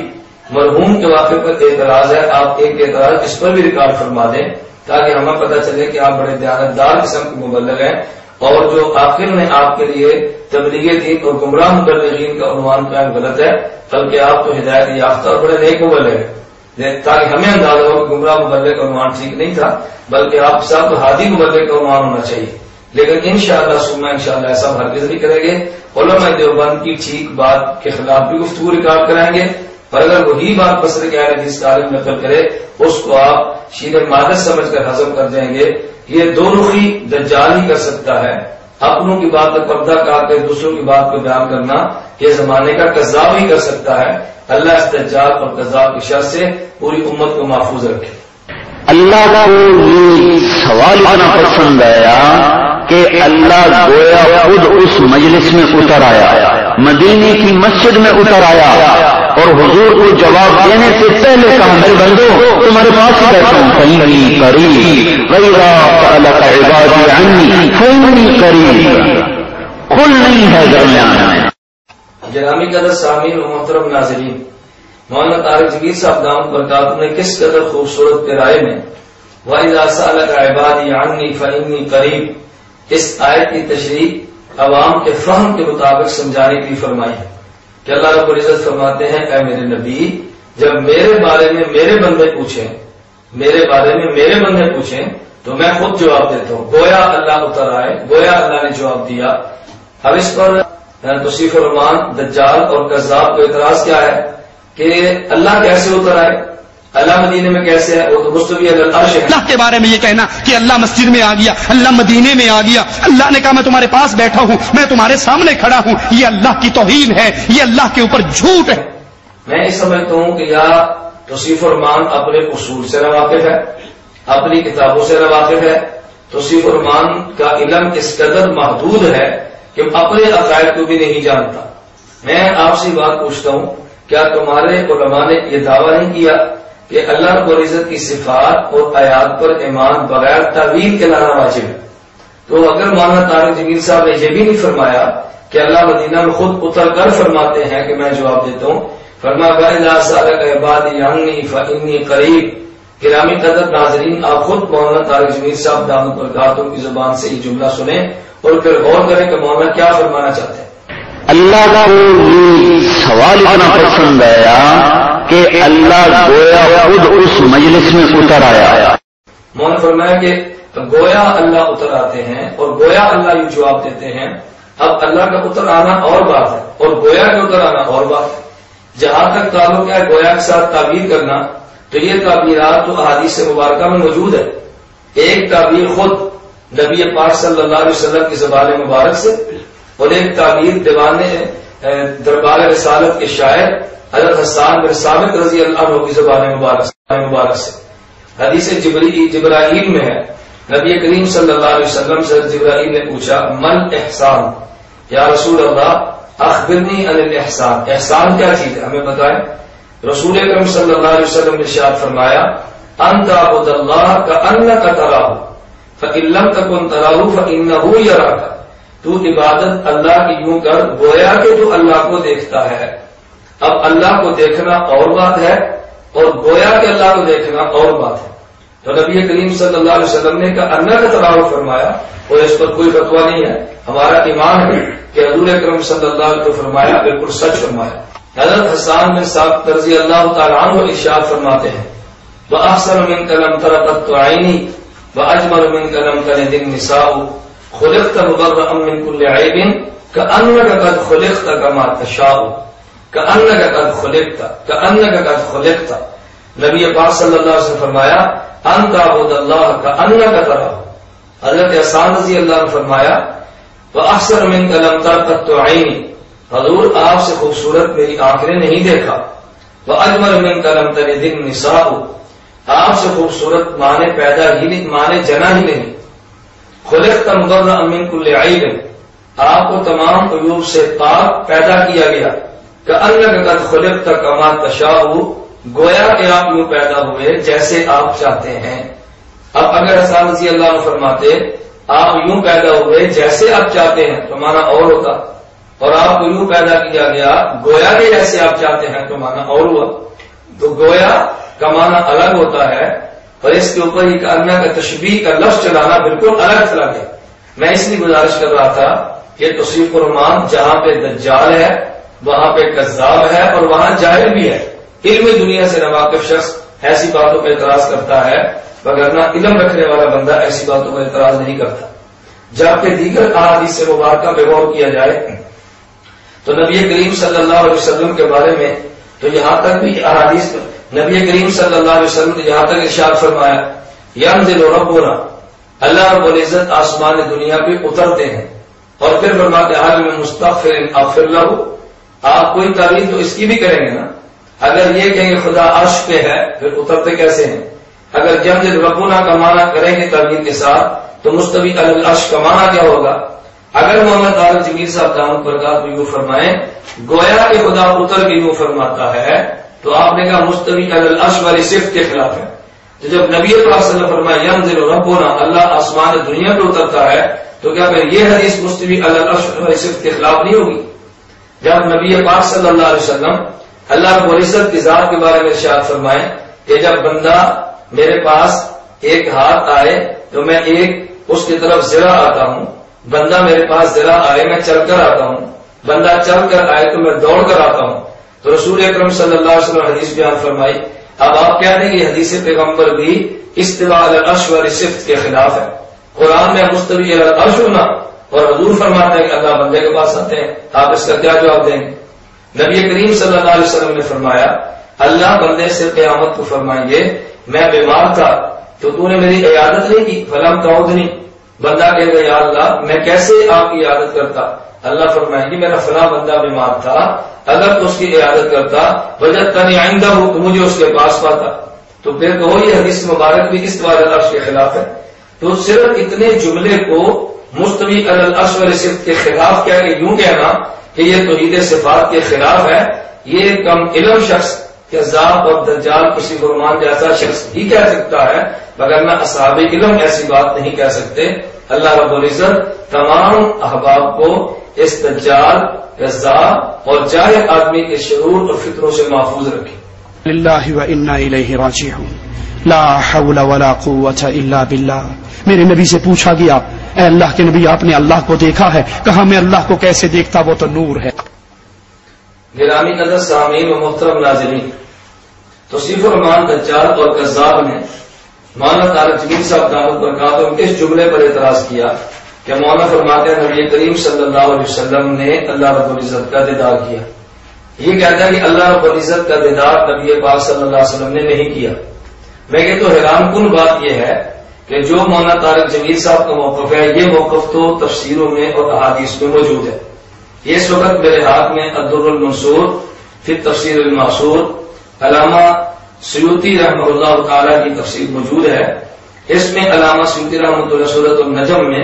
مرحوم کے واقعے پر اعتراض ہے، آپ ایک اعتراض اس پر بھی ریکارڈ فرما دیں تاکہ ہمیں پتہ چلے کہ آپ بڑے دیانتدار قسم کے مبلغ ہیں، اور جو آخر میں آپ کے لیے تبلیغ دین اور گمراہ مبلغین کا عنوان قائم غلط ہے، بلکہ آپ تو ہدایت یافتہ اور بڑے نیک مبلغ ہیں، تاکہ ہمیں اندازہ ہو کہ گمراہ مبلغ کا عنوان ٹھیک نہیں تھا، بلکہ آپ سب ہادی مبلغ کا عنوان ہونا چاہیے۔ لیکن انشاءاللہ ثم انشاءاللہ ایسا ہرگز نہیں کریں گے. علماء دیوبند کی ٹھیک بات کے خلاف بھی گفتگو ریکارڈ کرائیں گے، اور اگر وہی بات مسئلے کے اہل حدیث کا عالم نقل کرے اس کو آپ شیر مادر سمجھ کر ہضم کر جائیں گے. یہ دو رخی دجال ہی کر سکتا ہے. اپنوں کی بات پر پردہ کاٹ کر دوسروں کی بات کو بیان کرنا یہ زمانے کا کذاب ہی کر سکتا ہے. اللہ اس دجال اور کذاب کی شر سے پوری امت کو محفوظ رکھے. اللہ کو یہ سوال آنا پسند آیا کہ اللہ گویا خود اس مجلس میں اتر آیا، مدینے کی مسجد میں اتر آیا، اور حضور کو جواب دینے سے پہلے کہا میرے بندو تمہارے پاس ہی بیٹھا ہوں، فإنی قریب وإذا سألك عبادی عنی فإنی قریب، کھل نہیں ہے درمیان میں. گرامی قدر سامعین و محترم ناظرین، مولانا طارق جگیر صاحب دامت برکاتہ نے کس قدر خوبصورت پیرائے میں وَإِذَا سَأَلَكَ عِبَادِي عَنِّي فَإِنِّي قَرِيبٌ اس آیت کی تشریح عوام کے فہم کے مطابق سمجھانے کے لیے فرمائی ہے کہ اللہ رب العزت فرماتے ہیں اے میرے نبی جب میرے بارے میں میرے بندے پوچھیں تو میں خود جواب دیتا ہوں. گویا اللہ اتر آئے، گویا اللہ نے جواب دیا. اب اس پر توصیف الرحمان دجال اور کذاب کو اعتراض کیا ہے کہ اللہ کیسے اتر آئے، اللہ مدینے میں کیسے ہے، وہ تو مستوی علی العرش ہے. اللہ کے بارے میں یہ کہنا کہ اللہ مسجد میں آ گیا، اللہ مدینے میں آ گیا، اللہ نے کہا میں تمہارے پاس بیٹھا ہوں، میں تمہارے سامنے کھڑا ہوں، یہ اللہ کی توہین ہے، یہ اللہ کے اوپر جھوٹ ہے. میں یہ سمجھتا ہوں کہ یا توصیف الرحمان اپنے اصول سے ناواقف ہے، اپنی کتابوں سے ناواقف ہے. توصیف الرحمان کا علم اس قدر محدود ہے کہ اپنے عقائد کو بھی نہیں جانتا. میں آپ سے بات پوچھتا ہوں کیا تمہارے علماء نے یہ دعویٰ نہیں کیا کہ اللہ رب العزت کی صفات اور آیات پر ایمان بغیر تعویل کے لانا واجب ہے؟ تو اگر مولانا طارق جگیر صاحب نے یہ بھی نہیں فرمایا کہ اللہ مدینہ میں خود اتر کر فرماتے ہیں کہ میں جواب دیتا ہوں، فرمایا وَإِذَا سَأَلَكَ عِبَادِي عَنِّي فَإِنِّي قَرِيبٌ. گرامی قدر ناظرین، آپ خود مولانا طارق جگیر صاحب دامت برکاتہ کی زبان سے یہ جملہ سنیں اور پھر غور کریں کہ مولانا کیا فرمانا چاہتے ہیں. اللہ کو یہ سوال آنا پسند آیا کہ اللہ گویا خود اس مجلس میں اتر آیا. مولانا فرمایا کہ گویا اللہ اتر آتے ہیں اور گویا اللہ یہ جواب دیتے ہیں. اب اللہ کا اتر آنا اور بات ہے اور گویا کا اتر آنا اور بات ہے. جہاں تک تعلق ہے گویا کے ساتھ تعبیر کرنا تو یہ تعبیرات تو احادیث مبارکہ میں موجود ہے. ایک تعبیر خود نبی پاک صلی اللہ علیہ وسلم کی زبان مبارک سے اور ایک تعبیر دیوان دربار رسالت کے شاعر حضرت حسان بن ثابت رضی اللہ عنہ کی زبان مبارک سے. حدیث جبرائیل میں ہے نبی کریم صلی اللہ علیہ وسلم سے جبرائیل نے پوچھا من احسان، یا رسول اللہ اخبرنی عن الاحسان، احسان کیا چیز ہے ہمیں بتائیں. رسول اکرم صلی اللہ علیہ وسلم نے ارشاد فرمایا ان تعبد اللہ کأنک تراہ فإن لم تکن تراہ فإنہ یراک. تو عبادت اللہ کی یوں کر گویا کہ تو اللہ کو دیکھتا ہے. اب اللہ کو دیکھنا اور بات ہے اور گویا کہ اللہ کو دیکھنا اور بات ہے. تو نبی کریم صلی اللہ علیہ وسلم نے کہا اللہ کا تراہ فرمایا اور اس پر کوئی فتویٰ نہیں ہے. ہمارا ایمان ہے کہ حضور اکرم صلی اللہ علیہ وسلم فرمایا بالکل سچ فرمایا. حضرت حسان بن ثابت رضی اللہ تعالیٰ عنہ ارشاد فرماتے ہیں وَأَحْسَنُ مِنْكَ لَمْ تَرَ قَطُّ عَيْنِي وَأَجْمَلُ مِنْكَ لَمْ تَلِدِ النِّسَاءُ خُلِقْتَ مُبَرَّأً مِنْ كُلِّ عَيْبٍ كَأَنَّكَ قَدْ خُلِقْتَ كَمَا تَشَاءُ كَأَنَّكَ قَدْ خُلِقْتَ كَأَنَّكَ قَدْ خُلِقْتَ. نبی پاک صلی اللہ علیہ وسلم فرمایا ان تعبد اللہ کأنک تراہ. حضرت حسان رضی اللہ عنہ فرمایا وَأَحْسَنُ مِنْكَ لَمْ تَرَ قَطُّ عَيْنِي، حضور آپ سے خوبصورت میری آنکھ نے نہیں دیکھا. وَأَجْمَلُ مِنْكَ لَمْ تَلِدِ النِّسَاءُ، آپ سے خوبصورت ماں نے پیدا ہی نہیں، ماں نے جنا ہی نہیں. خُلِقْتَ مُبَرَّأً مِنْ كُلِّ عَيْبٍ، آپ کو تمام عیوب سے پاک پیدا کیا گیا. كَأَنَّكَ قَدْ خُلِقْتَ كَمَا تَشَاءُ، گویا کہ آپ یوں پیدا ہوئے جیسے آپ چاہتے ہیں. اب اگر حسان رضی اللہ عنہ فرماتے آپ یوں پیدا ہوئے جیسے آپ چاہتے ہیں تو مانا اور ہوتا، اور آپ کو یوں پیدا کیا گیا گویا کہ جیسے آپ چاہتے ہیں تو مانا اور ہوا. تو گویا کا مانا الگ ہوتا ہے اور اس کے اوپر ہی کارنا کا تشبیہ کا لفظ چلانا بالکل الگ طرح ہے. میں اس لیے گزارش کر رہا تھا کہ توصیف الرحمان جہاں پہ دجال ہے وہاں پہ کذاب ہے اور وہاں جاہل بھی ہے. علم دنیا سے ناواقف شخص ایسی باتوں پہ اعتراض کرتا ہے، وگرنہ علم رکھنے والا بندہ ایسی باتوں پر اعتراض نہیں کرتا. جبکہ دیگر احادیث مبارکہ پہ غور کیا جائے تو نبی کریم صلی اللہ علیہ وسلم کے بارے میں تو یہاں تک بھی احادیث نبی کریم صلی اللہ علیہ وسلم نے یہاں تک ارشاد فرمایا ینزل ربنا، اللہ رب العزت آسمان دنیا پہ اترتے ہیں، اور پھر فرماتے حال میں مستغفر اغفر لہ. آپ کوئی تعریف تو اس کی بھی کریں گے نا. اگر یہ کہیں گے خدا عرش پہ ہے پھر اترتے کیسے ہیں؟ اگر ینزل ربنا کا معنی کریں گے تعبیر کے ساتھ تو مستوی علی العرش کا معنی کیا ہوگا؟ اگر محمد عارف جمیل صاحب دامت برکات یوں فرمائیں گویا کہ خدا اتر کے یوں فرماتا ہے تو آپ نے کہا مستوی علی العرش والی صفت کے خلاف ہے. تو جب نبی صلی اللہ علیہ وسلم فرمایا ینزل ربنا، اللہ آسمان دنیا پہ اترتا ہے، تو کیا پھر یہ حدیث مستوی علی العرش والی صفت کے خلاف نہیں ہوگی؟ جب نبی پاک صلی اللہ علیہ وسلم اللہ رب العزت کی ذات کے بارے میں ارشاد فرمائیں کہ جب بندہ میرے پاس ایک ہاتھ آئے تو میں ایک اس کی طرف ذرا آتا ہوں، بندہ میرے پاس ذرا آئے میں چل کر آتا ہوں، بندہ چل کر آئے تو میں دوڑ کر آتا ہوں. تو رسول اکرم صلی اللہ علیہ وسلم حدیث بیان فرمائی. اب آپ کہہ دیں کہ حدیث پیغمبر بھی استواء علی العرش والی صفت کے خلاف ہے. قرآن میں مستوی علی العرش ہونا اور حضور فرماتے ہیں کہ اللہ بندے کے پاس آتے ہیں، آپ اس کا کیا جواب دیں گے؟ نبی کریم صلی اللہ علیہ وسلم نے فرمایا اللہ بندے سے قیامت کو فرمائیں گے میں بیمار تھا تو تو نے میری عیادت نہیں کی، فلم تعودنی. بندہ کہے گا یا اللہ میں کیسے آپ کی عیادت کرتا؟ اللہ فرمائیں گے میرا فلاں بندہ بیمار تھا، اگر تو اس کی عیادت کرتا وجدتنی عندہ تو مجھے اس کے پاس پاتا. تو پھر تو یہ حدیث مبارک بھی استواء علی العرش کے خلاف ہے. تو صرف اتنے جملے کو مستوی علی العرش والی صفت کے خلاف کیا کہ یوں کہنا کہ یہ توحید صفات کے خلاف ہے، یہ کم علم شخص کذاب اور دجال کسی فرمان جیسا شخص ہی کہہ سکتا ہے، مگر میں اصحاب علم ایسی بات نہیں کہہ سکتے. اللہ رب العزت تمام احباب کو اس دجال کذاب اور جاہل آدمی کے شرور اور فطروں سے محفوظ رکھے. للہ و انا الیہ راجعون. لا حول ولا قوة الا باللہ. میرے نبی سے پوچھا گیا اے اللہ کے نبی آپ نے اللہ کو دیکھا ہے؟ کہا میں اللہ کو کیسے دیکھتا، وہ تو نور ہے. گرامی قدر سامعین و محترم ناظرین، توصیف الرحمان دجال اور کذاب نے مولانا طارق جمیل صاحب دامت برکاتہم کے اس جملے پر اعتراض کیا کہ مولانا فرماتے ہیں نبی کریم صلی اللہ علیہ وسلم نے اللہ رب العزت کا دیدار کیا. یہ کہتا ہے کہ اللہ رب العزت کا دیدار نبی پاک صلی اللہ علیہ وسلم نے نہیں کیا. میں کہ تو حیران کن بات یہ ہے کہ جو مولانا طارق جمیل صاحب کا موقف ہے یہ موقف تو تفسیروں میں اور احادیث میں موجود ہے. یہ اس وقت میرے ہاتھ میں الدر المنصور فی تفسیر المعصور علامہ سیوطی رحمہ اللہ تعالی کی تفسیر موجود ہے. اس میں علامہ سیوطی رحمۃ اللہ سورۃ النجم میں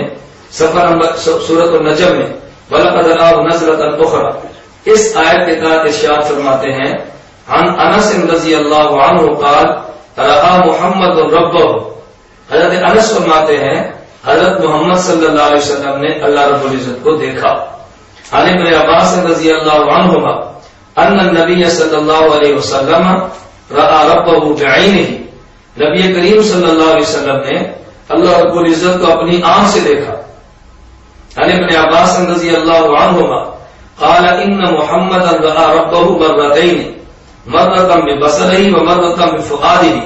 صفحہ نمبر سورۃ النجم میں وَلَقَدْ رَآهُ نَزْلَةً أُخْرَىٰ اس آیت کے تحت ارشاد فرماتے ہیں عن انس رضی اللہ عنہ قال رأى محمد ربه. حضرت انس فرماتے ہیں حضرت محمد صلی اللہ علیہ وسلم نے اللہ رب العزت کو دیکھا. عن ابن عباس رضی اللہ عنہما ان النبی صلی اللہ علیہ وسلم رأى ربه بعینہ. نبی کریم صلی اللہ علیہ وسلم نے اللہ رب العزت کو اپنی آنکھ سے دیکھا. عن ابن عباس رضی اللہ عنہما قال ان محمد رأى ربه مرتين مرة ببصره ومرة بفؤاده.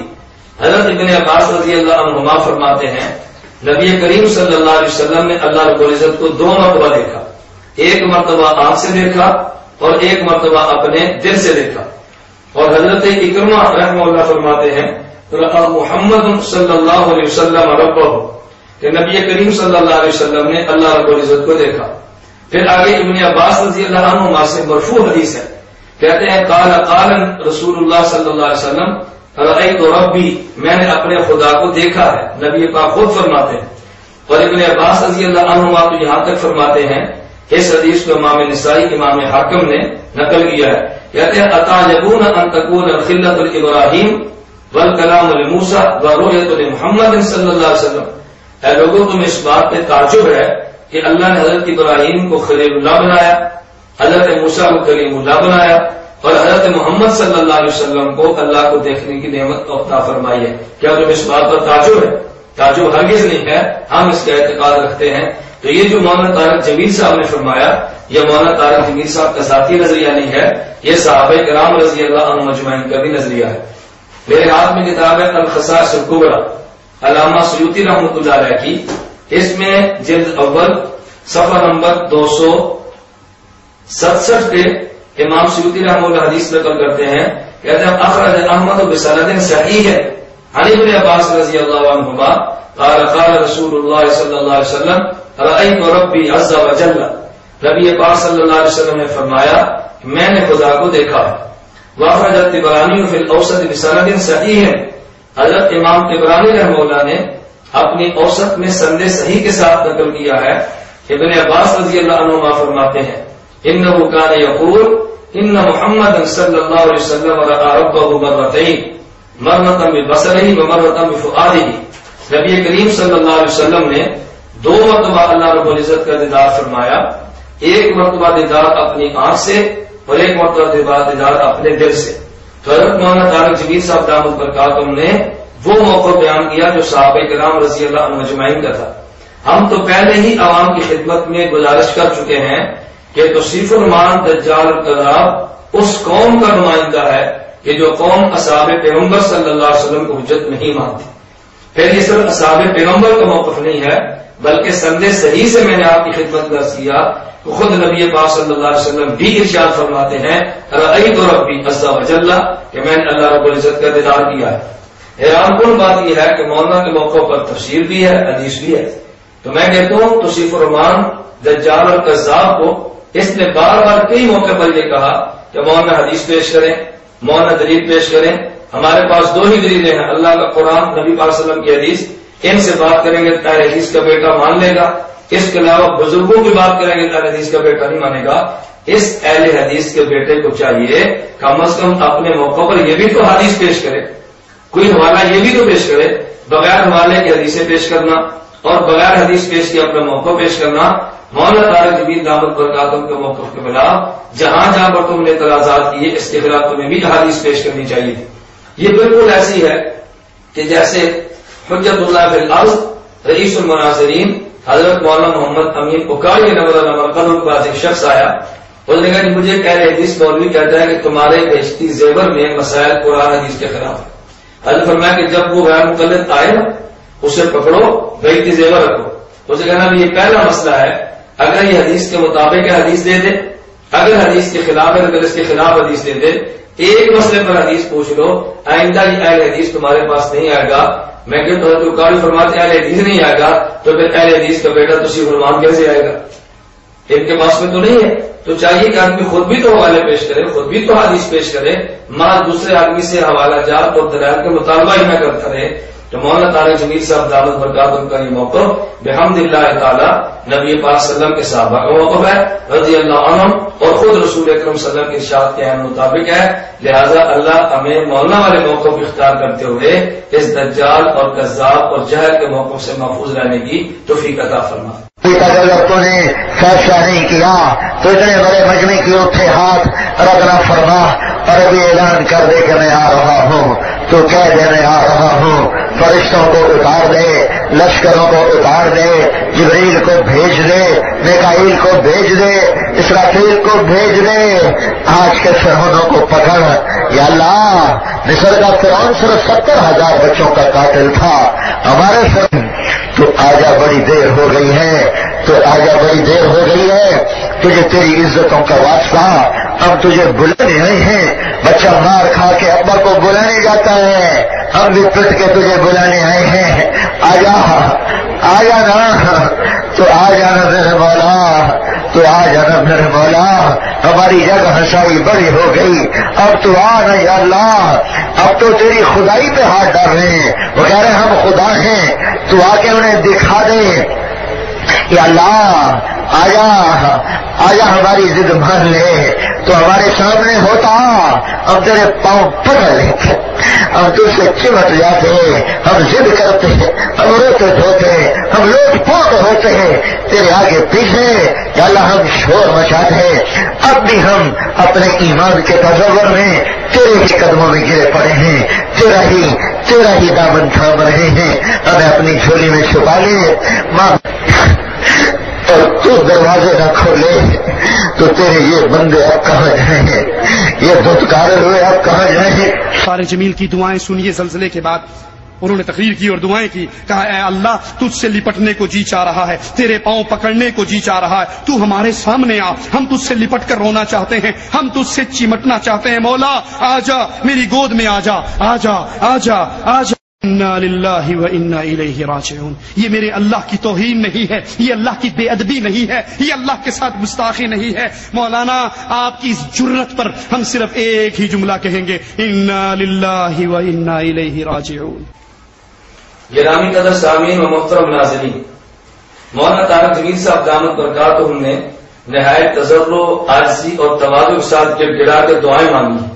حضرت ابن عباس رضی اللہ عنہما فرماتے ہیں نبی کریم صلی اللہ علیہ وسلم نے اللہ رب العزت کو دو مرتبہ دیکھا، ایک مرتبہ آنکھ سے دیکھا اور ایک مرتبہ اپنے دل سے دیکھا. اور حضرت اکرمہ رحمہ اللہ فرماتے ہیں رأى محمد صلی اللہ علیہ وسلم ربه کہ نبی کریم صلی اللہ علیہ وسلم نے اللہ رب العزت کو دیکھا. پھر آگے ابن عباس رضی اللہ عنہما سے مرفوع حدیث ہے، کہتے ہیں قال رسول اللہ صلی اللہ علیہ وسلم رأیت ربی میں نے اپنے خدا کو دیکھا ہے. نبی پاک خود فرماتے ہیں. اور ابن عباس رضی اللہ عنہما تو یہاں تک فرماتے ہیں اس حدیث کو امام نسائی امام حاکم نے نقل کیا ہے. کہتے ہیں اتعجبون ان تکون الخلۃ لابراہیم والکلام لموسیٰ ورؤیۃ لمحمد صلی اللہ علیہ وسلم. اے لوگوں تمہیں اس بات پہ تعجب ہے کہ اللہ نے حضرت ابراہیم کو خلیل اللہ بنایا، حضرت موسیٰ کو کلیم اللہ بنایا اور حضرت محمد صلی اللہ علیہ وسلم کو اللہ کو دیکھنے کی نعمت عطا فرمائی ہے. کیا تمہیں اس بات پر تعجب ہے؟ تعجب ہرگز نہیں ہے، ہم اس کا اعتقاد رکھتے ہیں. تو یہ جو مولانا طارق جمیل صاحب نے فرمایا یہ مولانا طارق جمیل صاحب کا ذاتی نظریہ نہیں ہے، یہ صحابہ کرام رضی اللہ عنہم اجمعین کا بھی نظریہ ہے. میرے ہاتھ میں کتاب ہے الخصائص الکبریٰ علامہ سیوطی رحمۃ اللہ علیہ کی اس میں جلد اول صفحہ نمبر 267 پہ امام سیوطی رحمہ اللہ حدیث نقل کرتے ہیں، کہتے ہیں اخرج احمد بسند صحیح ہے عن ابن عباس رضی اللہ عنہما قال قال رسول اللہ صلی اللہ علیہ وسلم رأیت ربی عز وجل، نبی پاک صلی اللہ علیہ وسلم نے فرمایا میں نے خدا کو دیکھا ہے۔ واخرج الطبرانی فی الاوسط بسند صحیح ہے، حضرت امام طبرانی رحمہ اللہ نے اپنی اوسط میں سند صحیح کے ساتھ نقل کیا ہے، ابن عباس رضی اللہ عنہما فرماتے ہیں انہ کان یقول ان محمد صلی اللہ علیہ وسلم رأى ربه مرتين مرة ببصره ومرة بفؤاده، نبی کریم صلی اللہ علیہ وسلم نے 2 مرتبہ اللہ رب العزت کا دیدار فرمایا، ایک مرتبہ دیدار اپنی آنکھ سے اور ایک مرتبہ دیدار اپنے دل سے۔ تو حضرت مولانا طارق جمیل صاحب دامت برکاتہم نے وہ موقع بیان کیا جو صحابہ کرام رضی اللہ عنہ اجمعین کا تھا۔ ہم تو پہلے ہی عوام کی خدمت میں گزارش کر چکے ہیں کہ توصیف الرحمان دجال الکذاب اس قوم کا نمائندہ ہے کہ جو قوم اصحاب پیغمبر صلی اللہ علیہ وسلم کو حجت نہیں مانتی۔ پھر یہ صرف اصحاب پیغمبر کا موقف نہیں ہے بلکہ سند صحیح سے میں نے آپ کی خدمت درس کیا تو خود نبی پاک صلی اللہ علیہ وسلم بھی ارشاد فرماتے ہیں رأیت ربی عز وجل کہ میں نے اللہ رب العزت کا دیدار کیا ہے۔ حیران کن بات یہ ہے کہ مولانا کے موقع پر تفسیر بھی ہے، حدیث بھی ہے۔ تو میں کہتا ہوں توصیف الرحمان دجال الکذاب کو اس نے بار بار کئی موقع پر یہ کہا کہ مولانا حدیث پیش کریں، مولانا دلیل پیش کریں۔ ہمارے پاس 2 ہی دلیلیں ہیں، اللہ کا قرآن، نبی پاک صلی اللہ علیہ وسلم کی حدیث۔ ان سے بات کریں گے تو حدیث کا بیٹا مان لے گا، اس کے علاوہ بزرگوں کی بات کریں گے تو حدیث کا بیٹا نہیں مانے گا۔ اس اہل حدیث کے بیٹے کو چاہیے کم از کم اپنے موقع پر یہ بھی تو حدیث پیش کرے، کوئی حوالہ یہ بھی تو پیش کرے۔ بغیر حوالے کی حدیثیں پیش کرنا اور بغیر حدیث پیش کے اپنا موقع پیش کرنا، مولانا طارق جمیل دامت برکاتہم کے موقف کے خلاف جہاں جہاں پر تم نے اعتراضات کیے اس کے خلاف تمہیں بھی حدیث پیش کرنی چاہیے۔ یہ بالکل ایسی ہے کہ جیسے حجت اللہ فی الارض رئیس المناظرین حضرت مولانا محمد امین اکاڑی نور اللہ مرکز کے پاس ایک شخص آیا، اس نے کہا کہ مجھے اہل حدیث مولوی کہتا ہے کہ تمہارے بیشتی زیور میں مسائل قرآن حدیث کے خلاف ہے۔ حضرت فرمایا کہ جب وہ غیر مقلد آئے نا اسے پکڑو، بیشتی زیور رکھو۔ اسے کہنا یہ پہلا مسئلہ ہے، اگر یہ حدیث کے مطابق ہے حدیث دے دے، اگر حدیث کے خلاف ہے اگر اس کے خلاف حدیث دے دے، ایک مسئلے پر حدیث پوچھ لو، آئندہ یہ اہل حدیث تمہارے پاس نہیں آئے گا۔ میں کہ تو قاری فرماتے اہل حدیث نہیں آئے گا تو پھر اہل حدیث کا بیٹا توصیف الرحمان کیسے آئے گا؟ ان کے پاس میں تو نہیں ہے۔ تو چاہیے کہ آدمی خود بھی تو حوالے پیش کرے، خود بھی تو حدیث پیش کرے، ماں دوسرے آدمی سے حوالہ جات اور دلائل کے مطالبہ ہی نہ کرتا رہے۔ تو مولانا طارق جمیل صاحب دامت برکاتہم کا یہ موقف بحمد اللہ تعالی نبی پاک صلی اللہ علیہ وسلم کے صحابہ کا موقف ہے رضی اللہ عنہم اور خود رسول اکرم صلی اللہ علیہ وسلم کے ارشاد کے عین مطابق ہے۔ لہذا اللہ ہمیں مولانا والے موقف اختیار کرتے ہوئے اس دجال اور کذاب اور جہل کے موقف سے محفوظ رہنے کی توفیق عطا فرما۔ اگر تو نے فیصلہ نہیں کیا تو اتنے بڑے مجمع کی اٹھے ہاتھ رکھنا فرما اور ابھی اعلان کر دے کہ میں آ رہا ہوں، تو کہہ دے میں آ رہا ہوں۔ فرشتوں کو اتار دے، لشکروں کو اتار دے، جبریل کو بھیج دے، میکائیل کو بھیج دے، اسرافیل کو بھیج دے، آج کے فرعونوں کو پکڑ۔ یا اللہ، مصر کا فرعون صرف 70,000 بچوں کا قاتل تھا، ہمارے فرعون تو آجا بڑی دیر ہو گئی ہے، تو آجا بڑی دیر ہو گئی ہے، تجھے تیری عزتوں کا واسطہ، ہم تجھے بلانے آئے ہیں۔ بچہ مار کھا کے ابا کو بلانے جاتا ہے، ہم بھی پٹ کے تجھے بلانے آئے ہیں، آجا آجا نا، تو آ جانا میرے مولا، تو آ جانا میرے مولا، ہماری جگہ ہنسائی بڑی ہو گئی، اب تو آ نا یا اللہ، اب تو تیری خدائی پہ ہاتھ ڈال رہے ہیں، وہ کہہ رہے ہیں ہم خدا ہیں، تو آ کے انہیں دکھا دے یا اللہ، آجا آجا ہماری ضد مان لے، تو ہمارے سامنے ہوتا ہم تیرے پاؤں پکڑ لیتے، ہم تجھ سے چمٹ جاتے، ہم ضد کرتے، ہم روتے دھوتے، ہم لوٹ پوٹ ہوتے ہیں تیرے آگے پیچھے، یا اللہ ہم شور مچاتے، اب بھی ہم اپنے ایمان کے تصور میں تیرے ہی قدموں میں گرے پڑے ہیں، تیرا ہی دامن تھام رہے ہیں، ہمیں اپنی جھولی میں چھپا لے ماں، اور تو دروازے نہ کھولے تو تیرے یہ بندے اب کہاں جائیں گے، یہ دھتکارے ہوئے اب کہاں جائیں گے۔ طارق جمیل کی دعائیں سنیے زلزلے کے بعد۔ انہوں نے تقریر کی اور دعائیں کی. کہا اے اللہ تجھ سے لپٹنے کو جی چاہ رہا ہے, تیرے پاؤں پکڑنے کو جی چاہ رہا ہے, تو ہمارے سامنے آ, ہم تجھ سے لپٹ کر رونا چاہتے ہیں, ہم تجھ سے چمٹنا چاہتے ہیں. مولا آ جا, میری گود میں آ جا, آ جا, آ جا, آ جا. انا للہ و انا الیہ راجعون. یہ میرے اللہ کی توہین نہیں ہے, یہ اللہ کی بے ادبی نہیں ہے, یہ اللہ کے ساتھ گستاخی نہیں ہے. مولانا آپ کی اس جرت پر ہم صرف ایک ہی جملہ کہیں گے, انا للہ و انا الیہ راجعون. گرامی قدر سامعین و محترم ناظرین, مولانا طارق جمیل صاحب دامت برکاتہم نے نہایت تضرع, عاجزی اور تواضع کے ساتھ گڑ گڑا کے دعائیں مانگی.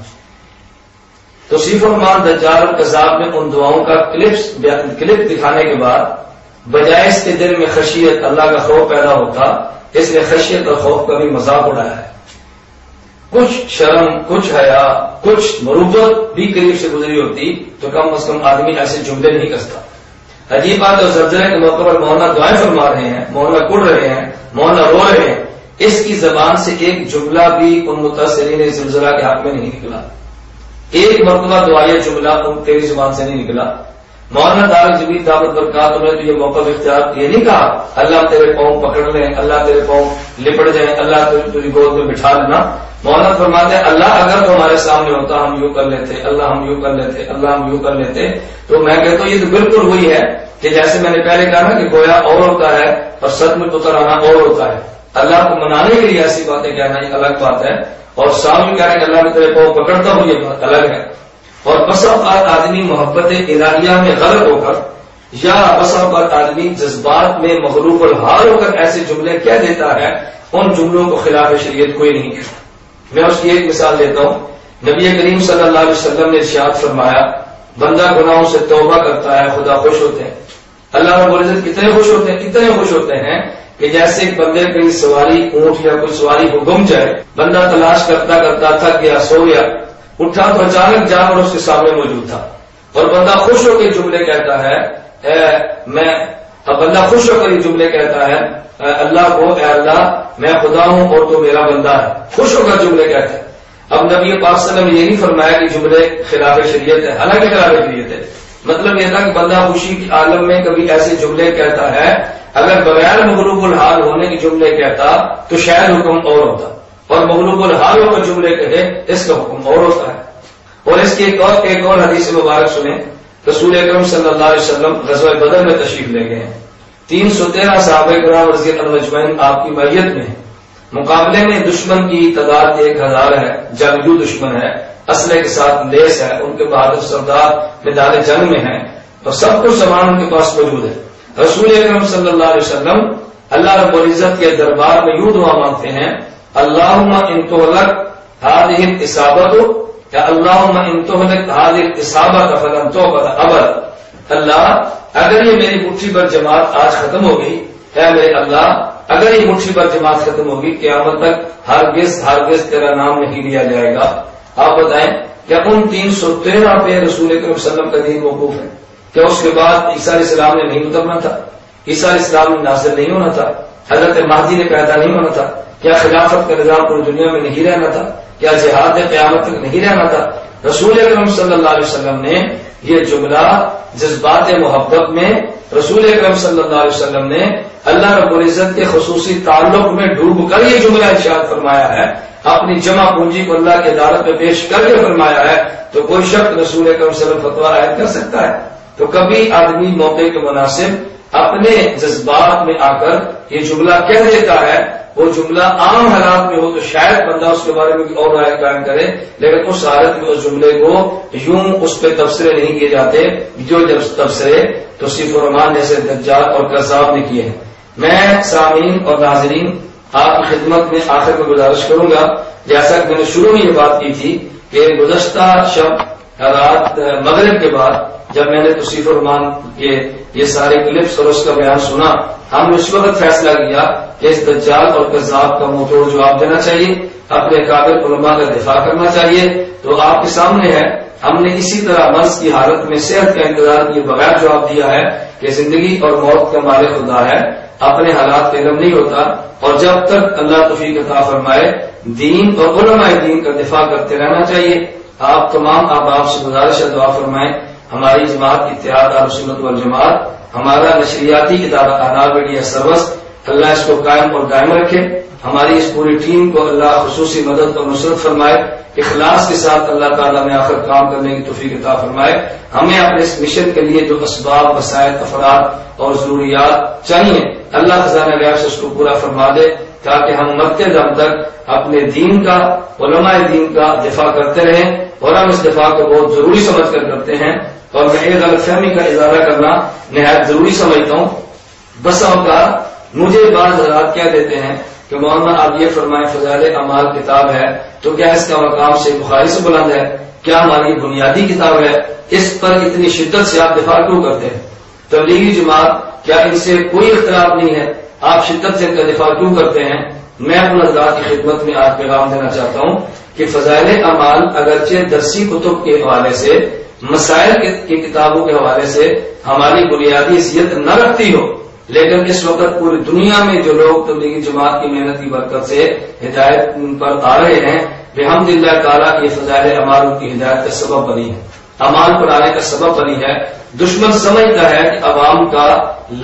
توصیف الرحمان دجال اور کذاب نے ان دعاؤں کا کلپ دکھانے کے بعد بجائے اس کے دل میں خشیت, اللہ کا خوف پیدا ہوتا, اس نے خشیت اور خوف کا بھی مذاق اڑایا ہے. کچھ شرم, کچھ حیا, کچھ مروت بھی قریب سے گزری ہوتی تو کم از کم آدمی ایسے جملے نہیں کرتا. عجیب بات ہے, زلزلے کے موقع پر مولانا دعائیں فرما رہے ہیں, مولانا کڑ رہے ہیں, مولانا رو رہے ہیں, اس کی زبان سے ایک جملہ بھی ان متاثرین زلزلہ کے حق میں نہیں نکلا. ایک مرتبہ دعائیہ جملہ ان تیری زبان سے نہیں نکلا. مولانا طارق جمیل دعوت برکات نے تو یہ موقع اختیار یہ نہیں کہا اللہ تیرے پاؤں پکڑ لیں, اللہ تیرے پاؤں لپٹ جائیں, اللہ تیری گود میں بٹھا لینا. مولانا فرماتے ہیں اللہ اگر تو ہمارے سامنے ہوتا ہم یوں کر لیتے, اللہ ہم یوں کر لیتے, اللہ ہم یوں کر لیتے. تو میں کہتا ہوں یہ تو بالکل وہی ہے کہ جیسے میں نے پہلے کہا نا کہ گویا اور ہوتا ہے اور سچ میں اتر آنا اور ہوتا ہے. اللہ کو منانے کے لیے ایسی باتیں کہنا یہ الگ بات ہے, اور سامنے کہہ رہے ہیں کہ اللہ میں تیرے پاؤں پکڑتا ہوں یہ بات الگ ہے. اور بس اوقات آدمی محبت الہیہ میں غرق ہو کر یا بس اوقات آدمی جذبات میں مغلوب الحال ہو کر ایسے جملے کہہ دیتا ہے, ان جملوں کو خلاف شریعت کوئی نہیں کہتا. میں اس کی ایک مثال دیتا ہوں. نبی کریم صلی اللہ علیہ وسلم نے ارشاد فرمایا بندہ گناہوں سے توبہ کرتا ہے خدا خوش ہوتے ہیں. اللہ رب العزت کتنے خوش ہوتے ہیں, اتنے خوش ہوتے ہیں کہ جیسے ایک بندے کی سواری اونٹ یا کوئی سواری کو گم جائے, بندہ تلاش کرتا کرتا تھک گیا, سو گیا, اٹھا تو اچانک جا کر اس کے سامنے موجود تھا, اور بندہ خوش ہو کے جملے کہتا ہے بندہ خوش ہو کر یہ جملے کہتا ہے اللہ کو, اے اللہ میں خدا ہوں اور تو میرا بندہ ہے, خوش ہو کر جملے کہتا ہے. اب نبی پاک صلی اللہ علیہ وسلم یہ نہیں فرمایا کہ جملے خلاف شریعت ہے, حالانکہ خلاف شریعت ہے. مطلب یہ تھا کہ بندہ خوشی کے عالم میں کبھی ایسے جملے کہتا ہے, اگر بغیر مغلوب الحال ہونے کے جملے کہتا تو شاید حکم اور ہوتا, اور مغلوب الحال ہو کر جملے کہے اس کا حکم اور ہوتا ہے. اور اس کی ایک اور حدیث مبارک سنیں. رسول اکرم صلی اللہ علیہ وسلم غزوہ بدر میں تشریف لے گئے ہیں. 313 صحابہ کرام رضی اللہ عنہم اجمعین آپ کی معیت میں ہیں. مقابلے میں دشمن کی تعداد 1000 ہے, جنگجو دشمن ہے, اسلحے کے ساتھ لیس ہے, ان کے بہادر سردار میدان جنگ میں ہیں, اور سب کچھ سامان ان کے پاس موجود ہے. رسول اکرم صلی اللہ علیہ وسلم اللہ رب العزت کے دربار میں یوں دعا مانگتے ہیں اللہم ان تہلک هذه الاصابۃ, یا اللہم ان تہلک هذه الاصابۃ فلن تعبد ابدا. اللہ اگر یہ میری مٹھی پر جماعت آج ختم ہو گئی, اے میرے اللہ اگر یہ مٹھی پر جماعت ختم ہوگی قیامت تک ہرگز تیرا نام نہیں لیا جائے گا. آپ بتائیں کیا ان 313 پہ رسول اکرم صلی اللہ علیہ وسلم کا دین موقوف ہے؟ کیا اس کے بعد عیسیٰ علیہ السلام نے نہیں اترنا تھا؟ عیسیٰ علیہ السلام نے نازل نہیں ہونا تھا؟ حضرت مہدی نے پیدا نہیں ہونا تھا؟ کیا خلافت کا نظام پوری دنیا میں نہیں رہنا تھا؟ کیا جہاد قیامت تک نہیں رہنا تھا؟ رسول اکرم صلی اللہ علیہ وسلم نے یہ جملہ جذبات محبت میں رسول اکرم صلی اللہ علیہ وسلم نے اللہ رب العزت کے خصوصی تعلق میں ڈوب کر یہ جملہ ارشاد فرمایا ہے, اپنی جمع پونجی کو اللہ کی عدالت میں پیش کر کے فرمایا ہے. تو کوئی شخص رسول اکرم صلی اللہ علیہ وسلم فتویٰ عائد کر سکتا ہے؟ تو کبھی آدمی موقع کے مناسب اپنے جذبات میں آ کر یہ جملہ کہہ دیتا ہے, وہ جملہ عام حالات میں ہو تو شاید بندہ اس کے بارے میں اور رائے قائم کرے, لیکن اس حالت میں اس جملے کو یوں اس پہ تبصرے نہیں کیے جاتے جو تبصرے توصیف الرحمان جیسے دجال اور کذاب نے کیے ہیں. میں سامعین اور ناظرین آپ کی خدمت میں آخر میں گزارش کروں گا, جیسا کہ میں نے شروع میں یہ بات کی تھی کہ گزشتہ شب رات مغرب کے بعد جب میں نے توصیف الرحمان کے یہ سارے کلپس اور اس کا بیان سنا, ہم نے اس وقت فیصلہ کیا کہ اس دجال اور کذاب کا منہ توڑ جواب دینا چاہیے, اپنے قابل علماء کا دفاع کرنا چاہیے. تو آپ کے سامنے ہے, ہم نے اسی طرح مرض کی حالت میں صحت کا انتظار کیے بغیر جواب دیا ہے کہ زندگی اور موت کا مالک خدا ہے, اپنے حالات کا علم نہیں ہوتا, اور جب تک اللہ توفیق عطا فرمائے دین اور علماء دین کا دفاع کرتے رہنا چاہیے. آپ تمام احباب سے گزارش ہے دعا فرمائیں ہماری جماعت اتحاد اہل سنت والجماعت، ہمارا نشریاتی ادارہ احناف میڈیا سروس، اللہ اس کو قائم اور دائم رکھے. ہماری اس پوری ٹیم کو اللہ خصوصی مدد اور نصرت فرمائے. اخلاص کے ساتھ اللہ تعالیٰ میں آخر کام کرنے کی توفیق عطا فرمائے. ہمیں اپنے اس مشن کے لیے جو اسباب، وسائل، افراد اور ضروریات چاہیے، اللہ خزانہ غیب سے اس کو پورا فرما دے، تاکہ ہم مرتے دم تک اپنے دین کا، علماء دین کا دفاع کرتے رہیں. اور ہم اس دفاع کو بہت ضروری سمجھ کر کرتے ہیں. اور میں یہ غلط فہمی کا اظہار کرنا نہایت ضروری سمجھتا ہوں. بس اوقات مجھے بعض حضرات کہہ دیتے ہیں کہ مولانا آپ یہ فرمائیں فضائل اعمال کتاب ہے تو کیا اس کا مقام سے بخاری سے بلند ہے؟ کیا ہماری بنیادی کتاب ہے؟ اس پر اتنی شدت سے آپ دفاع کیوں کرتے ہیں؟ تبلیغی جماعت کیا ان سے کوئی اختلاف نہیں ہے؟ آپ شدت سے ان کا دفاع کیوں کرتے ہیں؟ میں اپنے حضرات کی خدمت میں آج پیغام دینا چاہتا ہوں کہ فضائل اعمال اگرچہ درسی کتب کے حوالے سے، مسائل کی کتابوں کے حوالے سے ہماری بنیادی حیثیت نہ رکھتی ہو، لیکن اس وقت پوری دنیا میں جو لوگ تبلیغی جماعت کی محنت کی برکت سے ہدایت پر آ رہے ہیں، بحمداللہ تعالیٰ یہ فضائل اعمال کی ہدایت کا سبب بنی ہے، اعمال پر آنے کا سبب بنی ہے. دشمن سمجھتا ہے کہ عوام کا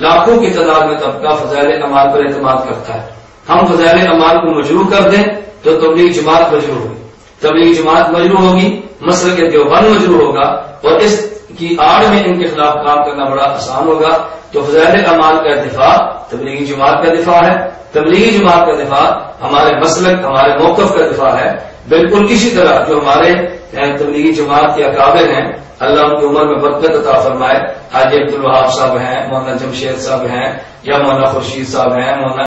لاکھوں کی تعداد میں طبقہ فضائل اعمال پر اعتماد کرتا ہے. ہم فضائل اعمال کو مجروح کر دیں تو تبلیغ جماعت مجروح ہوگی، تبلیغ جماعت مجروح ہوگی، مسلک دیوبند مجروح ہوگا، اور اس کی آڑ میں ان کے خلاف کام کرنا بڑا آسان ہوگا. تو فضائل اعمال کا دفاع تبلیغی جماعت کا دفاع ہے، تبلیغی جماعت کا دفاع ہمارے مسلک، ہمارے موقف کا دفاع ہے. بالکل اسی طرح جو ہمارے تبلیغی جماعت کے اکابر ہیں، اللہ ان کی عمر میں برکت عطا فرمائے. حاجی عبدالوہاب صاحب ہیں، مولانا جمشید صاحب ہیں، یا مولانا خورشید صاحب ہیں، مولانا